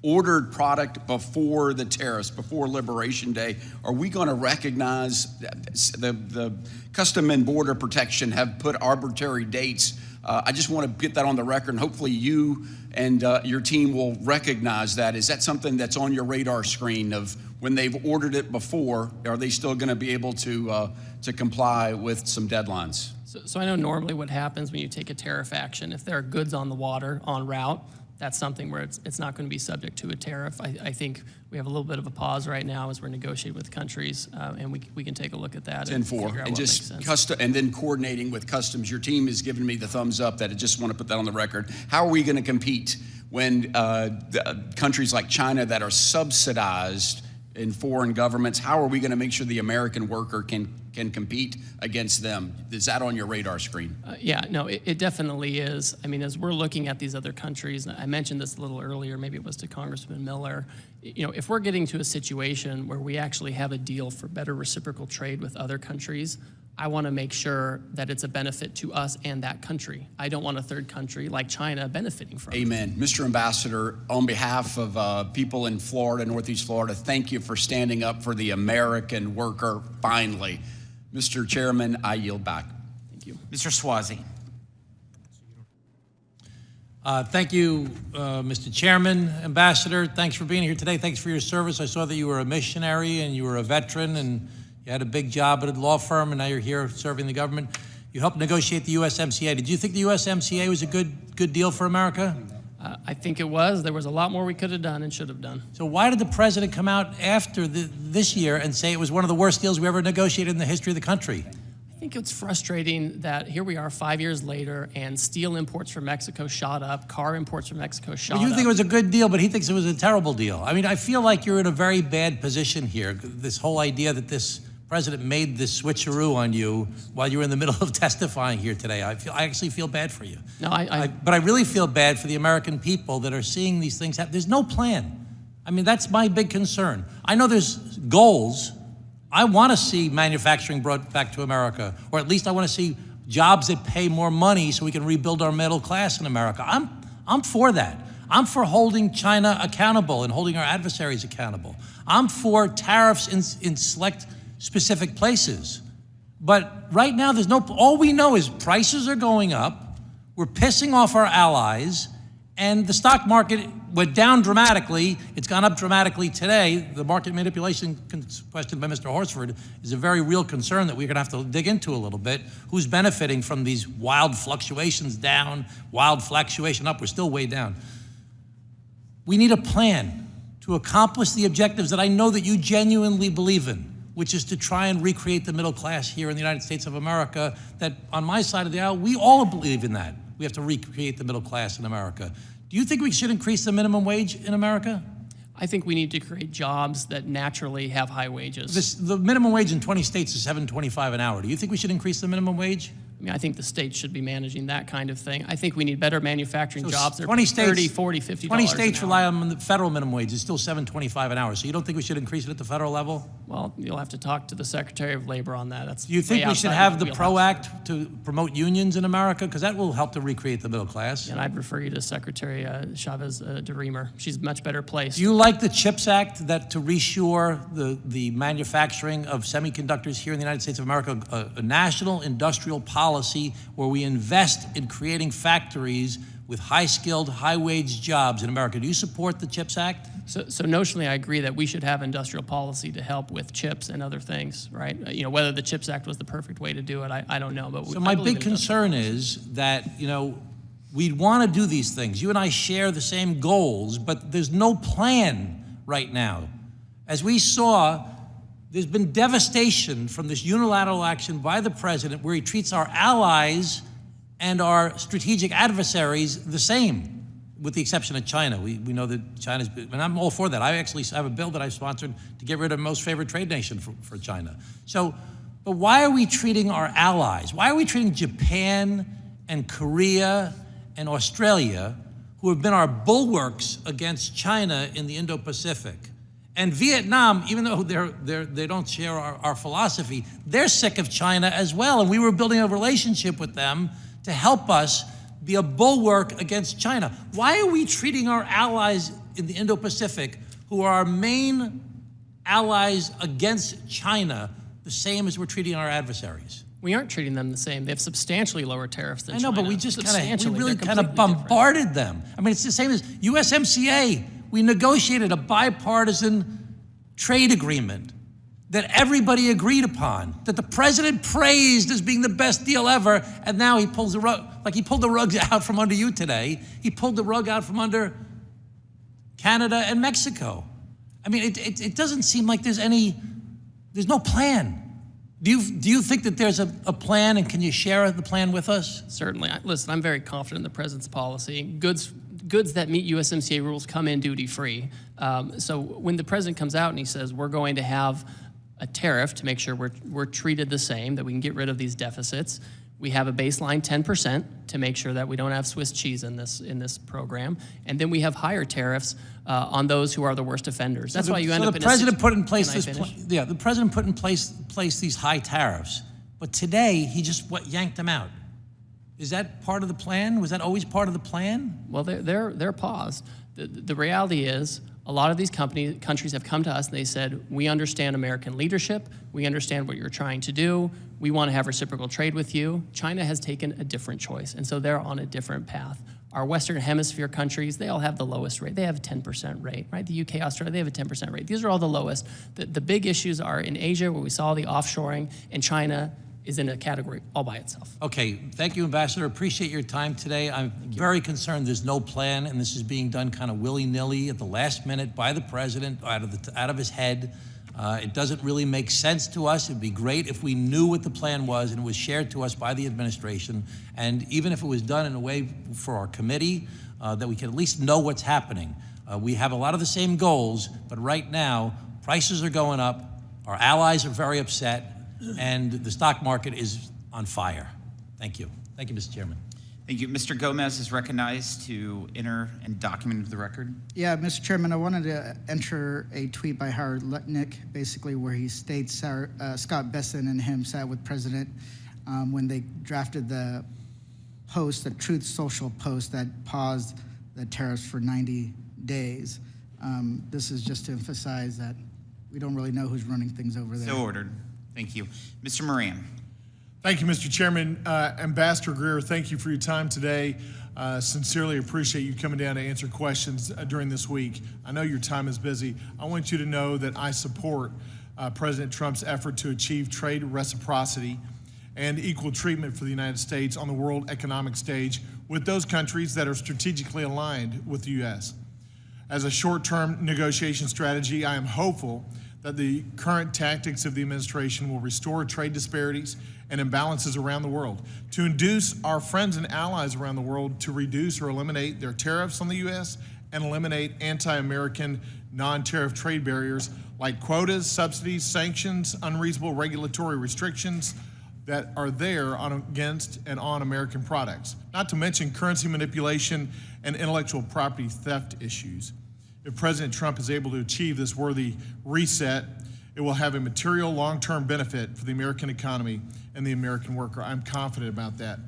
ordered product before the tariffs, before Liberation Day? Are we going to recognize the Custom and Border Protection have put arbitrary dates? I just want to get that on the record, and hopefully you and your team will recognize that. Is that something that's on your radar screen of when they've ordered it before, are they still going to be able to comply with some deadlines? So I know normally what happens when you take a tariff action, if there are goods on the water, en route, that's something where it's not going to be subject to a tariff. I think we have a little bit of a pause right now as we're negotiating with countries, and we can take a look at that. 10-4, and just custom, and then coordinating with customs. Your team has given me the thumbs up that I just want to put that on the record. How are we going to compete when countries like China that are subsidized in foreign governments, how are we going to make sure the American worker can compete against them? Is that on your radar screen? Yeah, no, it definitely is. I mean, as we're looking at these other countries, I mentioned this a little earlier, maybe it was to Congressman Miller, if we're getting to a situation where we actually have a deal for better reciprocal trade with other countries, I want to make sure that it's a benefit to us and that country. I don't want a third country like China benefiting from it. Amen. Mr. Ambassador, on behalf of people in Florida, Northeast Florida, thank you for standing up for the American worker finally. Mr. Chairman, I yield back. Thank you. Mr. Swazi. Thank you, Mr. Chairman. Ambassador, thanks for being here today. Thanks for your service. I saw that you were a missionary and you were a veteran and you had a big job at a law firm and now you're here serving the government. You helped negotiate the USMCA. Did you think the USMCA was a good deal for America? I think it was. There was a lot more we could have done and should have done. So why did the president come out after this year and say it was one of the worst deals we ever negotiated in the history of the country? I think it's frustrating that here we are 5 years later and steel imports from Mexico shot up, car imports from Mexico shot up. Well, you think it was a good deal, but he thinks it was a terrible deal. I mean, I feel like you're in a very bad position here. This whole idea that this President made this switcheroo on you while you were in the middle of testifying here today. I actually feel bad for you. No, but I really feel bad for the American people that are seeing these things happen. There's no plan. I mean, that's my big concern. I know there's goals. I want to see manufacturing brought back to America, or at least I want to see jobs that pay more money so we can rebuild our middle class in America. I'm for that. I'm for holding China accountable and holding our adversaries accountable. I'm for tariffs in select specific places. But right now, all we know is prices are going up, we're pissing off our allies, and the stock market went down dramatically. It's gone up dramatically today. The market manipulation question by Mr. Horsford is a very real concern that we're gonna have to dig into a little bit. Who's benefiting from these wild fluctuations down, wild fluctuation up? We're still way down. We need a plan to accomplish the objectives that I know that you genuinely believe in, which is to try and recreate the middle class here in the United States of America, that on my side of the aisle, we all believe in that. We have to recreate the middle class in America. Do you think we should increase the minimum wage in America? I think we need to create jobs that naturally have high wages. The minimum wage in 20 states is $7.25 an hour. Do you think we should increase the minimum wage? I mean, I think the states should be managing that kind of thing. I think we need better manufacturing jobs that are 20 states, 30, 40, $50 20 states an hour. rely on the federal minimum wage. It's still $7.25 an hour. So you don't think we should increase it at the federal level? Well, you'll have to talk to the Secretary of Labor on that. That's Do you think we should have the PRO Act to promote unions in America? Because that will help to recreate the middle class. And I'd refer you to Secretary Chavez DeRemer. She's much better placed. Do you like the CHIPS Act that to reshore the manufacturing of semiconductors here in the United States of America, a national industrial policy where we invest in creating factories with high-skilled, high-wage jobs in America? Do you support the CHIPS Act? So notionally, I agree that we should have industrial policy to help with chips and other things, right? You know, whether the CHIPS Act was the perfect way to do it, I don't know. But so my big concern is that, you know, we'd want to do these things. You and I share the same goals, but there's no plan right now. As we saw, there's been devastation from this unilateral action by the president where he treats our allies and our strategic adversaries the same, with the exception of China. We know that China's, and I'm all for that. I actually have a bill that I sponsored to get rid of most favored trade nation for China. So, but why are we treating our allies? Why are we treating Japan and Korea and Australia, who have been our bulwarks against China in the Indo-Pacific? And Vietnam, even though they don't share our philosophy, they're sick of China as well. And we were building a relationship with them to help us be a bulwark against China. Why are we treating our allies in the Indo-Pacific, who are our main allies against China, the same as we're treating our adversaries? We aren't treating them the same. They have substantially lower tariffs than China. I know, but we just we really kind of completely bombarded them. I mean, it's the same as USMCA. We negotiated a bipartisan trade agreement that everybody agreed upon, that the president praised as being the best deal ever, and now he pulls the rug, like he pulled the rug out from under you today. He pulled the rug out from under Canada and Mexico. I mean, it doesn't seem like there's no plan. Do you think that there's a plan, and can you share the plan with us? Certainly. Listen, I'm very confident in the president's policy. Goods that meet USMCA rules come in duty-free. So when the president comes out and he says, we're going to have a tariff to make sure we're treated the same, that we can get rid of these deficits. We have a baseline 10% to make sure that we don't have Swiss cheese in this program. And then we have higher tariffs on those who are the worst offenders. That's why you end up in the president put in place the president put in place these high tariffs. But today, he just yanked them out. Is that part of the plan? Was that always part of the plan? Well, they're paused. The reality is, a lot of these countries have come to us and they said, we understand American leadership, we understand what you're trying to do, we want to have reciprocal trade with you. China has taken a different choice, and so they're on a different path. Our Western Hemisphere countries, they all have the lowest rate. They have a 10% rate, right? The UK, Australia, they have a 10% rate. These are all the lowest. The big issues are in Asia, where we saw the offshoring, and China is in a category all by itself. Okay, thank you, Ambassador. Appreciate your time today. I'm very concerned there's no plan, and this is being done kind of willy-nilly at the last minute by the president, out of his head. It doesn't really make sense to us. It'd be great if we knew what the plan was and it was shared to us by the administration, and even if it was done in a way for our committee, that we can at least know what's happening. We have a lot of the same goals, but right now, prices are going up, Our allies are very upset, and the stock market is on fire. Thank you. Thank you, Mr. Chairman. Thank you. Mr. Gomez is recognized to enter and document into the record. Yeah, Mr. Chairman, I wanted to enter a tweet by Howard Lutnick, basically where he states Scott Besson and him sat with President when they drafted the post, the Truth Social post that paused the tariffs for 90 days. This is just to emphasize that we don't really know who's running things over there. So ordered. Thank you. Mr. Moran. Thank you, Mr. Chairman. Ambassador Greer, thank you for your time today. Sincerely appreciate you coming down to answer questions during this week. I know your time is busy. I want you to know that I support President Trump's effort to achieve trade reciprocity and equal treatment for the United States on the world economic stage with those countries that are strategically aligned with the U.S. As a short-term negotiation strategy, I am hopeful that the current tactics of the administration will restore trade disparities and imbalances around the world, to induce our friends and allies around the world to reduce or eliminate their tariffs on the U.S. and eliminate anti-American non-tariff trade barriers like quotas, subsidies, sanctions, unreasonable regulatory restrictions that are there against and on American products, not to mention currency manipulation and intellectual property theft issues. If President Trump is able to achieve this worthy reset, it will have a material long-term benefit for the American economy and the American worker. I'm confident about that.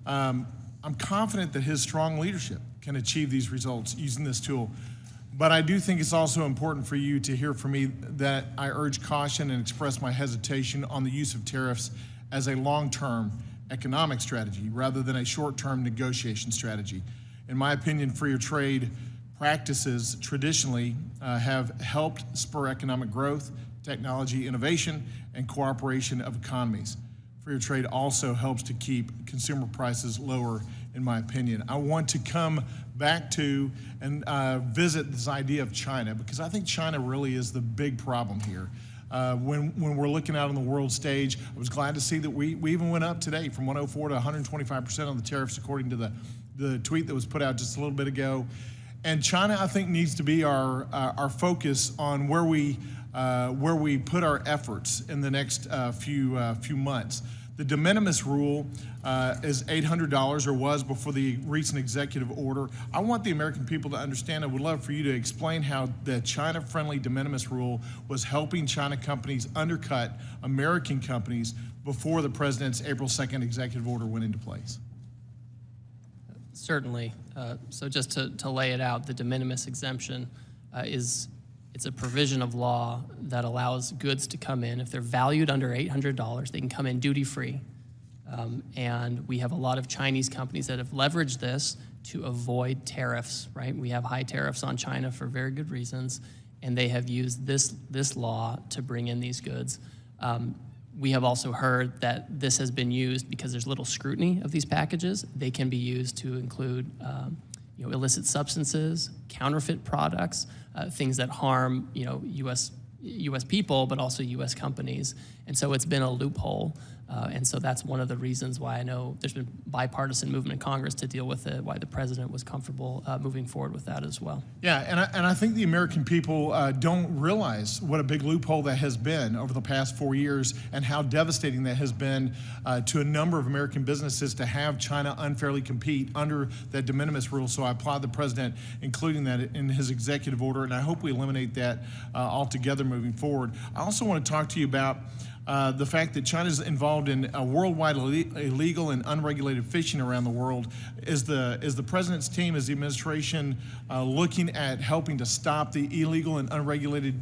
I'm confident that his strong leadership can achieve these results using this tool. But I do think it's also important for you to hear from me that I urge caution and express my hesitation on the use of tariffs as a long-term economic strategy rather than a short-term negotiation strategy. In my opinion, freer trade practices traditionally have helped spur economic growth, technology innovation, and cooperation of economies. Freer trade also helps to keep consumer prices lower, in my opinion. I want to come back to and visit this idea of China, because I think China really is the big problem here. When we're looking out on the world stage, I was glad to see that we even went up today from 104 to 125% on the tariffs, according to the tweet that was put out just a little bit ago. And China, I think, needs to be our focus on where we put our efforts in the next few months. The de minimis rule is $800, or was before the recent executive order. I want the American people to understand. I would love for you to explain how the China-friendly de minimis rule was helping China companies undercut American companies before the president's April 2nd executive order went into place. Certainly. So just to lay it out, the de minimis exemption it's a provision of law that allows goods to come in. If they're valued under $800, they can come in duty-free. And we have a lot of Chinese companies that have leveraged this to avoid tariffs, right? We have high tariffs on China for very good reasons, and they have used this law to bring in these goods. We have also heard that this has been used because there's little scrutiny of these packages. They can be used to include illicit substances, counterfeit products, things that harm U.S. people, but also U.S. companies. And so it's been a loophole. And so that's one of the reasons why I know there's been bipartisan movement in Congress to deal with it, why the president was comfortable moving forward with that as well. Yeah, and I think the American people don't realize what a big loophole that has been over the past 4 years and how devastating that has been to a number of American businesses to have China unfairly compete under that de minimis rule. So I applaud the president including that in his executive order, and I hope we eliminate that altogether moving forward. I also want to talk to you about the fact that China is involved in worldwide illegal and unregulated fishing around the world. Is the president's team, is the administration looking at helping to stop the illegal and unregulated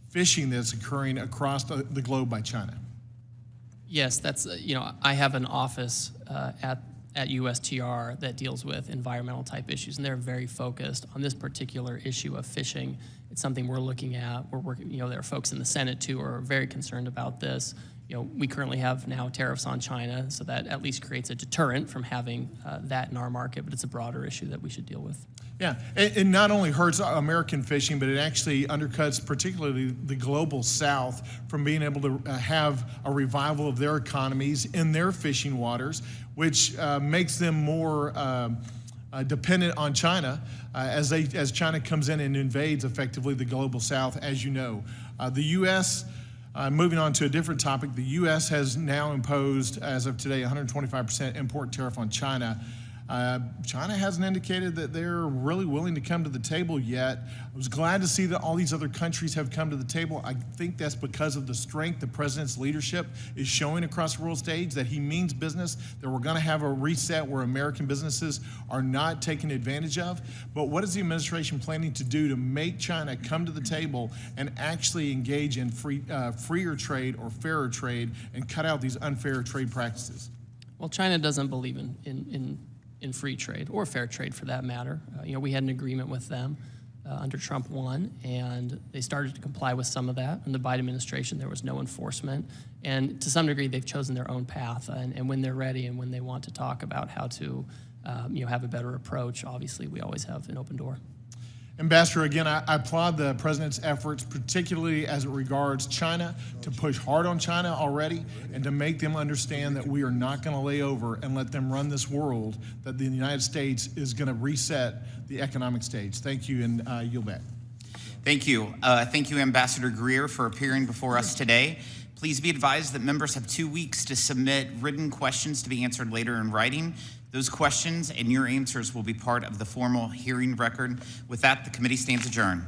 fishing that's occurring across the globe by China? Yes, that's, I have an office at USTR that deals with environmental type issues, and they're very focused on this particular issue of fishing. It's something we're looking at. We're working, there are folks in the Senate too who are very concerned about this. We currently have now tariffs on China, so that at least creates a deterrent from having that in our market, but it's a broader issue that we should deal with. Yeah, it not only hurts American fishing, but it actually undercuts particularly the global South from being able to have a revival of their economies in their fishing waters, which makes them more dependent on China as China comes in and invades effectively the global South, as you know. The U.S. Moving on to a different topic, the U.S. has now imposed, as of today, 125% import tariff on China. China hasn't indicated that they're really willing to come to the table yet. I was glad to see that all these other countries have come to the table. I think that's because of the strength the president's leadership is showing across the world stage, that he means business, that we're going to have a reset where American businesses are not taken advantage of. But what is the administration planning to do to make China come to the table and actually engage in freer trade or fairer trade and cut out these unfair trade practices? Well, China doesn't believe in free trade or fair trade for that matter. We had an agreement with them under Trump 1, and they started to comply with some of that. In the Biden administration, there was no enforcement. And to some degree, they've chosen their own path. And when they're ready and when they want to talk about how to have a better approach, obviously, we always have an open door. Ambassador, again, I applaud the president's efforts, particularly as it regards China, to push hard on China already and to make them understand that we are not going to lay over and let them run this world, that the United States is going to reset the economic stage. Thank you, and yield back. Thank you. Thank you, Ambassador Greer, for appearing before us today. Please be advised that members have 2 weeks to submit written questions to be answered later in writing. Those questions and your answers will be part of the formal hearing record. With that, the committee stands adjourned.